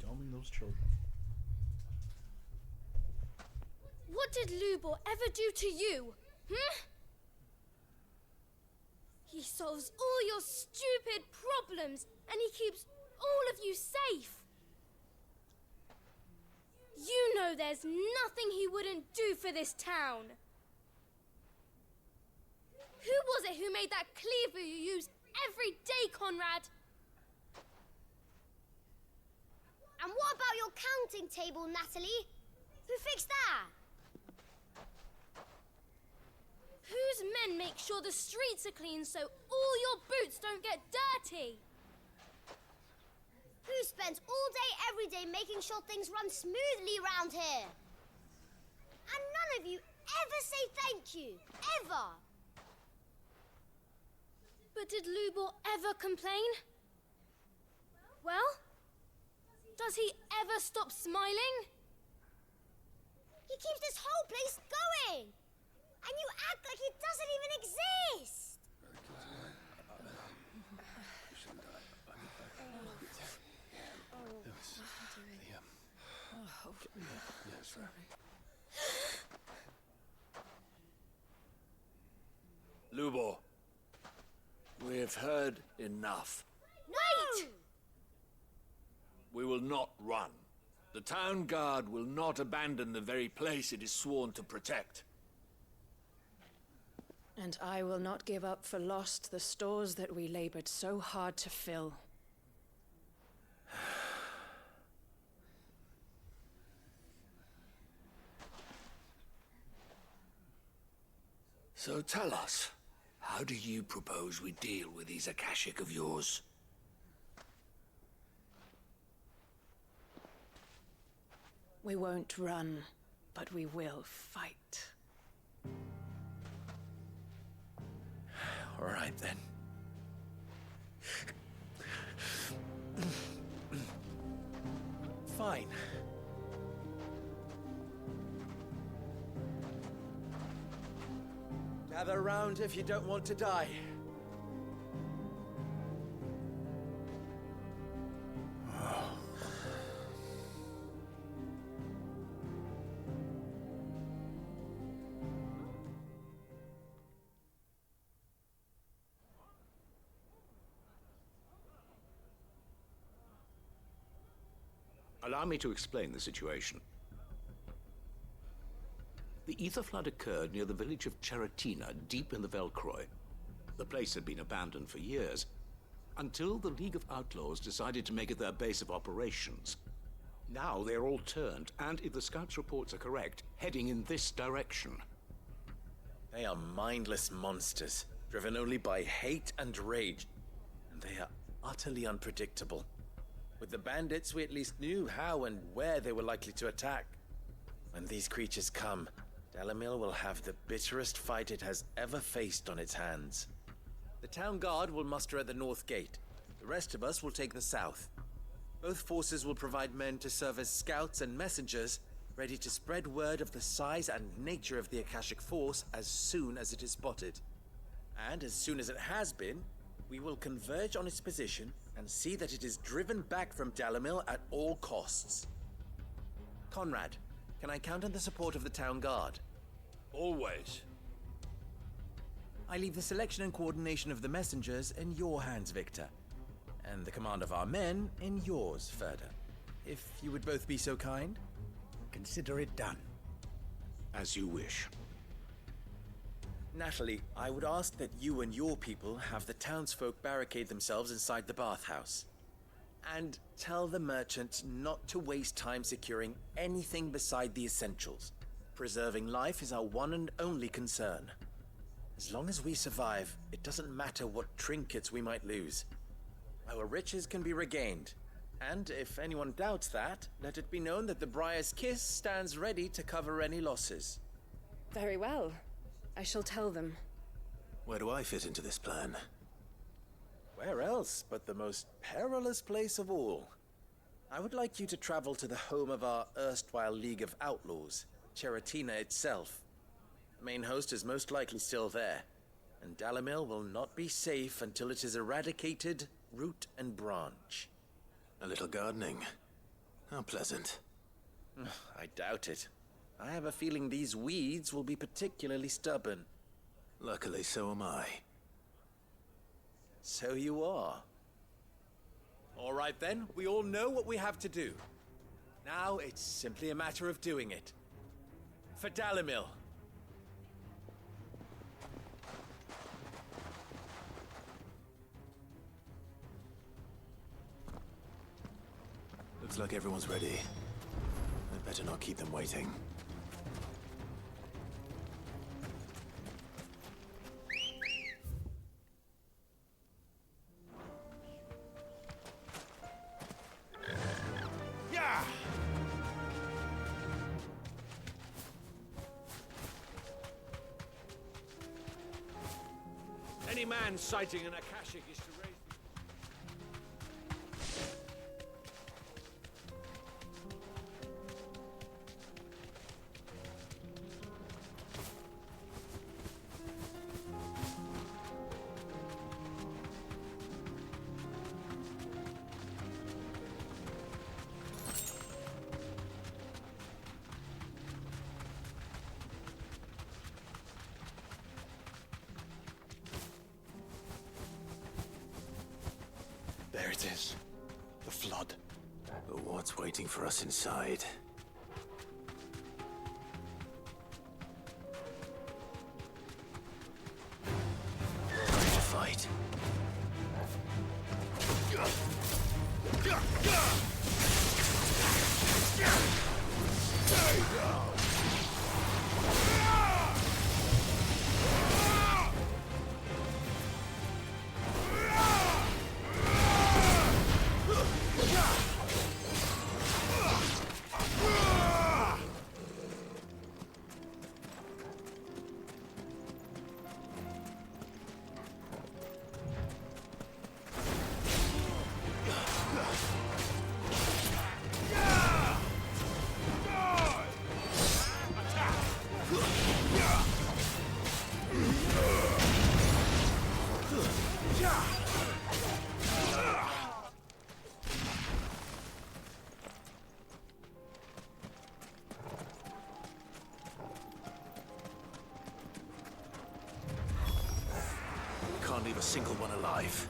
Dumbing those children. What did Lubor ever do to you? He solves all your stupid problems, and he keeps all of you safe. You know there's nothing he wouldn't do for this town. Who was it who made that cleaver you use every day, Conrad? And what about your counting table, Natalie? Who fixed that? Whose men make sure the streets are clean so all your boots don't get dirty? Who spends all day, every day making sure things run smoothly round here? And none of you ever say thank you, ever. But did Lubor ever complain? Well, does he ever stop smiling? He keeps this whole place going. And you act like it doesn't even exist. Lubor, we have heard enough. Wait! We will not run. The town guard will not abandon the very place it is sworn to protect. And I will not give up for lost the stores that we labored so hard to fill. So tell us, how do you propose we deal with these Akashic of yours? We won't run, but we will fight. All right, then. Fine. Gather round if you don't want to die. Allow me to explain the situation. The ether flood occurred near the village of Cheratina, deep in the Velcroy. The place had been abandoned for years, until the League of Outlaws decided to make it their base of operations. Now they're all turned, and if the scouts' reports are correct, heading in this direction. They are mindless monsters, driven only by hate and rage, and they are utterly unpredictable. With the bandits, we at least knew how and where they were likely to attack. When these creatures come, Dalamil will have the bitterest fight it has ever faced on its hands. The town guard will muster at the north gate. The rest of us will take the south. Both forces will provide men to serve as scouts and messengers, ready to spread word of the size and nature of the Akashic force as soon as it is spotted. And as soon as it has been, we will converge on its position and see that it is driven back from Dalamil at all costs. Conrad, can I count on the support of the town guard? Always. I leave the selection and coordination of the messengers in your hands, Victor. And the command of our men in yours, Ferda. If you would both be so kind. Consider it done. As you wish. Natalie, I would ask that you and your people have the townsfolk barricade themselves inside the bathhouse. And tell the merchant not to waste time securing anything beside the essentials. Preserving life is our one and only concern. As long as we survive, it doesn't matter what trinkets we might lose. Our riches can be regained. And if anyone doubts that, let it be known that the Briar's Kiss stands ready to cover any losses. Very well. I shall tell them. Where do I fit into this plan? Where else but the most perilous place of all? I would like you to travel to the home of our erstwhile League of Outlaws, Cheratina itself. The main host is most likely still there, and Dalamil will not be safe until it is eradicated, root and branch. A little gardening. How pleasant. I doubt it. I have a feeling these weeds will be particularly stubborn. Luckily, so am I. So you are. All right then, we all know what we have to do. Now it's simply a matter of doing it. For Dalamil. Looks like everyone's ready. I'd better not keep them waiting. Any man sighting an Akashic is to raise... There it is. The flood. But what's waiting for us inside? Ready to fight. Stay down! single one alive.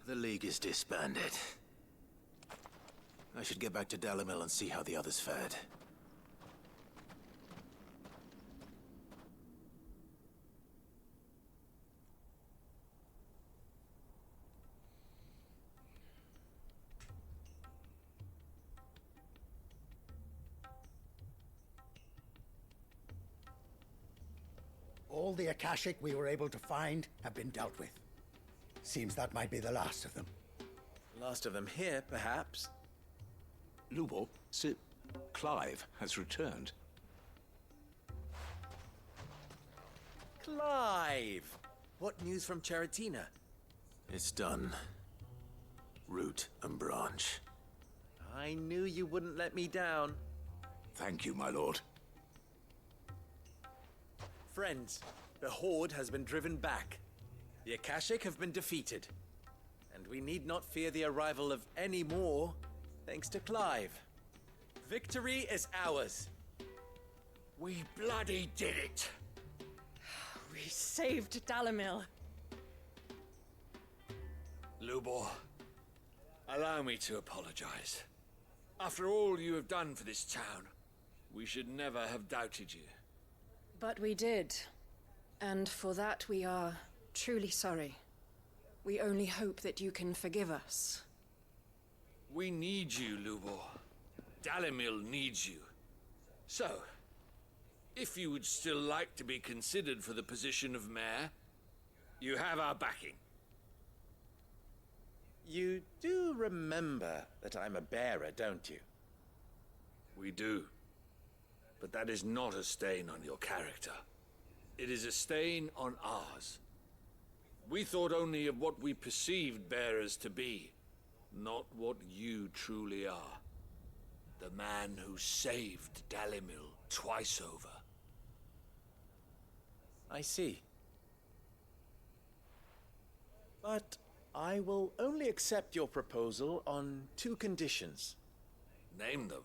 The League is disbanded. I should get back to Dalimil and see how the others fared. All the Akashic we were able to find have been dealt with. Seems that might be the last of them. Last of them here, perhaps. Lubo, Sir Clive has returned. Clive! What news from Charatina? It's done. Root and branch. I knew you wouldn't let me down. Thank you, my lord. Friends, the Horde has been driven back. The Akashic have been defeated. And we need not fear the arrival of any more, thanks to Clive. Victory is ours. We bloody did it. We saved Dalimil. Lubor, allow me to apologize. After all you have done for this town, we should never have doubted you. But we did. And for that we are truly sorry. We only hope that you can forgive us. We need you, Lubor. Dalimil needs you. So, if you would still like to be considered for the position of mayor, you have our backing. You do remember that I'm a bearer, don't you? We do. But that is not a stain on your character. It is a stain on ours. We thought only of what we perceived bearers to be, not what you truly are. The man who saved Dalimil twice over. I see. But I will only accept your proposal on 2 conditions. Name them.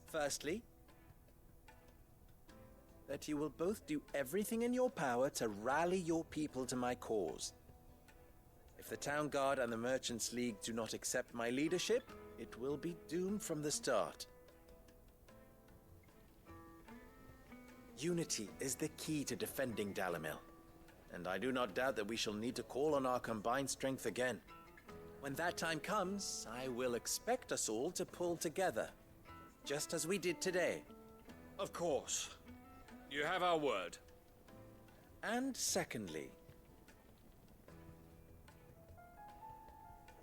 Firstly, that you will both do everything in your power to rally your people to my cause. If the Town Guard and the Merchants League do not accept my leadership, it will be doomed from the start. Unity is the key to defending Dalimil, and I do not doubt that we shall need to call on our combined strength again. When that time comes, I will expect us all to pull together, just as we did today. Of course. You have our word. And secondly,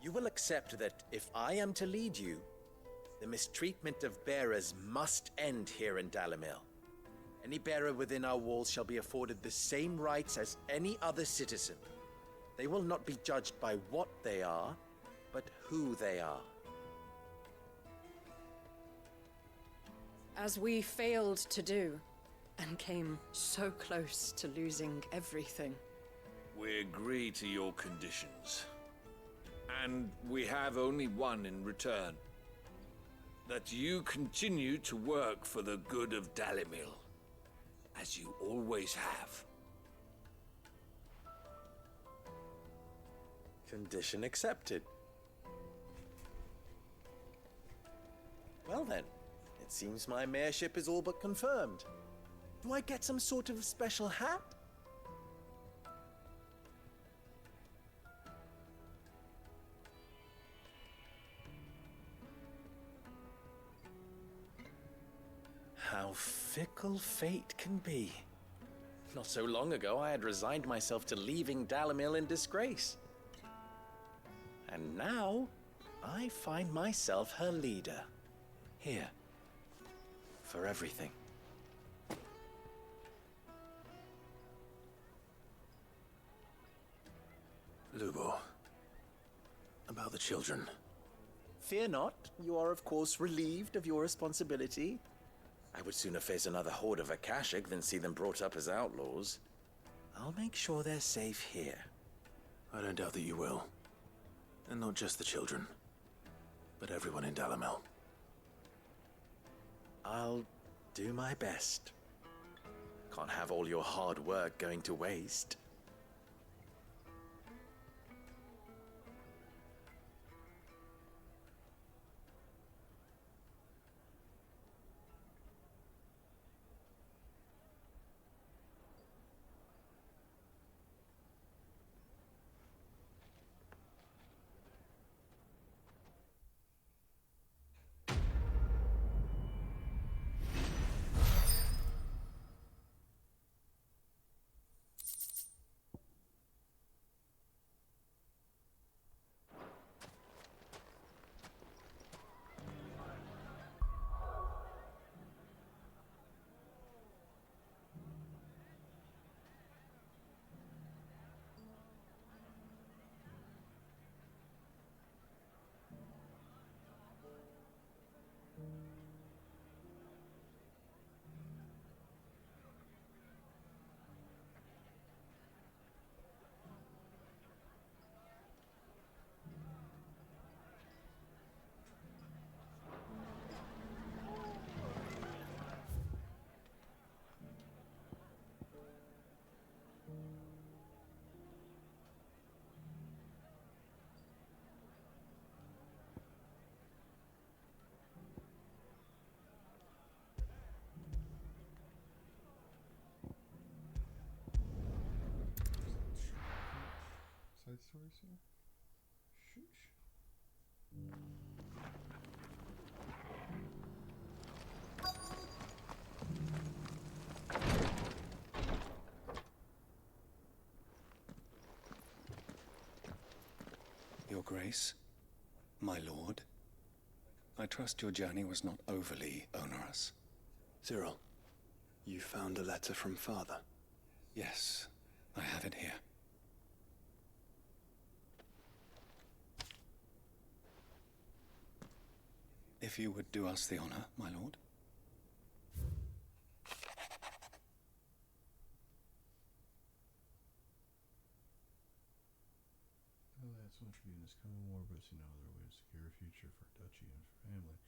you will accept that if I am to lead you, the mistreatment of bearers must end here in Dalimil. Any bearer within our walls shall be afforded the same rights as any other citizen. They will not be judged by what they are, but who they are. As we failed to do, and came so close to losing everything. We agree to your conditions. And we have only one in return. That you continue to work for the good of Dalimil, as you always have. Condition accepted. Well then, it seems my mayorship is all but confirmed. Do I get some sort of special hat? How fickle fate can be. Not so long ago, I had resigned myself to leaving Dalimil in disgrace. And now, I find myself her leader. Here. For everything. Lubo, about the children. Fear not, you are of course relieved of your responsibility. I would sooner face another horde of Akashic than see them brought up as outlaws. I'll make sure they're safe here. I don't doubt that you will. And not just the children, but everyone in Dalimil. I'll do my best. Can't have all your hard work going to waste. Side stories here? Shoosh. Your Grace, my lord, I trust your journey was not overly onerous. Cyril, you found a letter from Father? Yes, I have it here. If you would do us the honor, my lord. Well, that's much for you in this coming war, but you know other way to secure a future for duchy and family.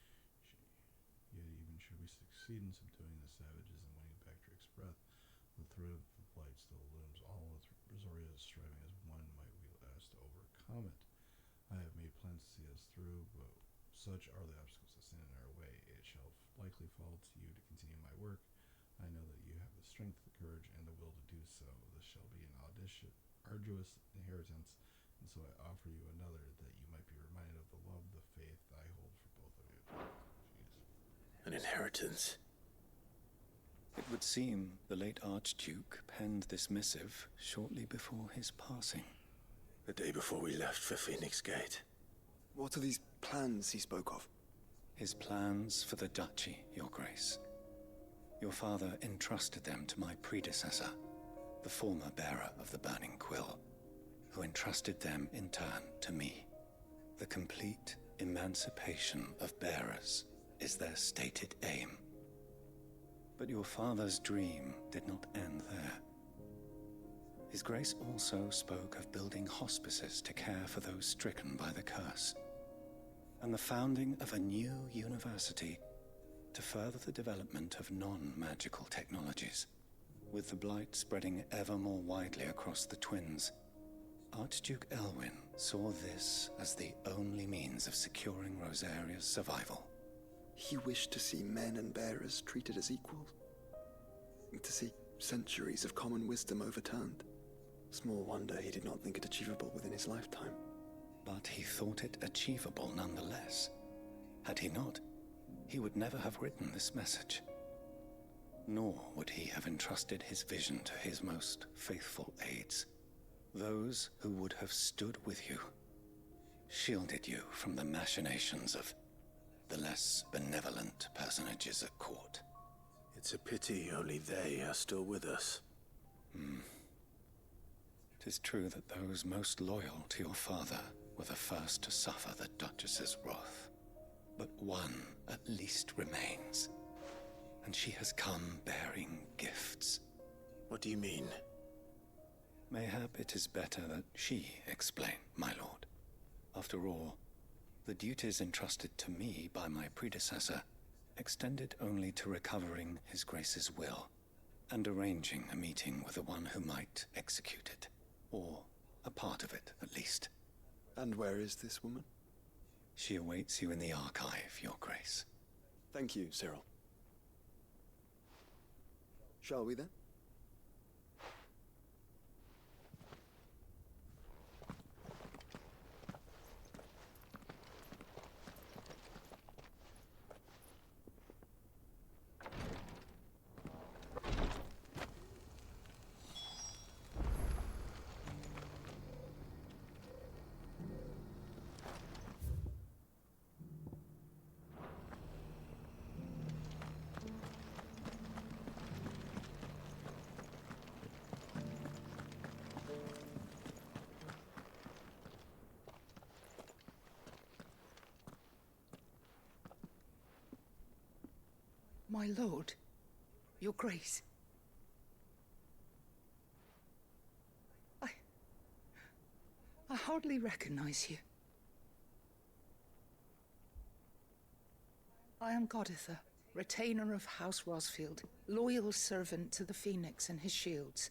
Yet even should we succeed in subduing the savages and winning back Drake's breath, the threat of the blight still looms. All with Zoria striving as one might we ask to overcome it. I have made plans to see us through, but such are the obstacles that stand in our way. It shall likely fall to you to continue my work. I know that you have the strength, the courage, and the will to do so. This shall be an arduous inheritance, and so I offer you another, that you might be reminded of the love, the faith I hold for both of you. Jeez. An inheritance? It would seem the late Archduke penned this missive shortly before his passing. The day before we left for Phoenix Gate. What are these plans he spoke of? His plans for the duchy, Your Grace. Your father entrusted them to my predecessor, the former bearer of the Burning Quill, who entrusted them in turn to me. The complete emancipation of bearers is their stated aim. But your father's dream did not end there. His Grace also spoke of building hospices to care for those stricken by the curse, and the founding of a new university to further the development of non-magical technologies. With the blight spreading ever more widely across the Twins, Archduke Elwyn saw this as the only means of securing Rosaria's survival. He wished to see men and bearers treated as equals, to see centuries of common wisdom overturned. Small wonder he did not think it achievable within his lifetime. But he thought it achievable nonetheless. Had he not, he would never have written this message. Nor would he have entrusted his vision to his most faithful aides, those who would have stood with you, shielded you from the machinations of the less benevolent personages at court. It's a pity only they are still with us. 'Tis true that those most loyal to your father were the first to suffer the Duchess's wrath. But one at least remains, and she has come bearing gifts. What do you mean? Mayhap it is better that she explain, my lord. After all, the duties entrusted to me by my predecessor extended only to recovering His Grace's will and arranging a meeting with the one who might execute it, or a part of it at least. And where is this woman? She awaits you in the archive, Your Grace. Thank you, Cyril. Shall we then? My lord, Your Grace. I hardly recognize you. I am Goditha, retainer of House Rosfield, loyal servant to the Phoenix and his shields.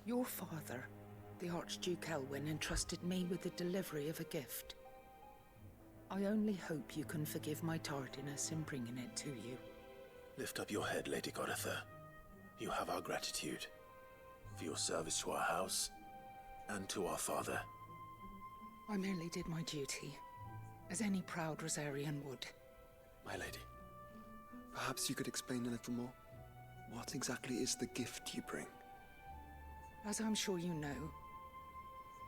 Your father, the Archduke Elwyn, entrusted me with the delivery of a gift. I only hope you can forgive my tardiness in bringing it to you. Lift up your head, Lady Goditha. You have our gratitude for your service to our house and to our father. I merely did my duty, as any proud Rosarian would. My lady, perhaps you could explain a little more? What exactly is the gift you bring? As I'm sure you know,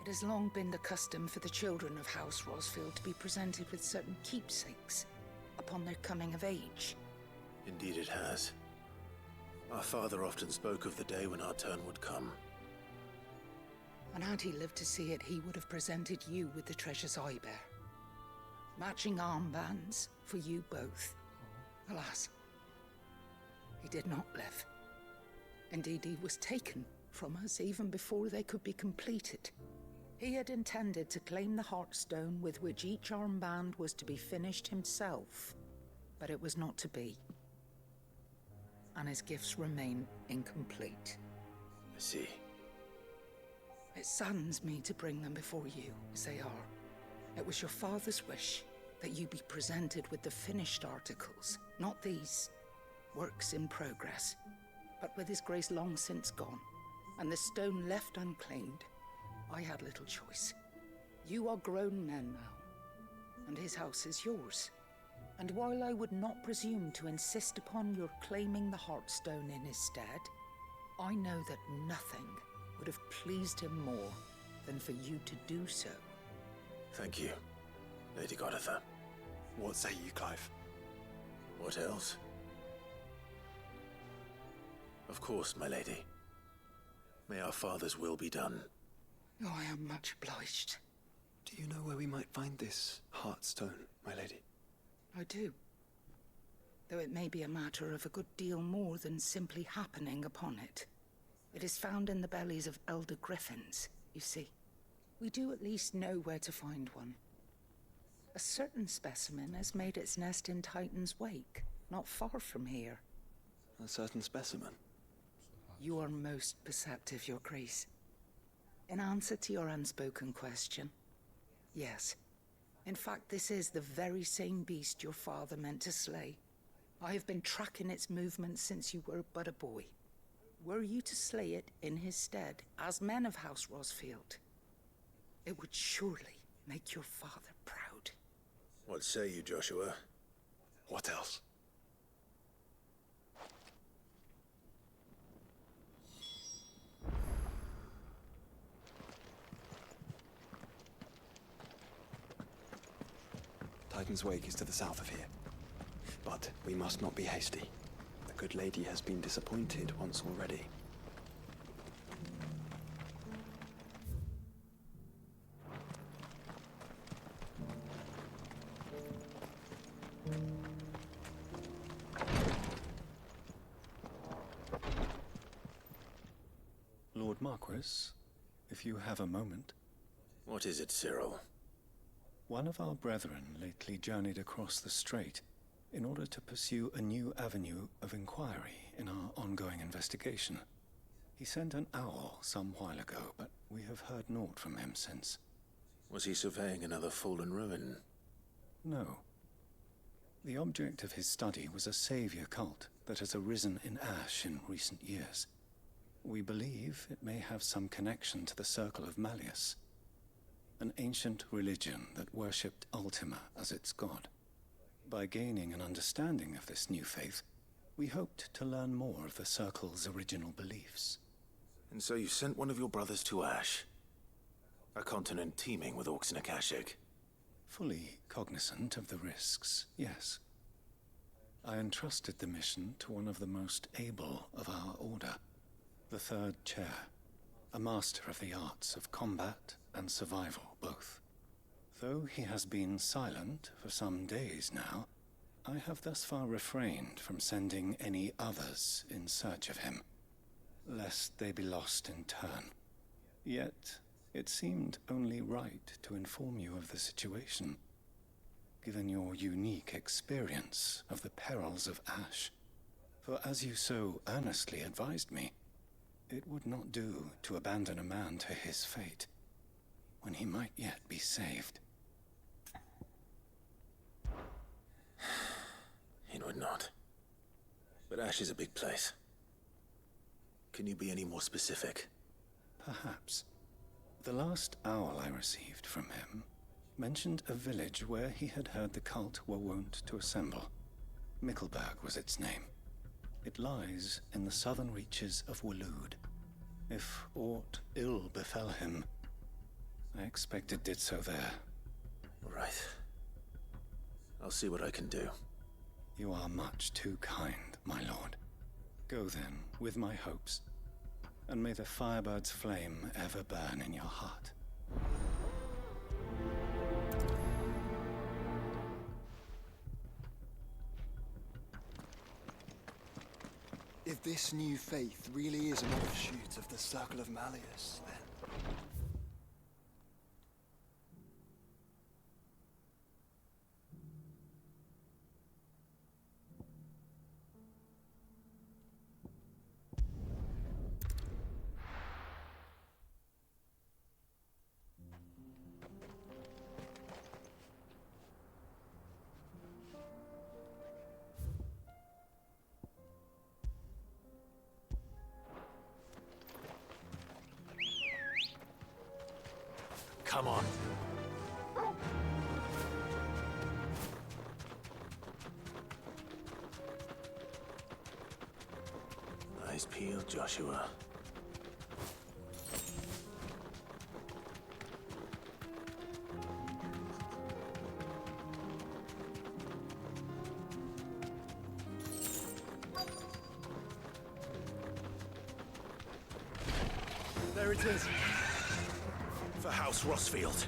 it has long been the custom for the children of House Rosfield to be presented with certain keepsakes upon their coming of age. Indeed it has. Our father often spoke of the day when our turn would come. And had he lived to see it, he would have presented you with the treasures I bear. Matching armbands for you both. Alas, he did not live. Indeed, he was taken from us even before they could be completed. He had intended to claim the Heartstone with which each armband was to be finished himself, but it was not to be. And his gifts remain incomplete. I see. It saddens me to bring them before you, as they are. It was your father's wish that you be presented with the finished articles, not these works in progress. But with his grace long since gone, and the stone left unclaimed, I had little choice. You are grown men now, and his house is yours. And while I would not presume to insist upon your claiming the Heartstone in his stead, I know that nothing would have pleased him more than for you to do so. Thank you, Lady Goditha. What say you, Clive? What else? Of course, my lady. May our father's will be done. Oh, I am much obliged. Do you know where we might find this Heartstone, my lady? I do. Though it may be a matter of a good deal more than simply happening upon it. It is found in the bellies of elder griffins, you see. We do at least know where to find one. A certain specimen has made its nest in Titan's Wake, not far from here. A certain specimen? You are most perceptive, Your Grace. In answer to your unspoken question, yes. In fact, this is the very same beast your father meant to slay. I have been tracking its movements since you were but a boy. Were you to slay it in his stead, as men of House Rosfield, it would surely make your father proud. What say you, Joshua? What else? Titan's Wake is to the south of here. But we must not be hasty. The good lady has been disappointed once already. Lord Marquis, if you have a moment. What is it, Cyril? One of our brethren lately journeyed across the strait in order to pursue a new avenue of inquiry in our ongoing investigation. He sent an owl some while ago, but we have heard naught from him since. Was he surveying another fallen ruin? No. The object of his study was a savior cult that has arisen in Ash in recent years. We believe it may have some connection to the Circle of Malleus, an ancient religion that worshipped Ultima as its god. By gaining an understanding of this new faith, we hoped to learn more of the Circle's original beliefs. And so you sent one of your brothers to Ash, a continent teeming with orcs and Akashic. Fully cognizant of the risks, yes. I entrusted the mission to one of the most able of our order, the Third Chair, a master of the arts of combat and survival both. Though he has been silent for some days now, I have thus far refrained from sending any others in search of him, lest they be lost in turn. Yet, it seemed only right to inform you of the situation, given your unique experience of the perils of Ash. For as you so earnestly advised me, it would not do to abandon a man to his fate, when he might yet be saved. It would not. But Ash is a big place. Can you be any more specific? Perhaps. The last owl I received from him mentioned a village where he had heard the cult were wont to assemble. Mickleburg was its name. It lies in the southern reaches of Waloed. If aught ill befell him, I expect it did so there. Right. I'll see what I can do. You are much too kind, my lord. Go then, with my hopes, and may the Firebird's flame ever burn in your heart. this new faith really is an offshoot of the Circle of Malleus, then. Come on. Eyes peeled, Joshua. There it is. For House Rossfield.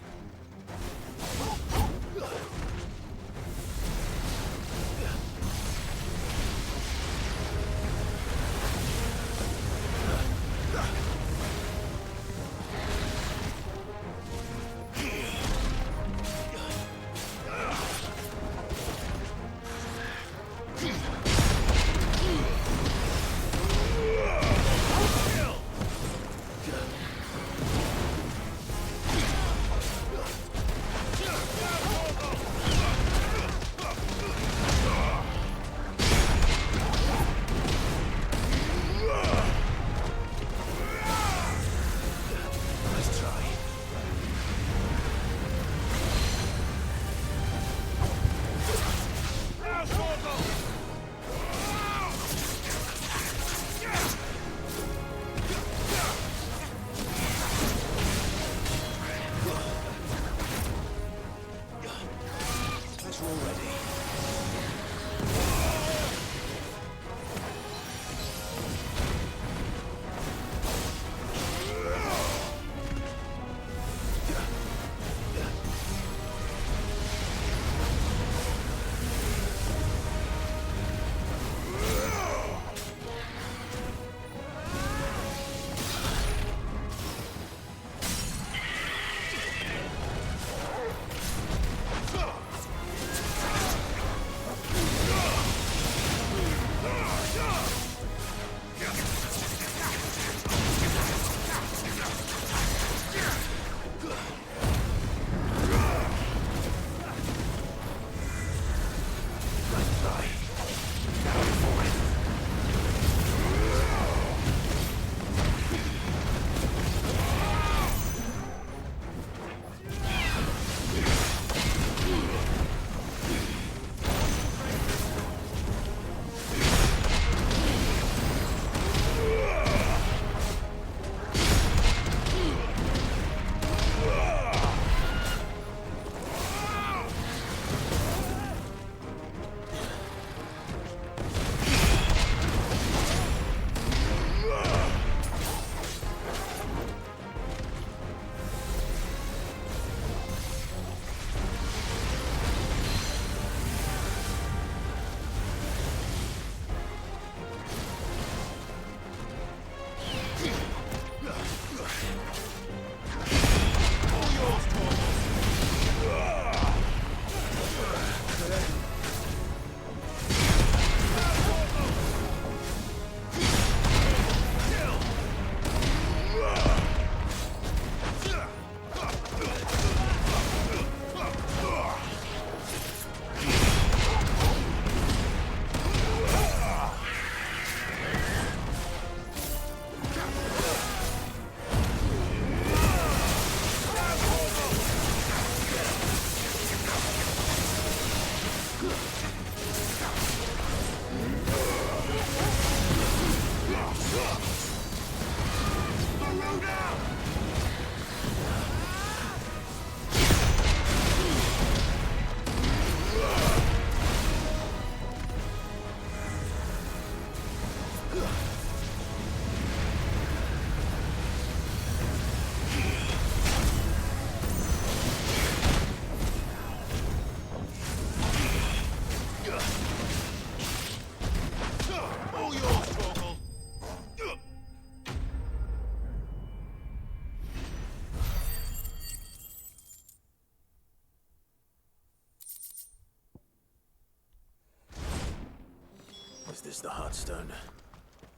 Is this the Heartstone?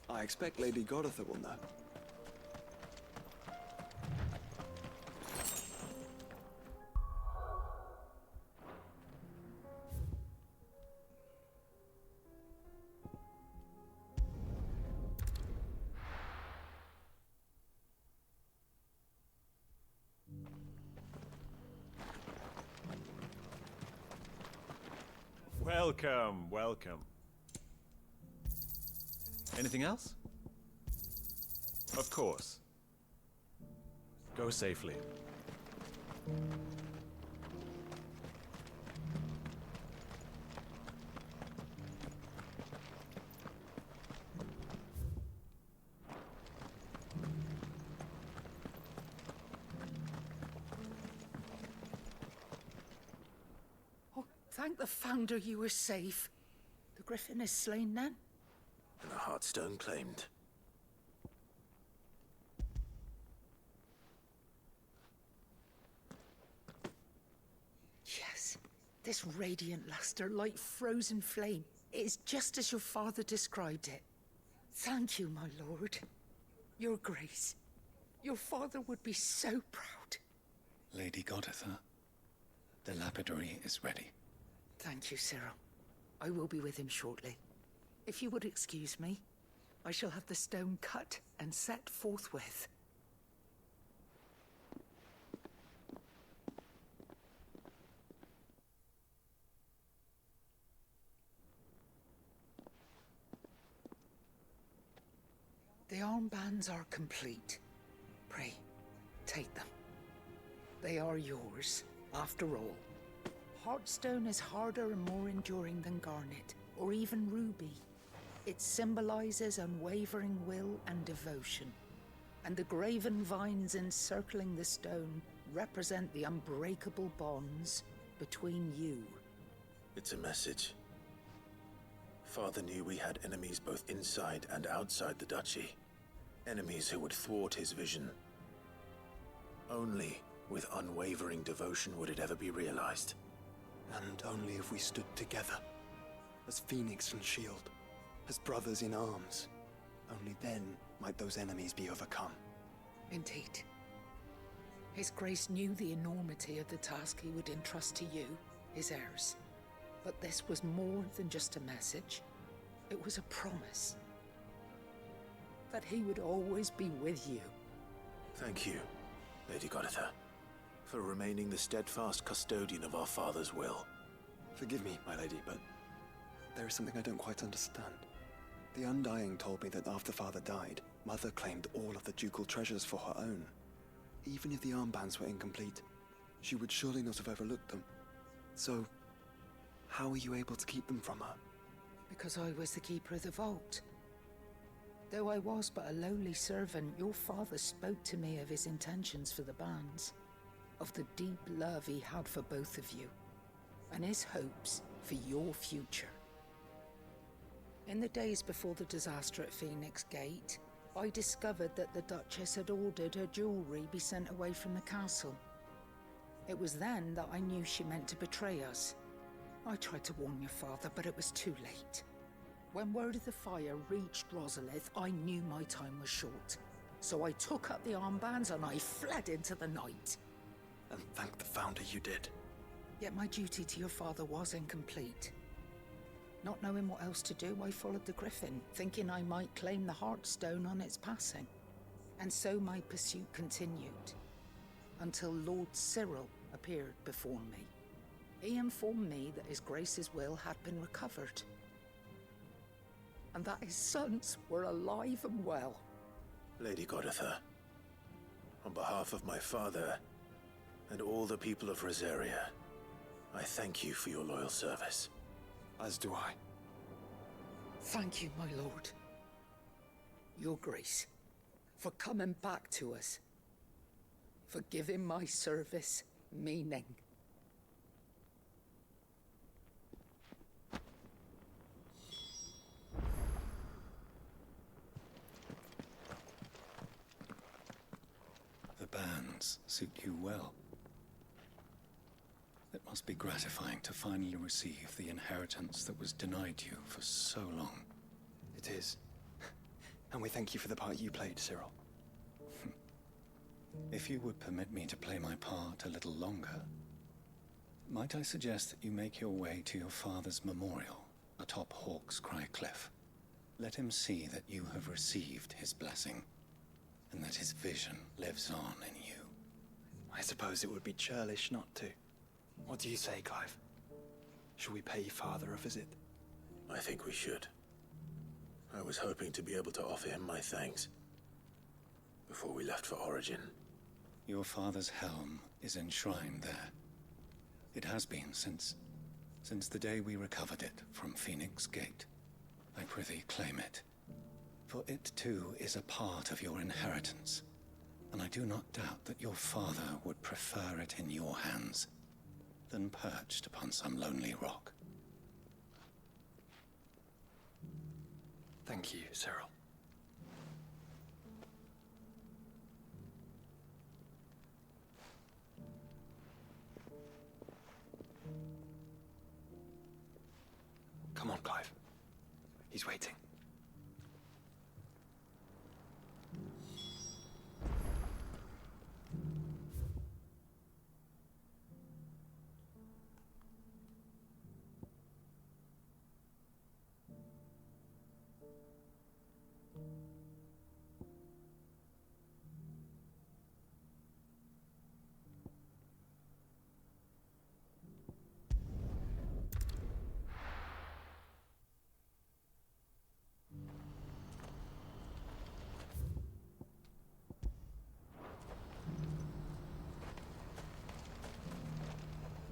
I expect Lady Goditha will know. Welcome, welcome. Anything else? Of course. Go safely. Thank the Founder you were safe. The Griffin is slain then? And the Heartstone claimed. Yes. This radiant luster, like frozen flame. It is just as your father described it. Thank you, my lord. Your Grace. Your father would be so proud. Lady Goditha, the lapidary is ready. Thank you, Cyril. I will be with him shortly. If you would excuse me, I shall have the stone cut and set forthwith. The armbands are complete. Pray, take them. They are yours, after all. Heartstone is harder and more enduring than garnet, or even ruby. It symbolizes unwavering will and devotion, and the graven vines encircling the stone represent the unbreakable bonds between you. It's a message. Father knew we had enemies both inside and outside the duchy. Enemies who would thwart his vision. Only with unwavering devotion would it ever be realized. And only if we stood together, as Phoenix and Shield, as brothers in arms, only then might those enemies be overcome. Indeed. His Grace knew the enormity of the task he would entrust to you, his heirs. But this was more than just a message. It was a promise. That he would always be with you. Thank you, Lady Goditha, for remaining the steadfast custodian of our father's will. Forgive me, my lady, but there is something I don't quite understand. The Undying told me that after Father died, Mother claimed all of the ducal treasures for her own. Even if the armbands were incomplete, she would surely not have overlooked them. So, how were you able to keep them from her? Because I was the keeper of the vault. Though I was but a lowly servant, your father spoke to me of his intentions for the bands, of the deep love he had for both of you, and his hopes for your future. In the days before the disaster at Phoenix Gate, I discovered that the Duchess had ordered her jewelry be sent away from the castle. It was then that I knew she meant to betray us. I tried to warn your father, but it was too late. When word of the fire reached Rosalith, I knew my time was short. So I took up the armbands and I fled into the night. And thank the Founder you did. Yet my duty to your father was incomplete. Not knowing what else to do, I followed the Griffin, thinking I might claim the Heartstone on its passing. And so my pursuit continued, until Lord Cyril appeared before me. He informed me that His Grace's will had been recovered, and that his sons were alive and well. Lady Goditha, on behalf of my father and all the people of Rosaria, I thank you for your loyal service. As do I. Thank you, my lord. Your Grace, for coming back to us, for giving my service meaning. The bands suit you well. It must be gratifying to finally receive the inheritance that was denied you for so long. It is. And we thank you for the part you played, Cyril. If you would permit me to play my part a little longer, might I suggest that you make your way to your father's memorial atop Hawk's Cry Cliff? Let him see that you have received his blessing, and that his vision lives on in you. I suppose it would be churlish not to. What do you say, Clive? Shall we pay Father a visit? I think we should. I was hoping to be able to offer him my thanks before we left for Origin. Your father's helm is enshrined there. It has been since the day we recovered it from Phoenix Gate. I prithee claim it, for it too is a part of your inheritance, and I do not doubt that your father would prefer it in your hands than perched upon some lonely rock. Thank you, Cyril. Come on, Clive. He's waiting.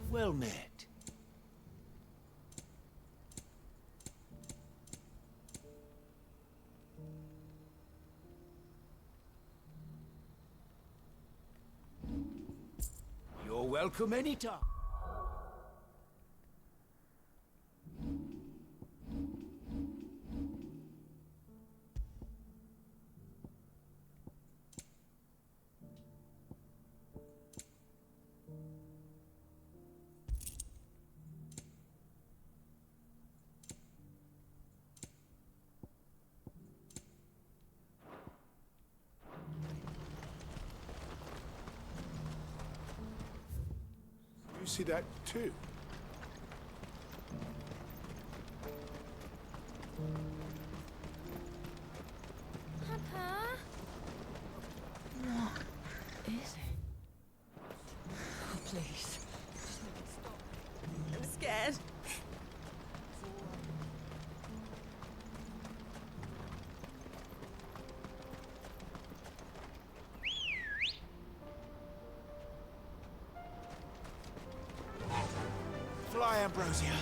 Well met. You're welcome anytime. You see that too? Papa? What is it? Oh, please. I'm scared. Fly, Ambrosia.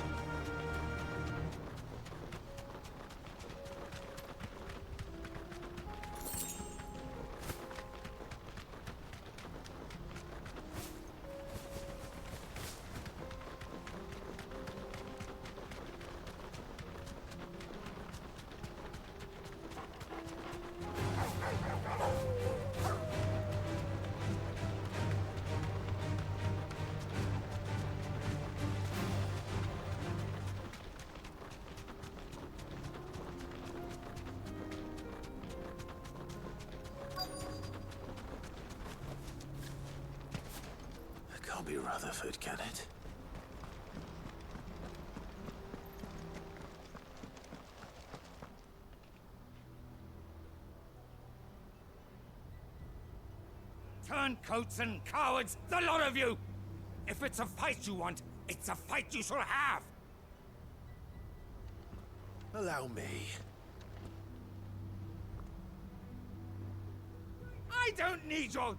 Can't be Rutherford, can it? Turncoats and cowards, the lot of you! If it's a fight you want, it's a fight you shall have! Allow me. I don't need your...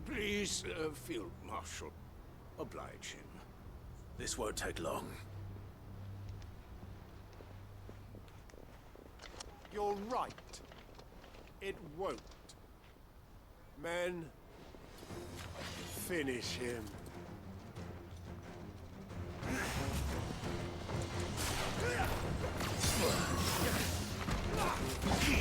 Please, Field Marshal, oblige him. This won't take long. You're right. It won't. Men, finish him. Get him!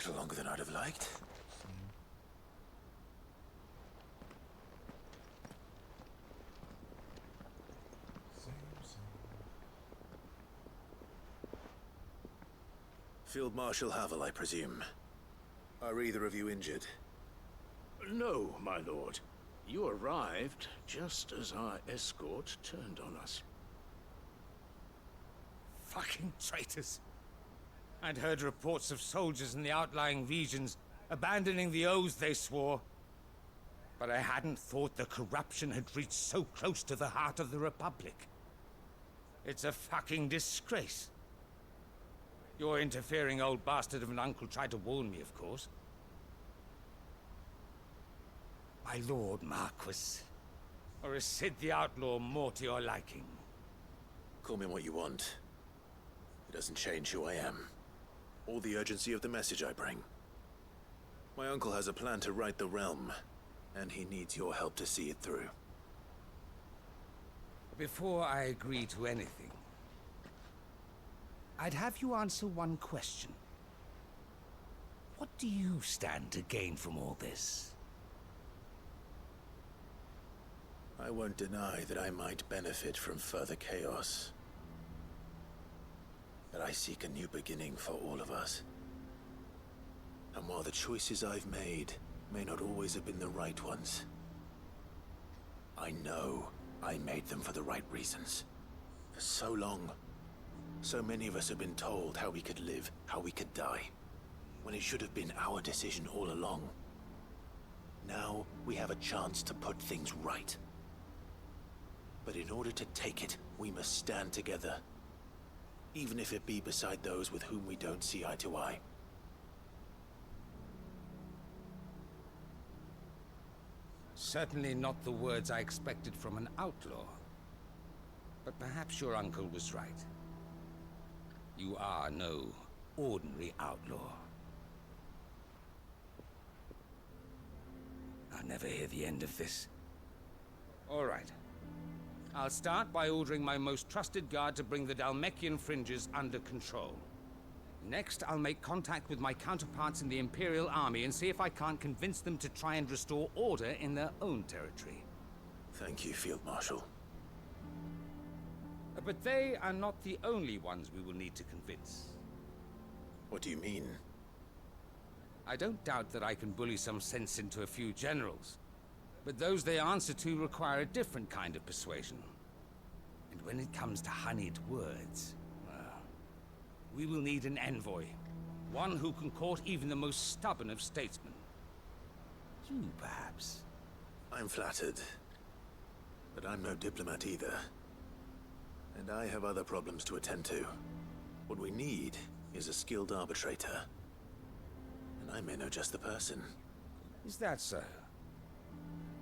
little longer than I'd have liked. Field Marshal Havel, I presume. Are either of you injured? No, my lord. You arrived just as our escort turned on us. Fucking traitors. I'd heard reports of soldiers in the outlying regions abandoning the oaths they swore. But I hadn't thought the corruption had reached so close to the heart of the Republic. It's a fucking disgrace. Your interfering old bastard of an uncle tried to warn me, of course. My lord Marquis. Or is Sid the Outlaw more to your liking? Call me what you want. It doesn't change who I am, or the urgency of the message I bring. My uncle has a plan to right the realm, and he needs your help to see it through. Before I agree to anything, I'd have you answer one question. What do you stand to gain from all this? I won't deny that I might benefit from further chaos. But I seek a new beginning for all of us. And while the choices I've made may not always have been the right ones, I know I made them for the right reasons. For so long, so many of us have been told how we could live, how we could die, when it should have been our decision all along. Now we have a chance to put things right. But in order to take it, we must stand together, even if it be beside those with whom we don't see eye to eye. Certainly not the words I expected from an outlaw. But perhaps your uncle was right. You are no ordinary outlaw. I'll never hear the end of this. All right. I'll start by ordering my most trusted guard to bring the Dalmekian fringes under control. Next, I'll make contact with my counterparts in the Imperial Army and see if I can't convince them to try and restore order in their own territory. Thank you, Field Marshal. But they are not the only ones we will need to convince. What do you mean? I don't doubt that I can bully some sense into a few generals. But those they answer to require a different kind of persuasion. And when it comes to honeyed words, well, we will need an envoy. One who can court even the most stubborn of statesmen. You, perhaps? I'm flattered. But I'm no diplomat either. And I have other problems to attend to. What we need is a skilled arbitrator. And I may know just the person. Is that so?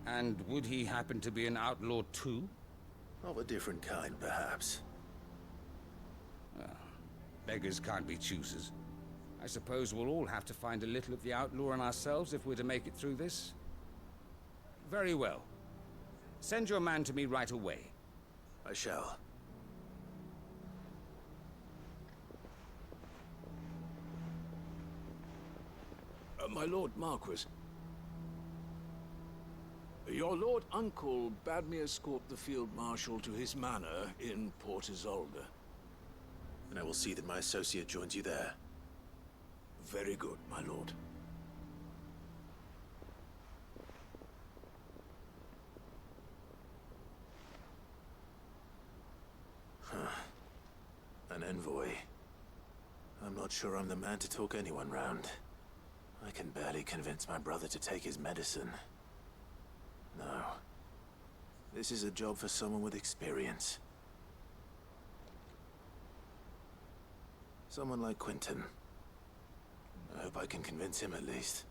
And would he happen to be an outlaw too? Of a different kind, perhaps. Well, beggars can't be choosers. I suppose we'll all have to find a little of the outlaw in ourselves if we're to make it through this. Very well. Send your man to me right away. I shall. My Lord Marquis. Your Lord Uncle bade me escort the Field Marshal to his manor in Port Isolde. And I will see that my associate joins you there. Very good, my lord. An envoy. I'm not sure I'm the man to talk anyone round. I can barely convince my brother to take his medicine. No. This is a job for someone with experience. Someone like Quentin. I hope I can convince him at least.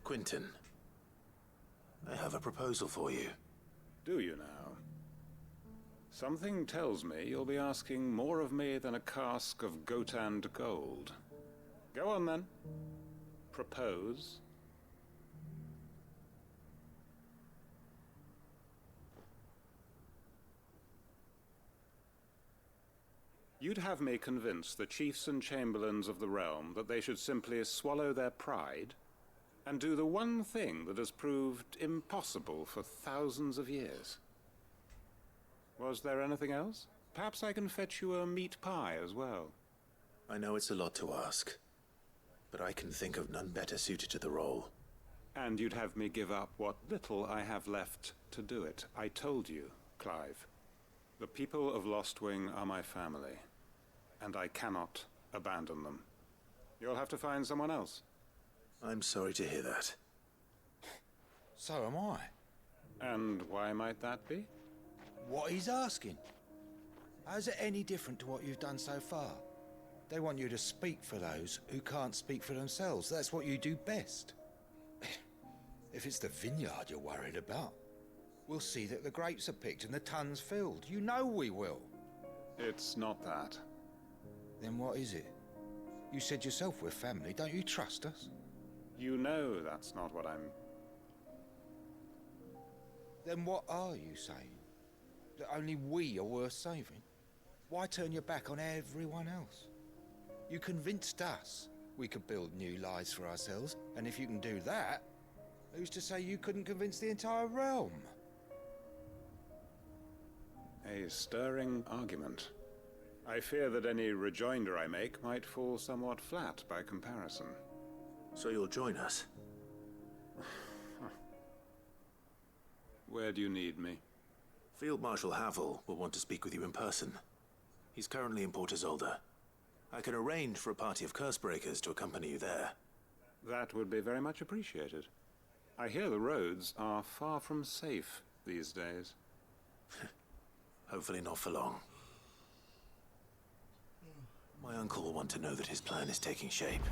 Quinton, I have a proposal for you. Do you now? Something tells me you'll be asking more of me than a cask of Gotand gold. Go on then. Propose. You'd have me convince the chiefs and chamberlains of the realm that they should simply swallow their pride and do the one thing that has proved impossible for thousands of years. Was there anything else? Perhaps I can fetch you a meat pie as well. I know it's a lot to ask, but I can think of none better suited to the role. And you'd have me give up what little I have left to do it. I told you, Clive. The people of Lostwing are my family, and I cannot abandon them. You'll have to find someone else. I'm sorry to hear that. So am I. And why might that be? What he's asking. How's it any different to what you've done so far? They want you to speak for those who can't speak for themselves. That's what you do best. If it's the vineyard you're worried about, we'll see that the grapes are picked and the tons filled. You know we will. It's not that. Then what is it? You said yourself we're family. Don't you trust us? You know that's not what I'm... Then what are you saying? That only we are worth saving? Why turn your back on everyone else? You convinced us we could build new lives for ourselves, and if you can do that, who's to say you couldn't convince the entire realm? A stirring argument. I fear that any rejoinder I make might fall somewhat flat by comparison. So you'll join us? Where do you need me? Field Marshal Havel will want to speak with you in person. He's currently in Port Isolde. I can arrange for a party of Cursebreakers to accompany you there. That would be very much appreciated. I hear the roads are far from safe these days. Hopefully not for long. My uncle will want to know that his plan is taking shape.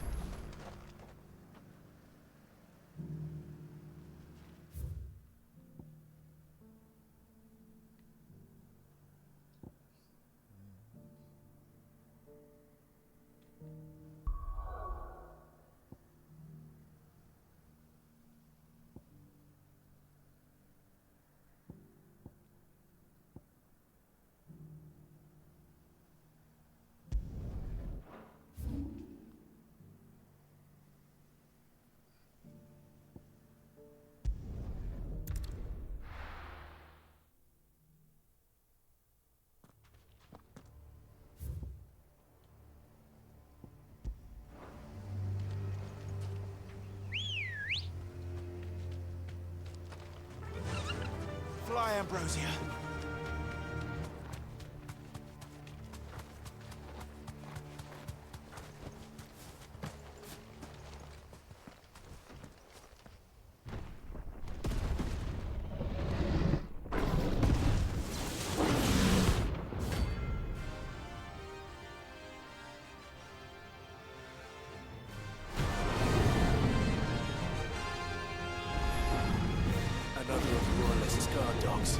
Fly, Ambrosia. Another of the Royalists' guard dogs.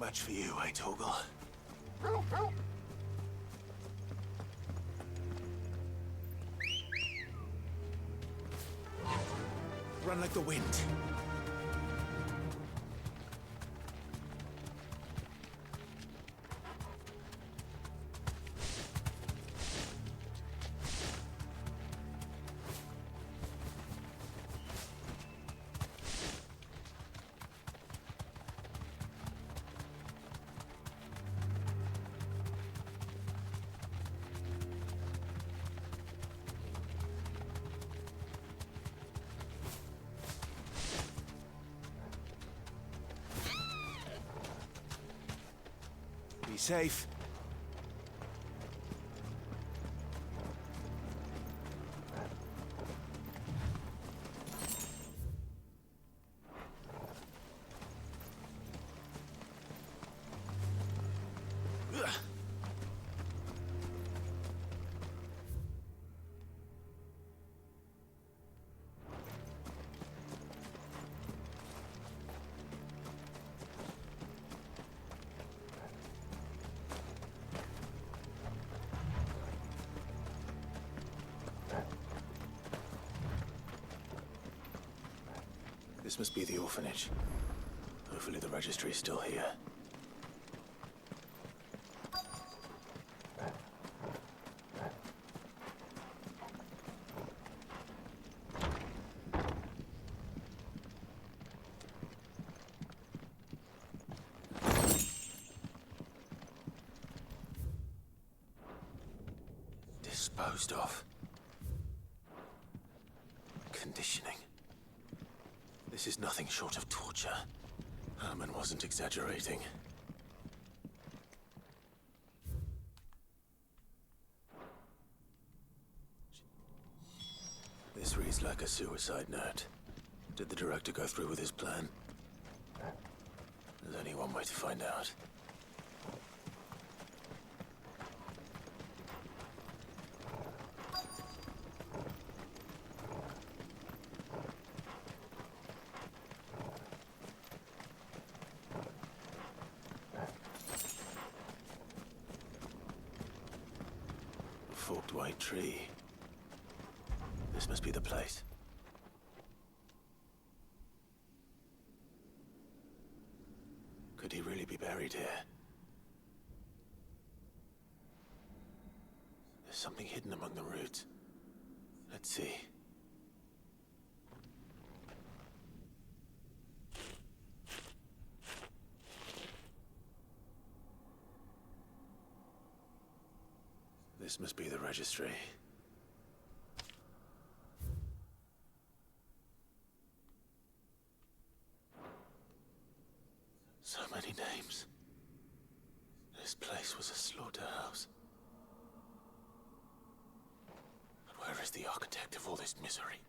match for you, eh, Torgal? Run like the wind. Be safe. This must be the orphanage. Hopefully the registry's still here. Disposed of. Conditioning. This is nothing short of torture. Herman wasn't exaggerating. This reads like a suicide note. Did the director go through with his plan? There's only one way to find out. Forked white tree. This must be the place. Could he really be buried here? There's something hidden among the roots. Let's see. This must be the registry. So many names. This place was a slaughterhouse. But where is the architect of all this misery?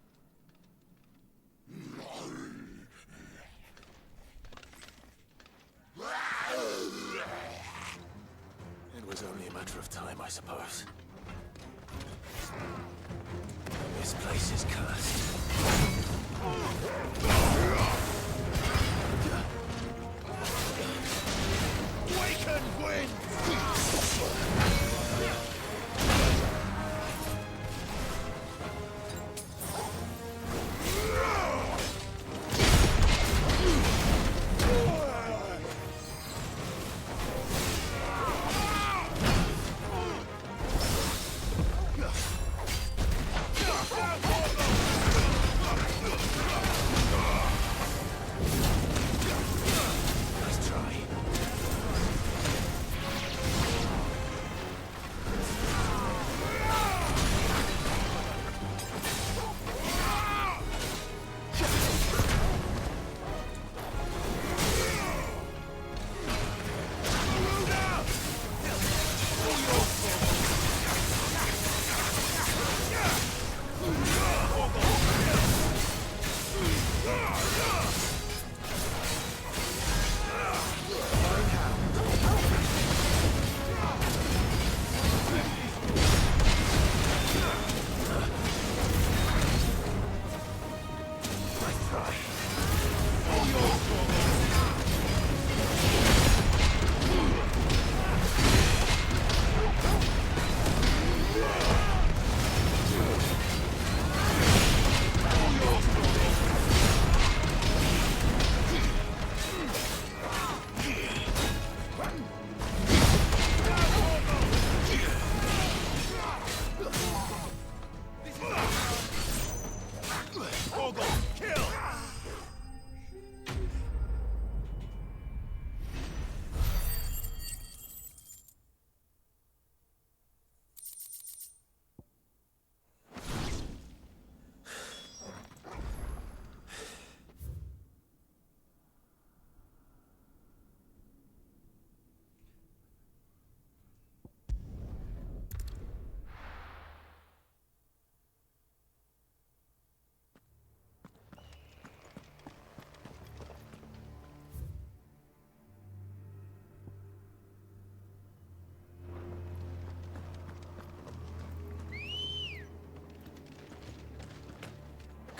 It was only a matter of time, I suppose. This place is cursed. Waken wind!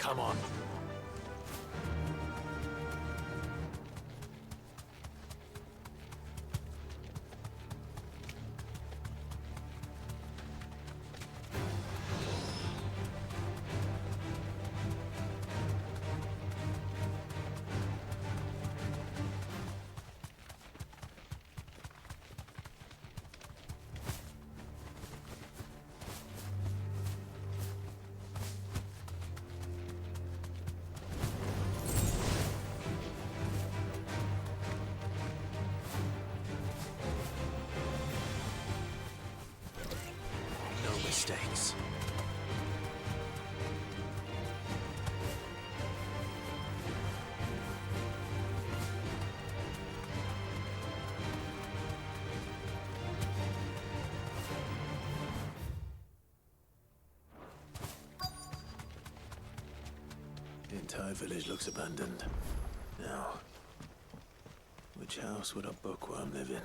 Come on. No mistakes. The entire village looks abandoned. Now, which house would a bookworm live in?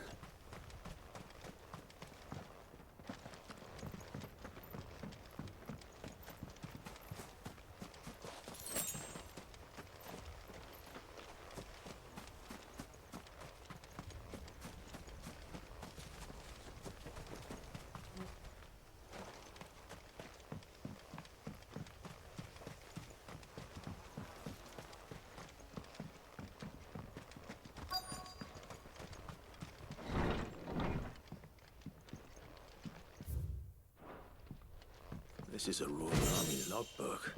This is a Royal Army logbook.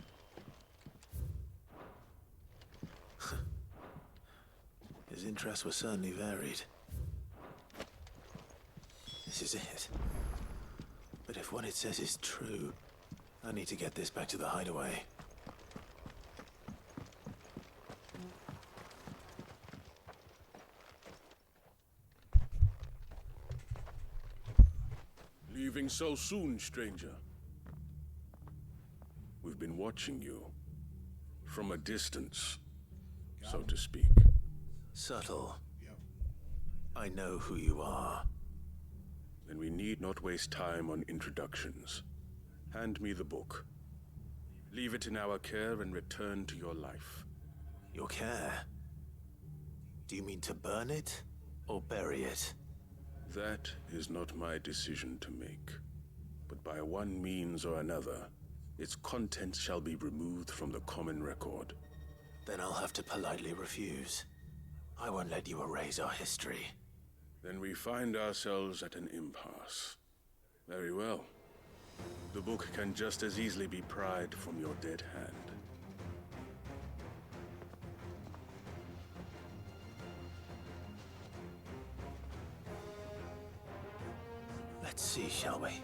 His interests were certainly varied. This is it. But if what it says is true, I need to get this back to the hideaway. Leaving so soon, stranger? We've been watching you. From a distance, so to speak. Subtle. I know who you are. Then we need not waste time on introductions. Hand me the book. Leave it in our care and return to your life. Your care? Do you mean to burn it or bury it? That is not my decision to make. But by one means or another, its contents shall be removed from the common record. Then I'll have to politely refuse. I won't let you erase our history. Then we find ourselves at an impasse. Very well. The book can just as easily be pried from your dead hand. Let's see, shall we?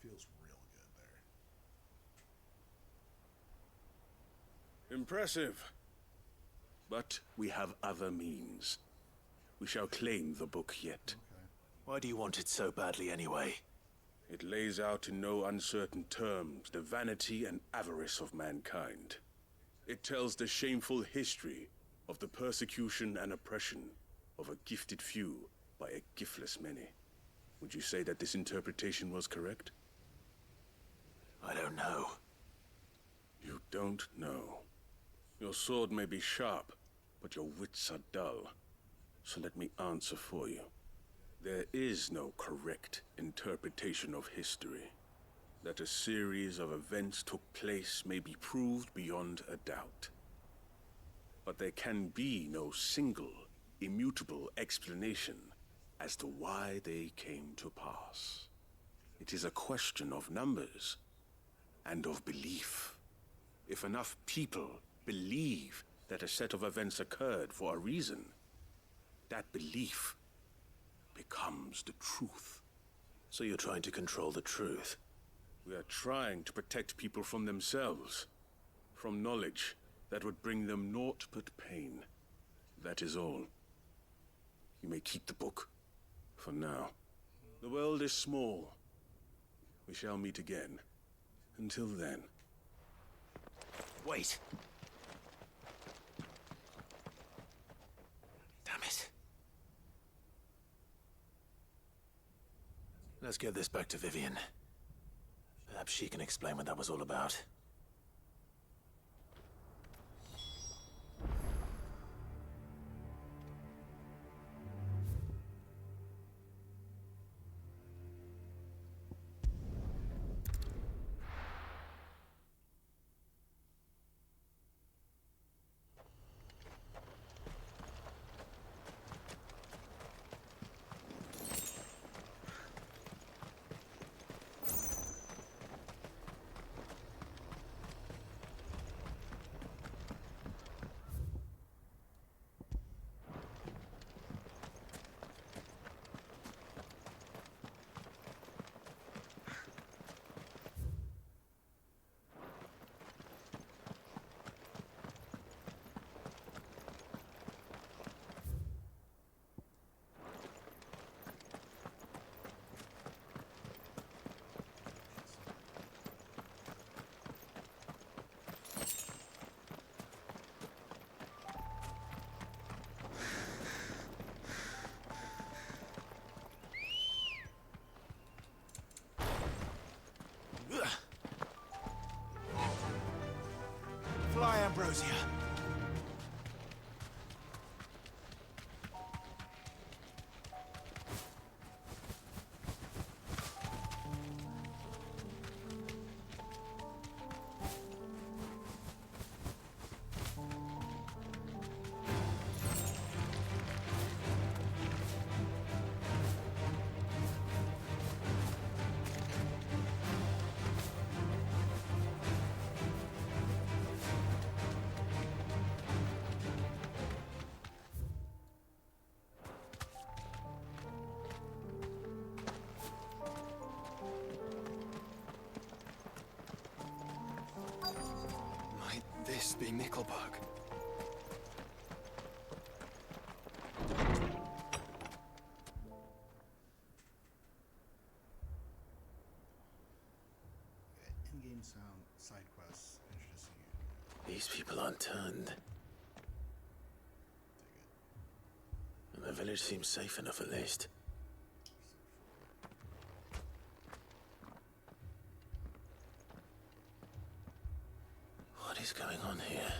Feels real good there. Impressive. But we have other means. We shall claim the book yet. Why do you want it so badly anyway? It lays out in no uncertain terms the vanity and avarice of mankind. It tells the shameful history of the persecution and oppression of a gifted few by a giftless many. Would you say that this interpretation was correct? I don't know. You don't know. Your sword may be sharp, but your wits are dull. So let me answer for you. There is no correct interpretation of history. That a series of events took place may be proved beyond a doubt. But there can be no single, immutable explanation as to why they came to pass. It is a question of numbers and of belief. If enough people believe that a set of events occurred for a reason, that belief becomes the truth. So you're trying to control the truth? We are trying to protect people from themselves, from knowledge that would bring them naught but pain. That is all. You may keep the book, for now. The world is small. We shall meet again. Until then. Wait! Damn it. Let's get this back to Vivian. Perhaps she can explain what that was all about. Fly, Ambrosia. Might this be Nickelbug? In-game sound, side quests, introducing you. These people aren't turned. And the village seems safe enough at least. What is going on here?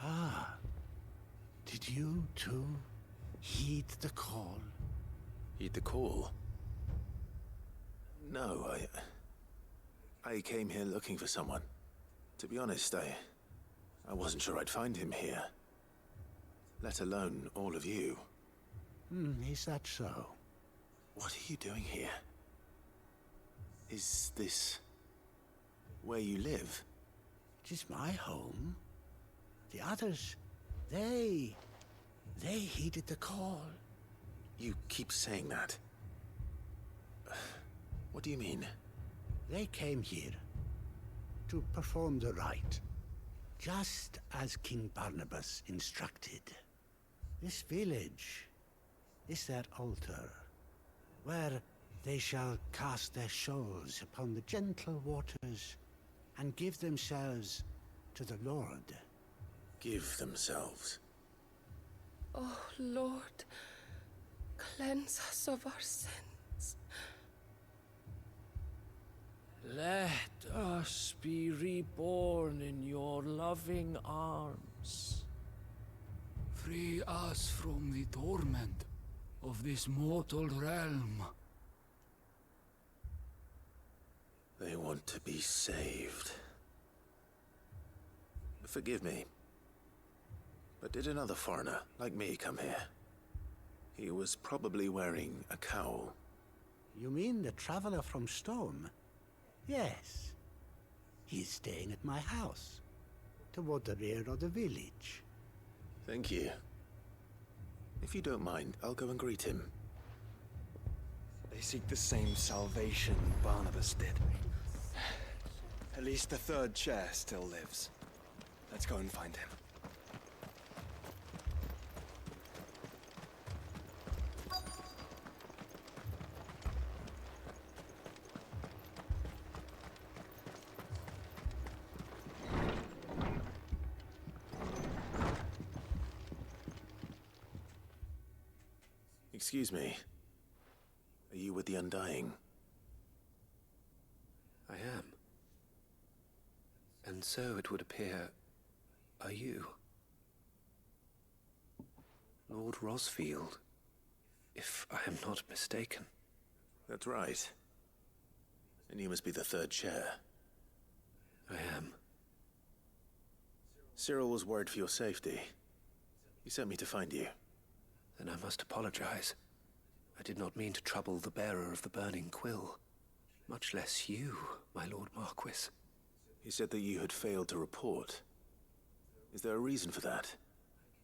Ah. Did you, too, heed the call? Heed the call? No, I came here looking for someone. To be honest, I wasn't sure I'd find him here. Let alone all of you. Is that so? What are you doing here? Is this where you live? It is my home. The others, they heeded the call. You keep saying that. What do you mean? They came here to perform the rite, just as King Barnabas instructed. This village is their altar, where they shall cast their souls upon the gentle waters and give themselves to the Lord. Give themselves? Oh, Lord, cleanse us of our sins. Let us be reborn in your loving arms. Free us from the torment of this mortal realm. They want to be saved. Forgive me, but did another foreigner like me come here? He was probably wearing a cowl. You mean the traveler from Stone? Yes. He's staying at my house, toward the rear of the village. Thank you. If you don't mind, I'll go and greet him. They seek the same salvation Barnabas did. At least the third chair still lives. Let's go and find him. Excuse me. Are you with the Undying? I am. And so it would appear, are you? Lord Rosfield, if I am not mistaken. That's right. And you must be the third chair. I am. Cyril was worried for your safety. He sent me to find you. Then I must apologize. I did not mean to trouble the bearer of the burning quill. Much less you, my Lord Marquis. He said that you had failed to report. Is there a reason for that?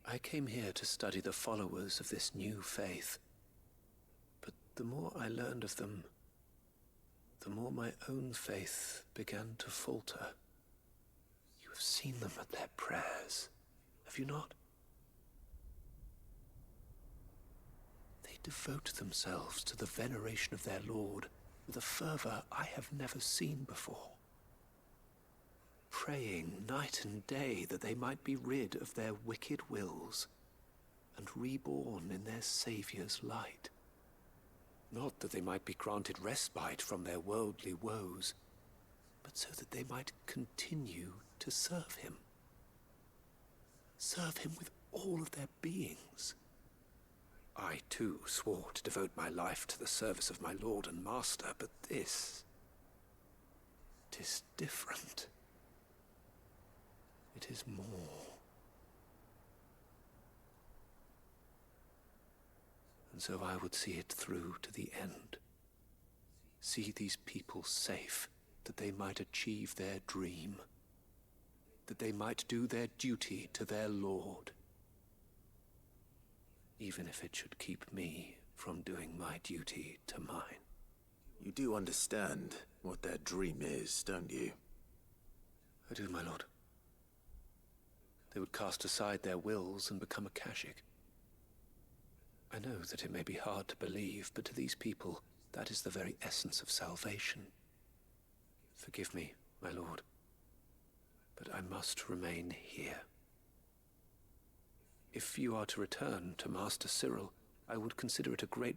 I came here to study the followers of this new faith. But the more I learned of them, the more my own faith began to falter. You have seen them at their prayers, have you not? They devote themselves to the veneration of their Lord with a fervor I have never seen before. Praying night and day that they might be rid of their wicked wills and reborn in their Saviour's light. Not that they might be granted respite from their worldly woes, but so that they might continue to serve him. Serve him with all of their beings. I, too, swore to devote my life to the service of my Lord and Master, but this... 'tis different. It is more. And so I would see it through to the end. See these people safe, that they might achieve their dream. That they might do their duty to their Lord. Even if it should keep me from doing my duty to mine. You do understand what their dream is, don't you? I do, my lord. They would cast aside their wills and become a Kashik. I know that it may be hard to believe, but to these people, that is the very essence of salvation. Forgive me, my lord, but I must remain here. If you are to return to Master Cyril, I would consider it a great...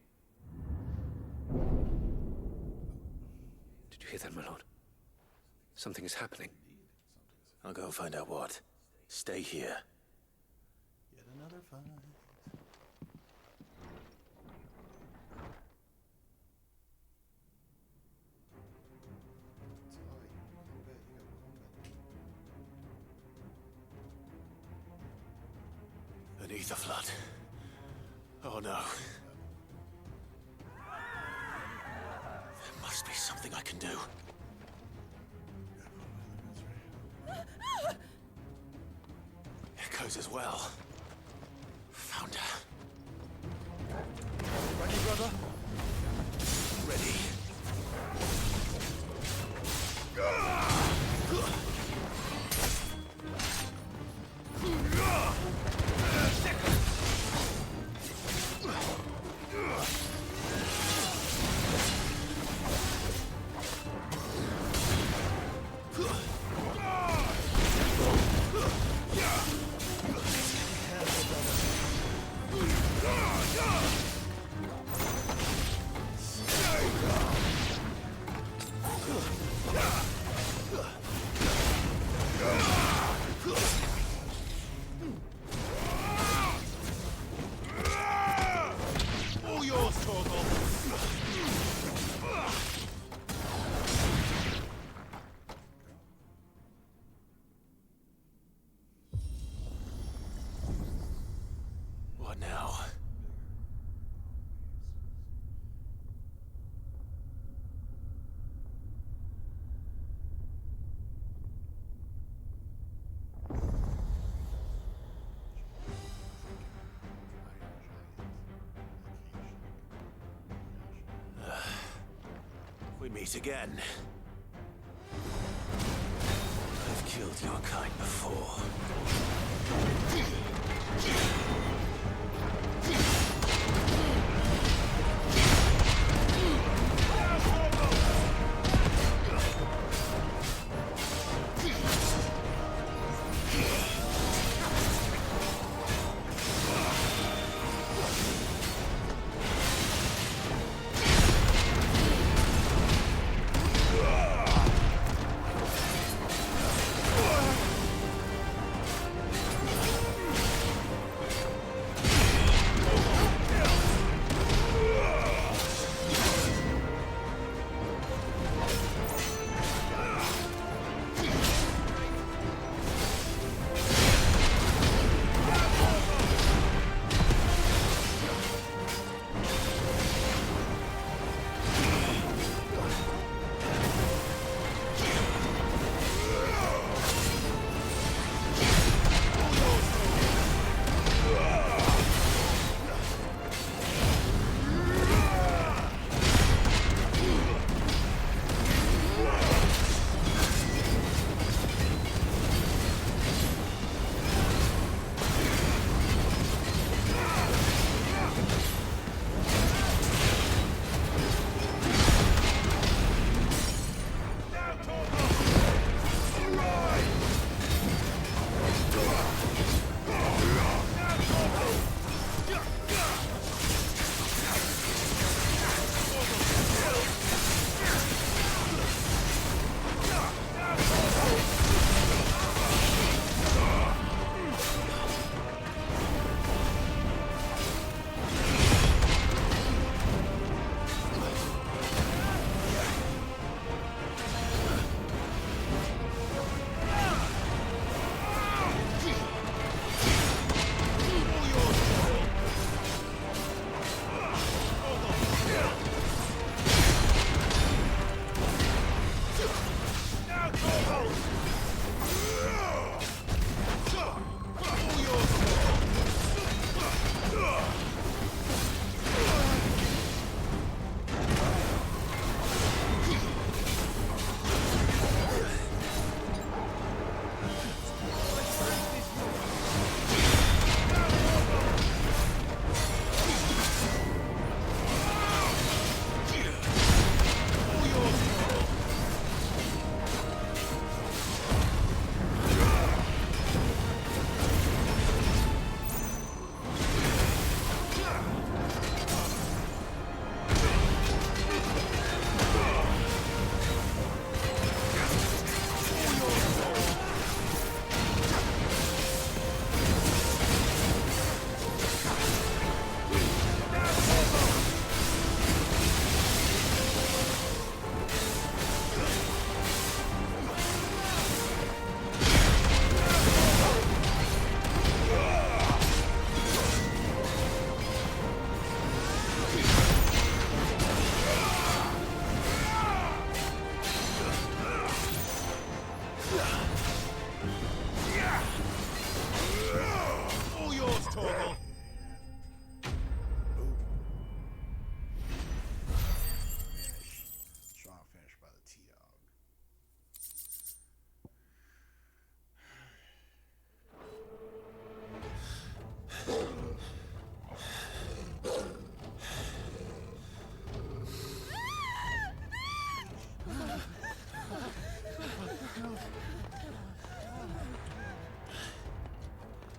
Did you hear that, my lord? Something is happening. I'll go and find out what. Stay here. Yet another fight. Beneath the flood. Oh no. There must be something I can do. Echoes as well. Found her. Ready, brother? Ready. We meet again. I've killed your kind before.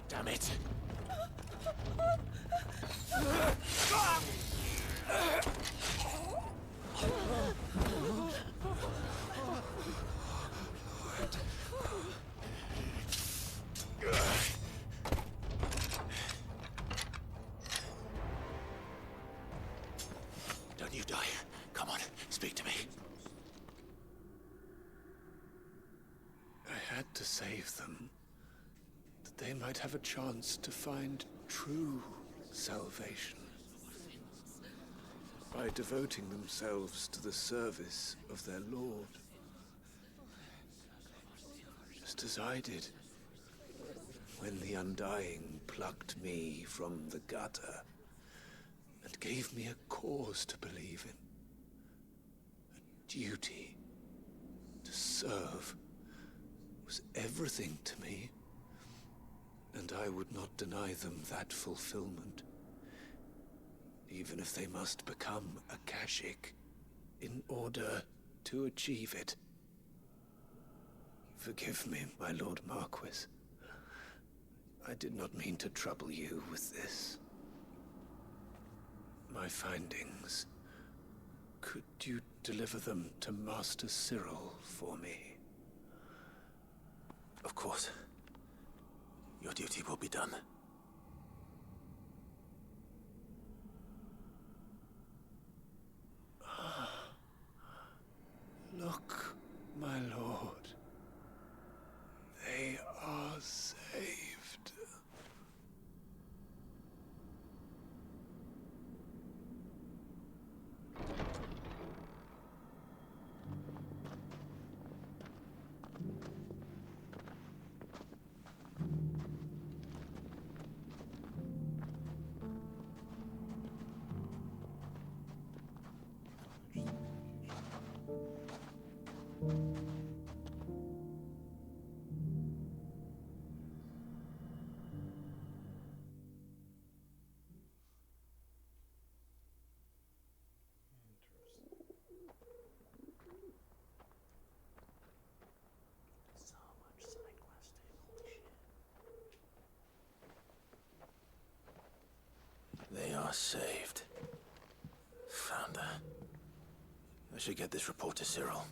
Damn it! Don't you die. Come on, speak to me. I had to save them, that they might have a chance to find true salvation. By devoting themselves to the service of their Lord. Just as I did, when the Undying plucked me from the gutter and gave me a cause to believe in. A duty, to serve, was everything to me, and I would not deny them that fulfillment, even if they must become a Kashik in order to achieve it. Forgive me, my Lord Marquis. I did not mean to trouble you with this. My findings. Could you deliver them to Master Cyril for me? Of course. Your duty will be done. Look, my lord. They are saved. They are saved. Found her. I should get this report to Cyril.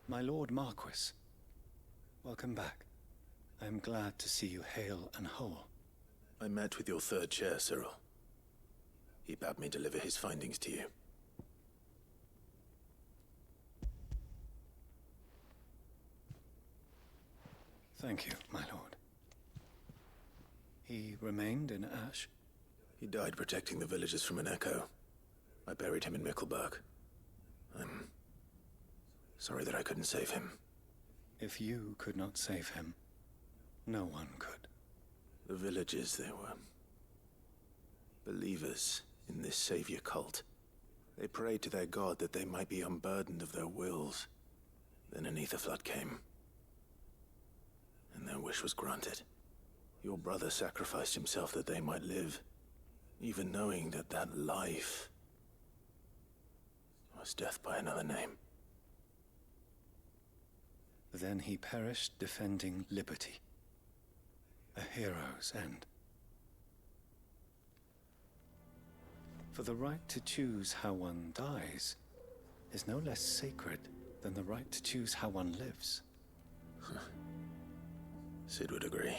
My Lord Marquis, welcome back. I am glad to see you hale and whole. I met with your third chair, Cyril. He bade me deliver his findings to you. Thank you, my lord. He remained in Ash? He died protecting the villagers from an echo. I buried him in Mickelberg. I'm sorry that I couldn't save him. If you could not save him, no one could. The villagers, they were believers in this savior cult. They prayed to their god that they might be unburdened of their wills. Then an ether flood came, and their wish was granted. Your brother sacrificed himself that they might live, even knowing that that life was death by another name. Then he perished defending liberty. A hero's end. For the right to choose how one dies is no less sacred than the right to choose how one lives. Sid would agree.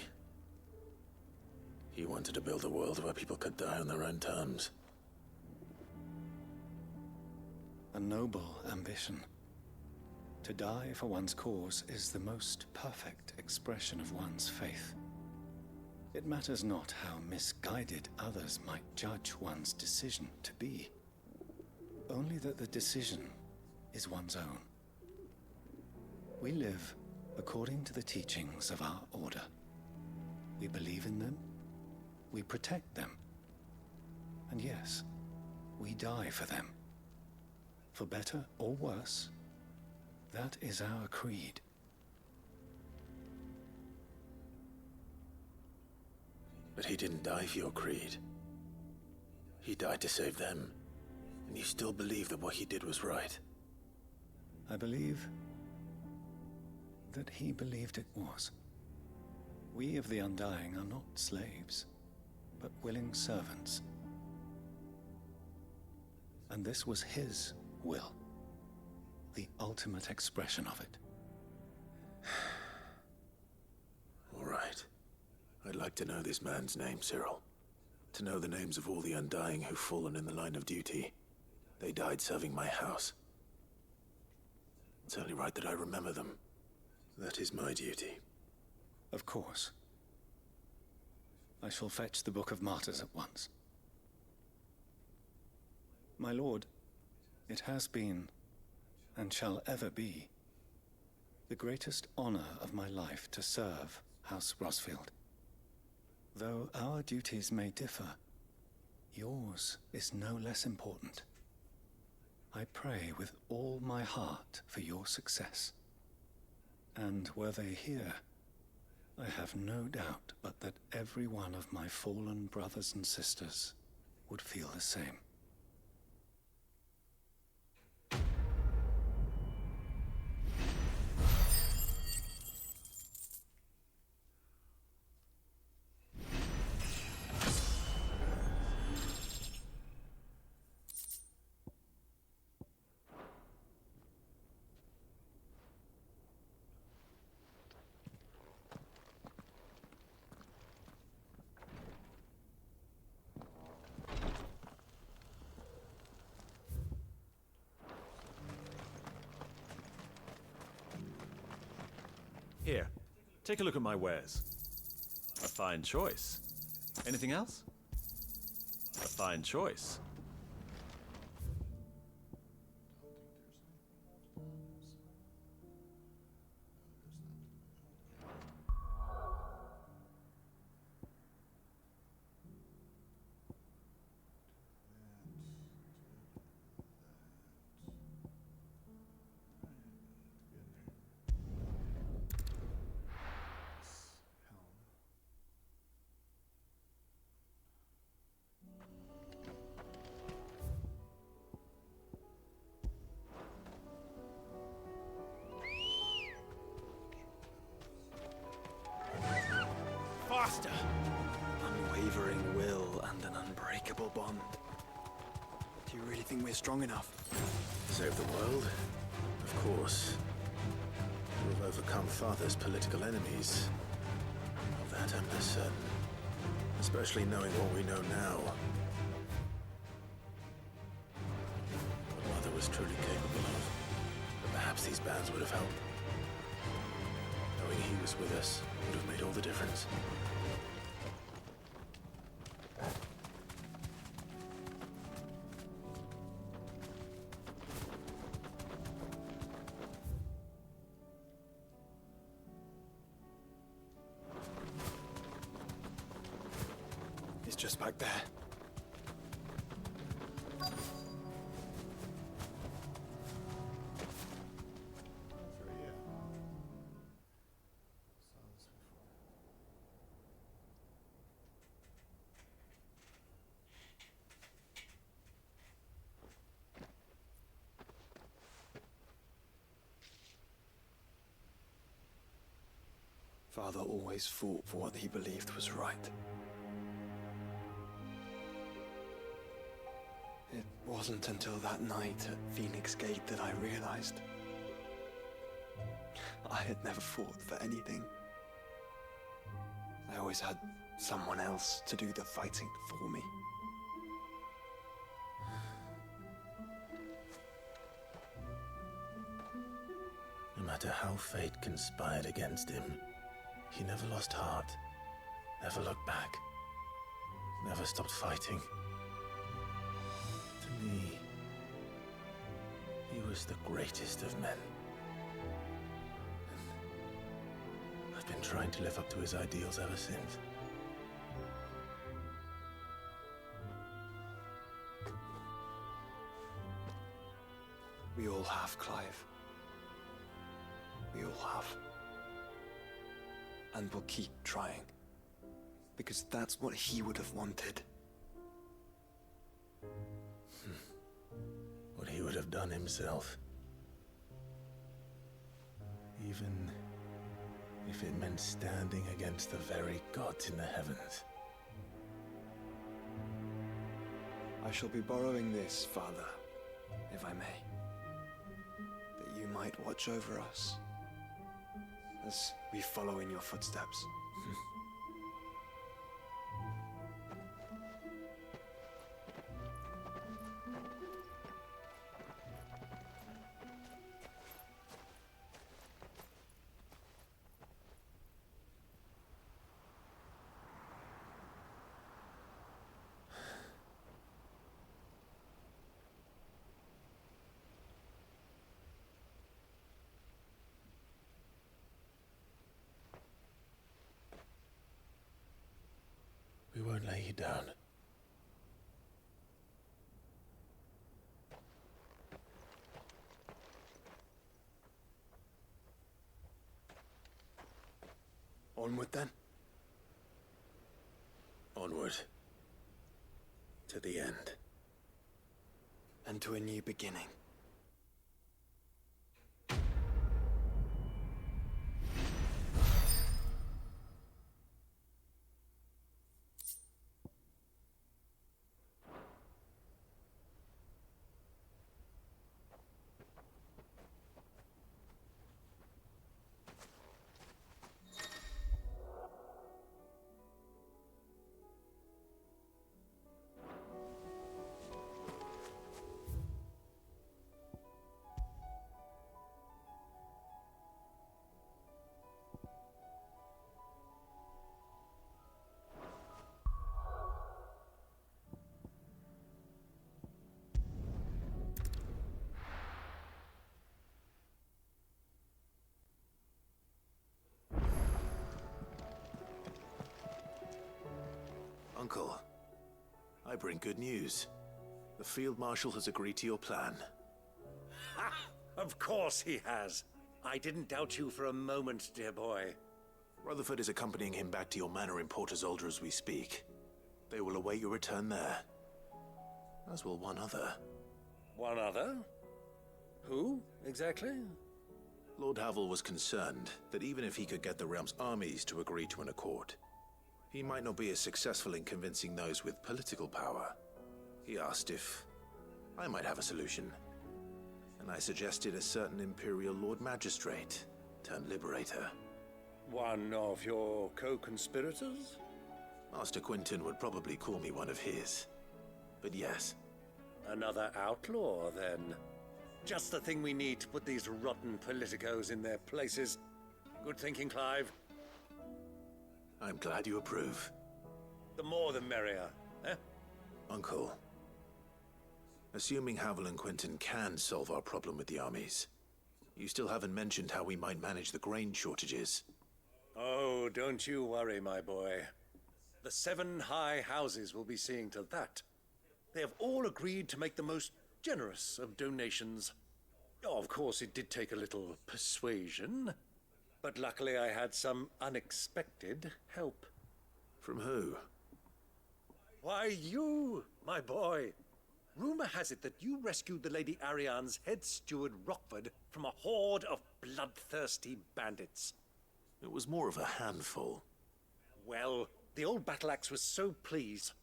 He wanted to build a world where people could die on their own terms. A noble ambition. To die for one's cause is the most perfect expression of one's faith. It matters not how misguided others might judge one's decision to be. Only that the decision is one's own. We live according to the teachings of our order. We believe in them, we protect them, and yes, we die for them. For better or worse, that is our creed. But he didn't die for your creed. He died to save them. And you still believe that what he did was right. I believe that he believed it was. We of the Undying are not slaves, but willing servants. And this was his will, the ultimate expression of it. All right. I'd like to know this man's name, Cyril. To know the names of all the Undying who've fallen in the line of duty. They died serving my house. It's only right that I remember them. That is my duty. Of course. I shall fetch the Book of Martyrs at once. My lord, It has been, and shall ever be, the greatest honor of my life to serve House Rosfield. Though our duties may differ, yours is no less important. I pray with all my heart for your success. And were they here, I have no doubt but that every one of my fallen brothers and sisters would feel the same. Here, take a look at my wares. A fine choice. Anything else? A fine choice. Faster! Unwavering will and an unbreakable bond. Do you really think we're strong enough? Save the world? Of course. We'll overcome Father's political enemies. Of that I'm less certain. Especially knowing what we know now. What Mother was truly capable of. But perhaps these bands would have helped. Knowing he was with us would have made all the difference. It's just back there. Father always fought for what he believed was right. It wasn't until that night at Phoenix Gate that I realized I had never fought for anything. I always had someone else to do the fighting for me. No matter how fate conspired against him, he never lost heart, never looked back, never stopped fighting. To me, he was the greatest of men. And I've been trying to live up to his ideals ever since. We all have, Clive. We all have. And we'll keep trying. Because that's what he would have wanted. What he would have done himself. Even if it meant standing against the very gods in the heavens. I shall be borrowing this, Father, if I may. That you might watch over us as we follow in your footsteps. won't lay you down. Onward then? Onward. To the end. And to a new beginning. Uncle, I bring good news. The Field Marshal has agreed to your plan. Ha! Of course he has. I didn't doubt you for a moment, dear boy. Rutherford is accompanying him back to your manor in Port Isolde as we speak. They will await your return there. As will one other. One other? Who, exactly? Lord Havel was concerned that even if he could get the realm's armies to agree to an accord, he might not be as successful in convincing those with political power. He asked if I might have a solution, and I suggested a certain Imperial Lord Magistrate turned Liberator. One of your co-conspirators? Master Quinton would probably call me one of his, but yes. Another outlaw, then. Just the thing we need to put these rotten politicos in their places. Good thinking, Clive. I'm glad you approve. The more the merrier, eh? Uncle, assuming Havel and Quinton can solve our problem with the armies, you still haven't mentioned how we might manage the grain shortages. Oh, don't you worry, my boy. The 7 high houses will be seeing to that. They have all agreed to make the most generous of donations. Oh, of course, it did take a little persuasion. But luckily I had some unexpected help. From who? Why, you, my boy. Rumor has it that you rescued the Lady Ariane's head steward Rockford from a horde of bloodthirsty bandits. It was more of a handful. Well, the old battle axe was so pleased.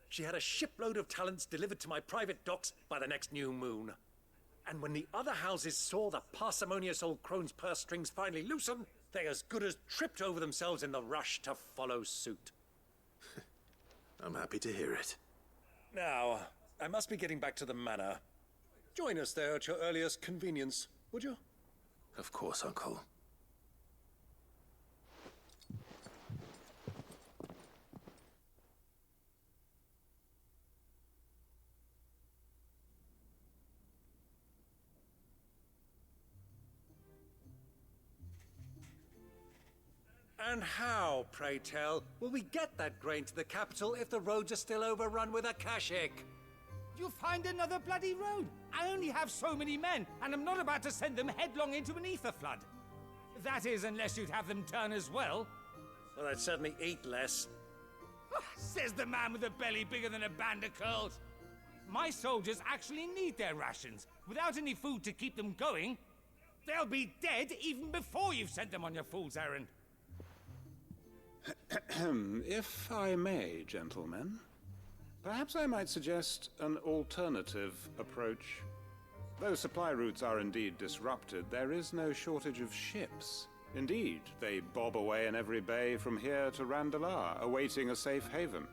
She had a shipload of talents delivered to my private docks by the next new moon. And when the other houses saw the parsimonious old crone's purse strings finally loosen, they as good as tripped over themselves in the rush to follow suit. I'm happy to hear it. Now, I must be getting back to the manor. Join us there at your earliest convenience, would you? Of course, Uncle. And how, pray tell, will we get that grain to the capital if the roads are still overrun with Akashic? You'll find another bloody road. I only have so many men, and I'm not about to send them headlong into an ether flood. That is, unless you'd have them turn as well. Well, I'd certainly eat less. Says the man with a belly bigger than a band of curls. My soldiers actually need their rations. Without any food to keep them going, they'll be dead even before you've sent them on your fool's errand. If I may, gentlemen, perhaps I might suggest an alternative approach. Though supply routes are indeed disrupted, there is no shortage of ships. Indeed, they bob away in every bay from here to Randalar, awaiting a safe haven.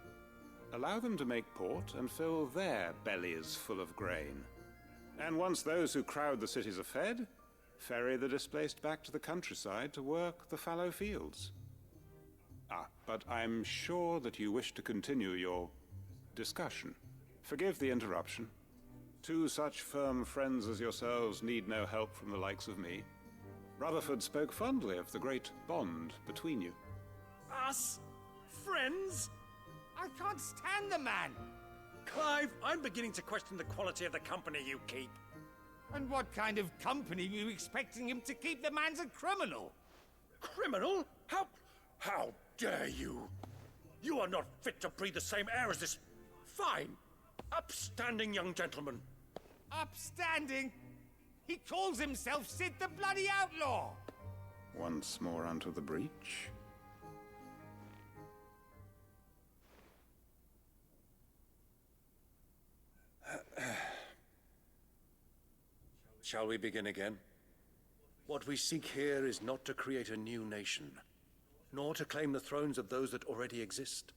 Allow them to make port and fill their bellies full of grain. And once those who crowd the cities are fed, ferry the displaced back to the countryside to work the fallow fields. But I'm sure that you wish to continue your discussion. Forgive the interruption. 2 such firm friends as yourselves need no help from the likes of me. Rutherford spoke fondly of the great bond between you. Us? Friends? I can't stand the man! Clive, I'm beginning to question the quality of the company you keep. And what kind of company were you expecting him to keep? The man's a criminal! Criminal? How dare you? You are not fit to breathe the same air as this fine, upstanding young gentleman. Upstanding? He calls himself Sid the Bloody Outlaw! Once more onto the breach. Shall we begin again? What we seek here is not to create a new nation, nor to claim the thrones of those that already exist.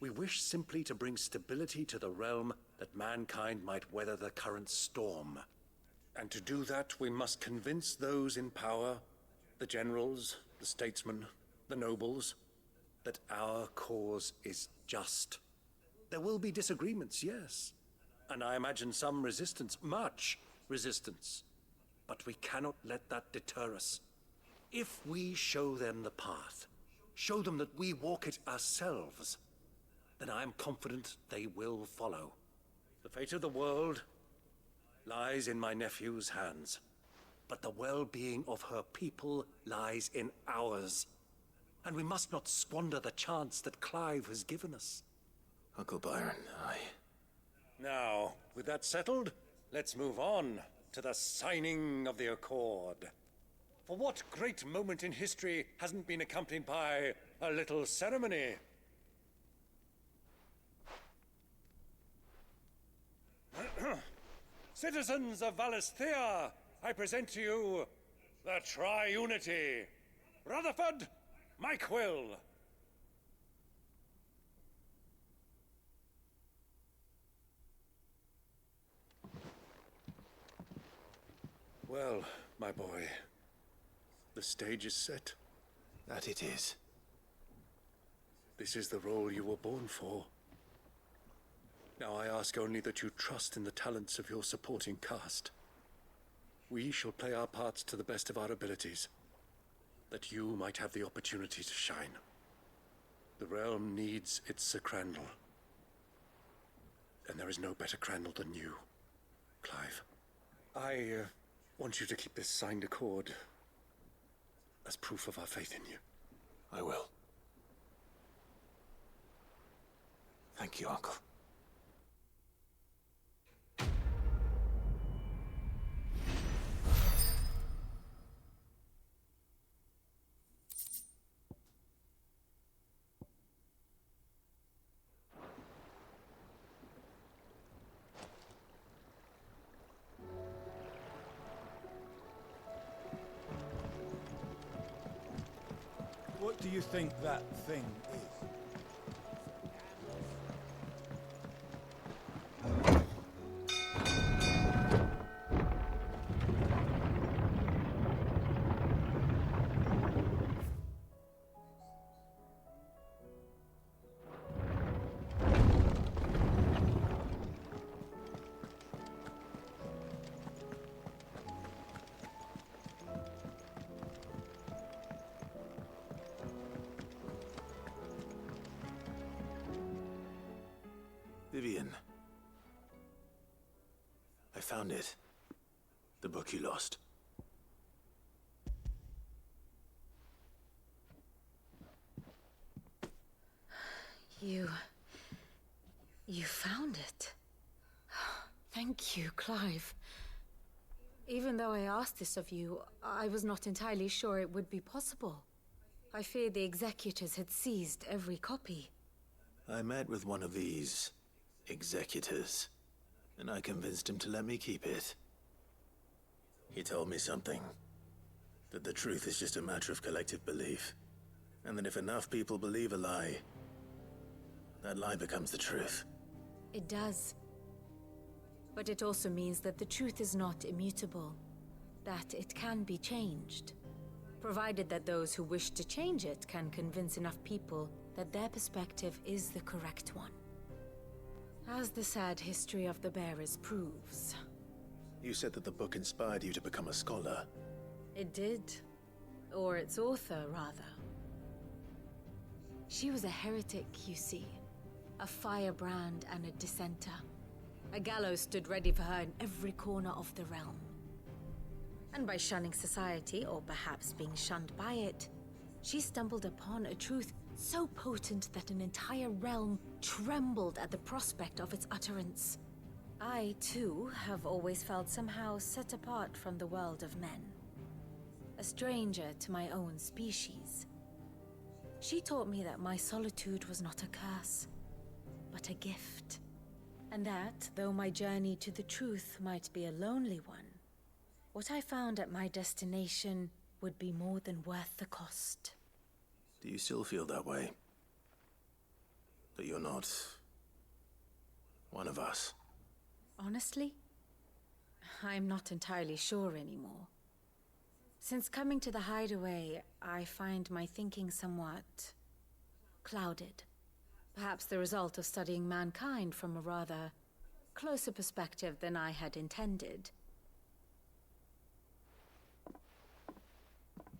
We wish simply to bring stability to the realm that mankind might weather the current storm. And to do that, we must convince those in power, the generals, the statesmen, the nobles, that our cause is just. There will be disagreements, yes, and I imagine some resistance, much resistance. But we cannot let that deter us. If we show them the path, show them that we walk it ourselves, then I am confident they will follow. The fate of the world lies in my nephew's hands, but the well-being of her people lies in ours. And we must not squander the chance that Clive has given us. Uncle Byron, Now, with that settled, let's move on to the signing of the Accord. For what great moment in history hasn't been accompanied by a little ceremony? Citizens of Valisthea, I present to you the Triunity. Rutherford, Mike Will. Well, my boy, the stage is set. That it is. This is the role you were born for. Now I ask only that you trust in the talents of your supporting cast. We shall play our parts to the best of our abilities, that you might have the opportunity to shine. The realm needs its Sir Crandall. And there is no better Crandall than you, Clive. I want you to keep this signed accord as proof of our faith in you. I will. Thank you, Uncle. What do you think that thing is? Vivian. I found it. The book you lost. You found it. Thank you, Clive. Even though I asked this of you, I was not entirely sure it would be possible. I feared the executors had seized every copy. I met with one of these executors, and I convinced him to let me keep it. He told me something. That the truth is just a matter of collective belief. And that if enough people believe a lie, that lie becomes the truth. It does. But it also means that the truth is not immutable. That it can be changed. Provided that those who wish to change it can convince enough people that their perspective is the correct one. As the sad history of the Bearers proves. You said that the book inspired you to become a scholar. It did. Or its author, rather. She was a heretic, you see. a firebrand and a dissenter. A gallows stood ready for her in every corner of the realm. And by shunning society, or perhaps being shunned by it, she stumbled upon a truth so potent that an entire realm trembled at the prospect of its utterance. I, too, have always felt somehow set apart from the world of men. A stranger to my own species. She taught me that my solitude was not a curse, but a gift. And that, though my journey to the truth might be a lonely one, what I found at my destination would be more than worth the cost. Do you still feel that way? That you're not one of us? Honestly, I'm not entirely sure anymore. Since coming to the hideaway, I find my thinking somewhat clouded. Perhaps the result of studying mankind from a rather closer perspective than I had intended.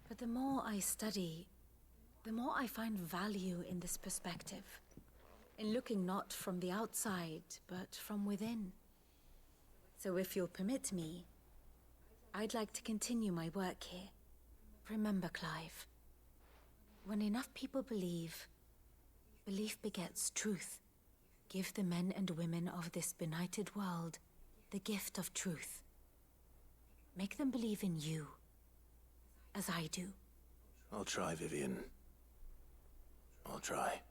But the more I study, the more I find value in this perspective. In looking not from the outside, but from within. So if you'll permit me, I'd like to continue my work here. Remember, Clive, when enough people believe, belief begets truth. Give the men and women of this benighted world the gift of truth. Make them believe in you, as I do. I'll try, Vivian. I'll try.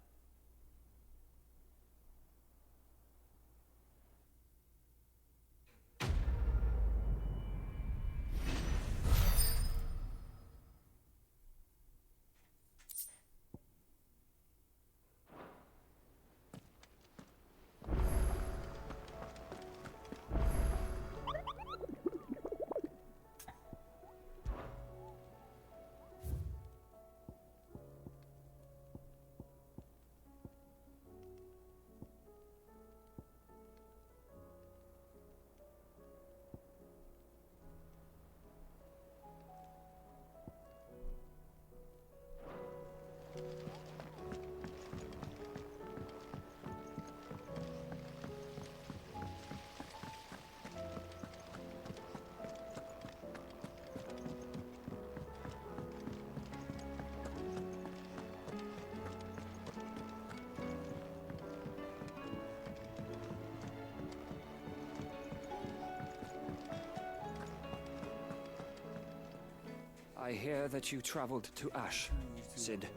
I hear that you traveled to Ash, Sid.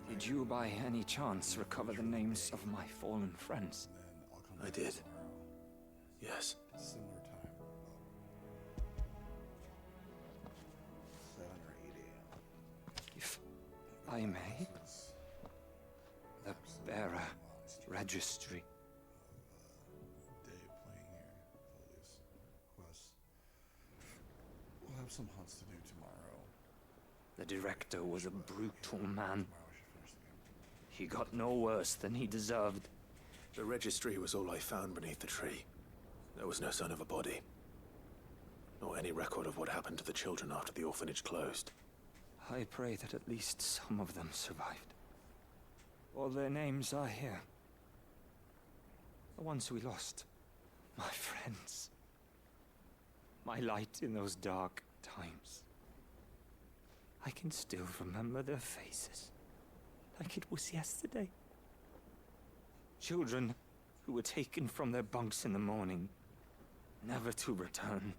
Did you by any chance recover the names of my fallen friends? I did. Yes. Similar time. 7 or 8 a.m. If I may? The bearer registry. Day playing here. Focus. Quests. We'll have some hunts to do tomorrow. The director was a brutal man. He got no worse than he deserved. The registry was all I found beneath the tree. There was no sign of a body. Nor any record of what happened to the children after the orphanage closed. I pray that at least some of them survived. All their names are here. The ones we lost. My friends. My light in those dark times. I can still remember their faces, like it was yesterday. Children who were taken from their bunks in the morning, never to return.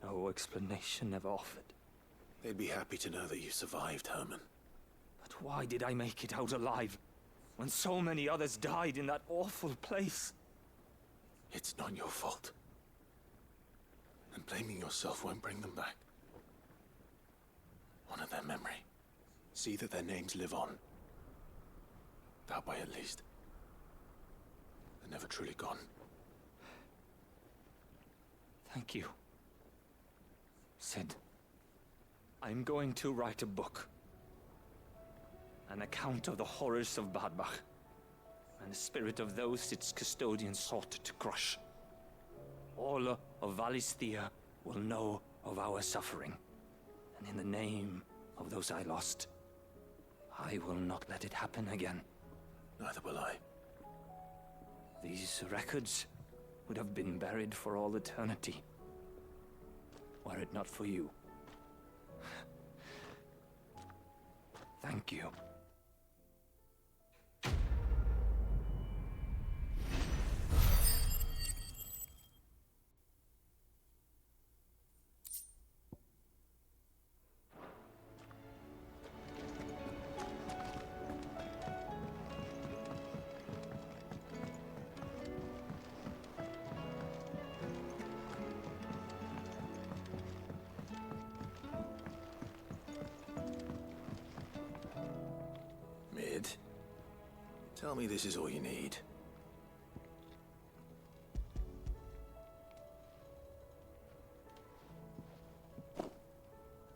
No explanation ever offered. They'd be happy to know that you survived, Herman. But why did I make it out alive, when so many others died in that awful place? It's not your fault. And blaming yourself won't bring them back. Honor their memory. See that their names live on. That way, at least. They're never truly gone. Thank you, Sid. I'm going to write a book. An account of the horrors of Badbach, and the spirit of those its custodians sought to crush. All of Valisthea will know of our suffering. And in the name of those I lost, I will not let it happen again. Neither will I. These records would have been buried for all eternity, were it not for you. Thank you. Mid, tell me this is all you need.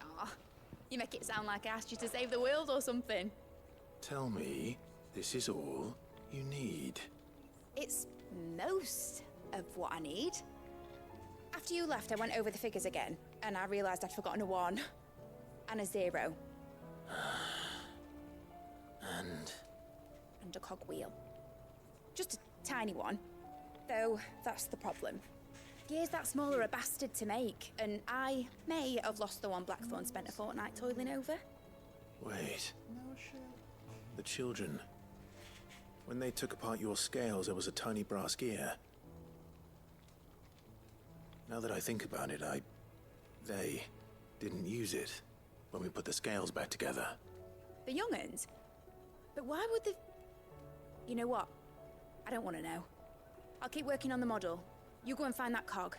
Aw, you make it sound like I asked you to save the world or something. Tell me this is all you need. It's most of what I need. After you left, I went over the figures again, and I realised I'd forgotten a 1 and a 0. And a cogwheel. Just a tiny one. Though, that's the problem. Gears that small are a bastard to make, and I may have lost the one Blackthorn spent a fortnight toiling over. Wait. The children. When they took apart your scales, there was a tiny brass gear. Now that I think about it, they didn't use it when we put the scales back together. The young'uns? But why would the... You know what? I don't want to know. I'll keep working on the model. You go and find that cog.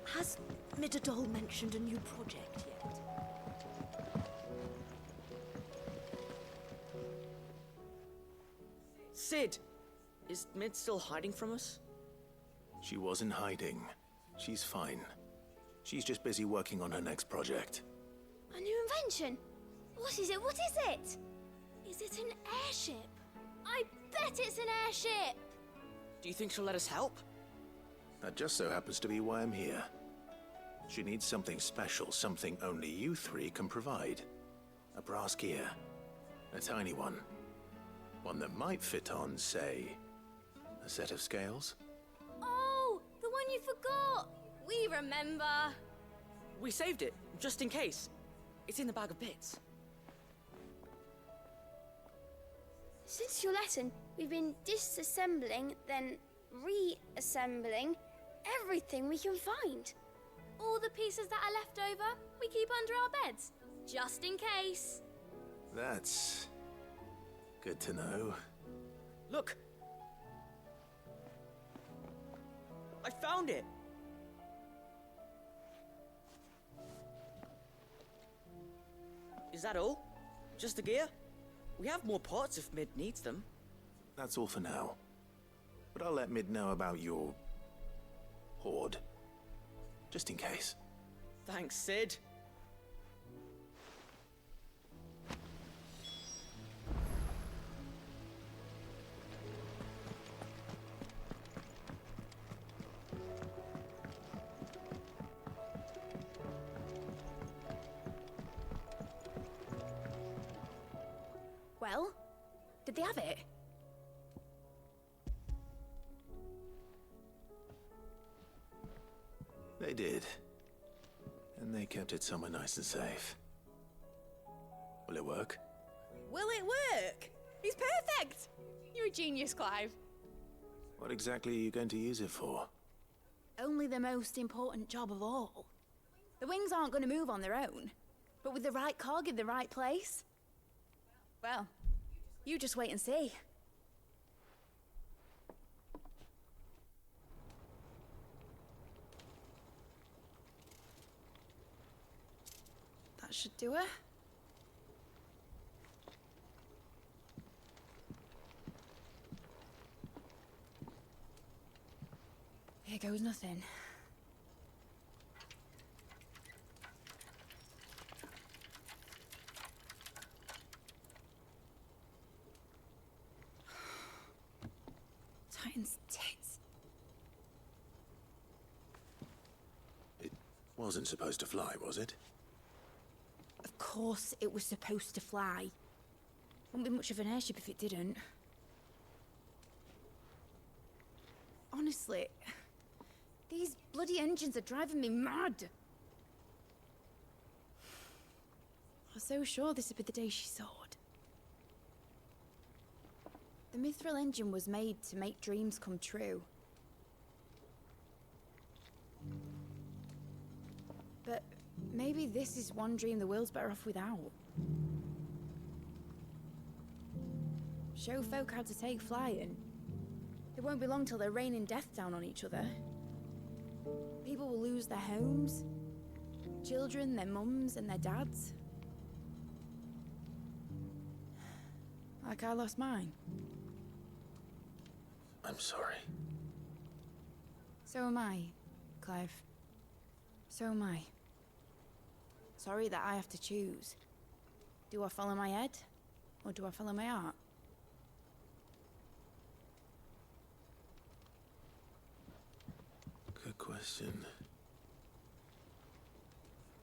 Has Midadol mentioned a new project yet? Sid! Is Mid still hiding from us? She wasn't hiding. She's fine. She's just busy working on her next project. A new invention? What is it? What is it? Is it an airship? I bet it's an airship! Do you think she'll let us help? That just so happens to be why I'm here. She needs something special, something only you three can provide. A brass gear. A tiny one. One that might fit on, say, a set of scales. Oh, the one you forgot! We remember! We saved it, just in case. It's in the bag of bits. Since your lesson, we've been disassembling, then reassembling everything we can find. All the pieces that are left over, we keep under our beds, just in case. That's good to know. Look! I found it! Is that all? Just the gear? We have more parts if Mid needs them. That's all for now. But I'll let Mid know about your hoard. Just in case. Thanks, Sid. Well, did they have it? They did. And they kept it somewhere nice and safe. Will it work? Will it work? He's perfect! You're a genius, Clive. What exactly are you going to use it for? Only the most important job of all. The wings aren't going to move on their own. But with the right cog in the right place... Well, you just wait and see. That should do it. Here goes nothing. Titan's tits. It wasn't supposed to fly, was it? Of course it was supposed to fly. Wouldn't be much of an airship if it didn't. Honestly, these bloody engines are driving me mad. I was so sure this would be the day she soared. The Mithril engine was made to make dreams come true. But maybe this is one dream the world's better off without. Show folk how to take flying. It won't be long till they're raining death down on each other. People will lose their homes, children, their mums and their dads. Like I lost mine. I'm sorry. So am I, Clive. So am I. Sorry that I have to choose. Do I follow my head, or do I follow my heart? Good question.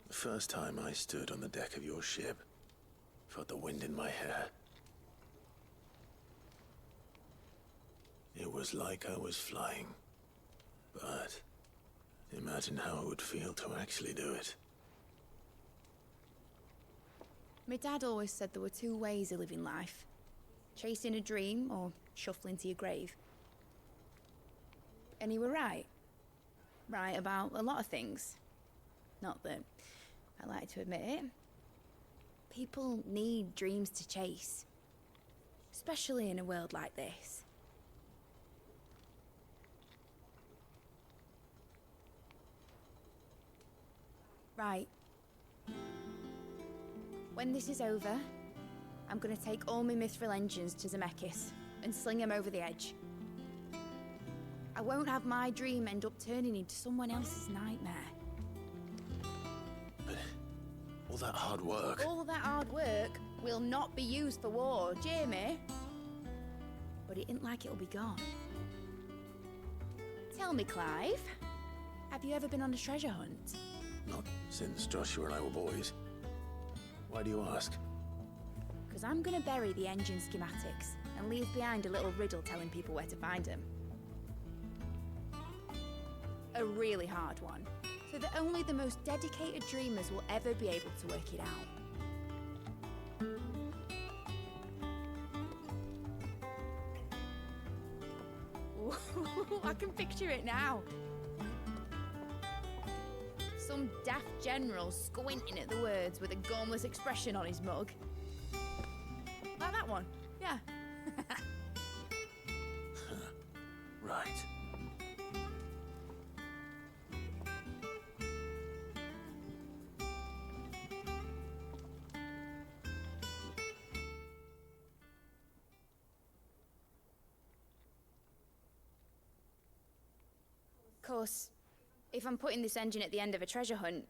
The first time I stood on the deck of your ship, felt the wind in my hair. It was like I was flying. But imagine how it would feel to actually do it. My dad always said there were two ways of living life. Chasing a dream or shuffling to your grave. And he were right. Right about a lot of things. Not that I like to admit it. People need dreams to chase. Especially in a world like this. Right. When this is over, I'm gonna take all my Mithril engines to Zemeckis and sling them over the edge. I won't have my dream end up turning into someone else's nightmare. But all that hard work... All that hard work will not be used for war, Jamie. But it ain't like it'll be gone. Tell me, Clive, have you ever been on a treasure hunt? Not since Joshua and I were boys. Why do you ask? Because I'm gonna bury the engine schematics and leave behind a little riddle telling people where to find them. A really hard one, so that only the most dedicated dreamers will ever be able to work it out. Ooh, I can picture it now. Some daft general squinting at the words with a gormless expression on his mug. Like that one, yeah. Right. Of course, if I'm putting this engine at the end of a treasure hunt,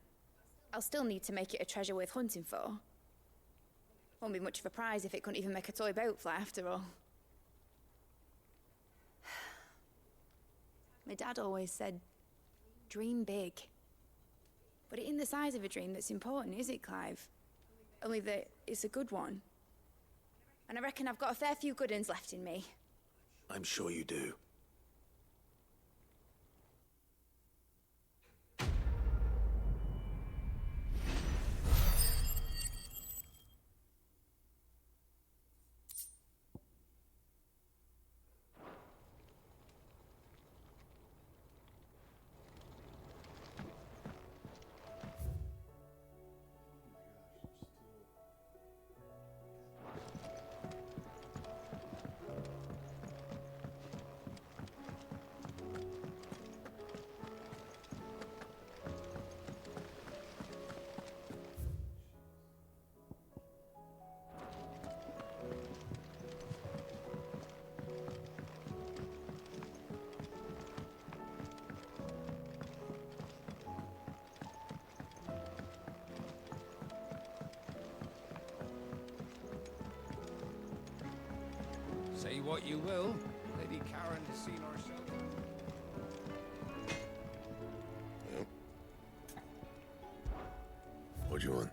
I'll still need to make it a treasure worth hunting for. Won't be much of a prize if it couldn't even make a toy boat fly after all. My dad always said, dream big. But it ain't the size of a dream that's important, is it, Clive? Only that it's a good one. And I reckon I've got a fair few good uns left in me. I'm sure you do. Say what you will, Lady Karen has seen herself. What do you want?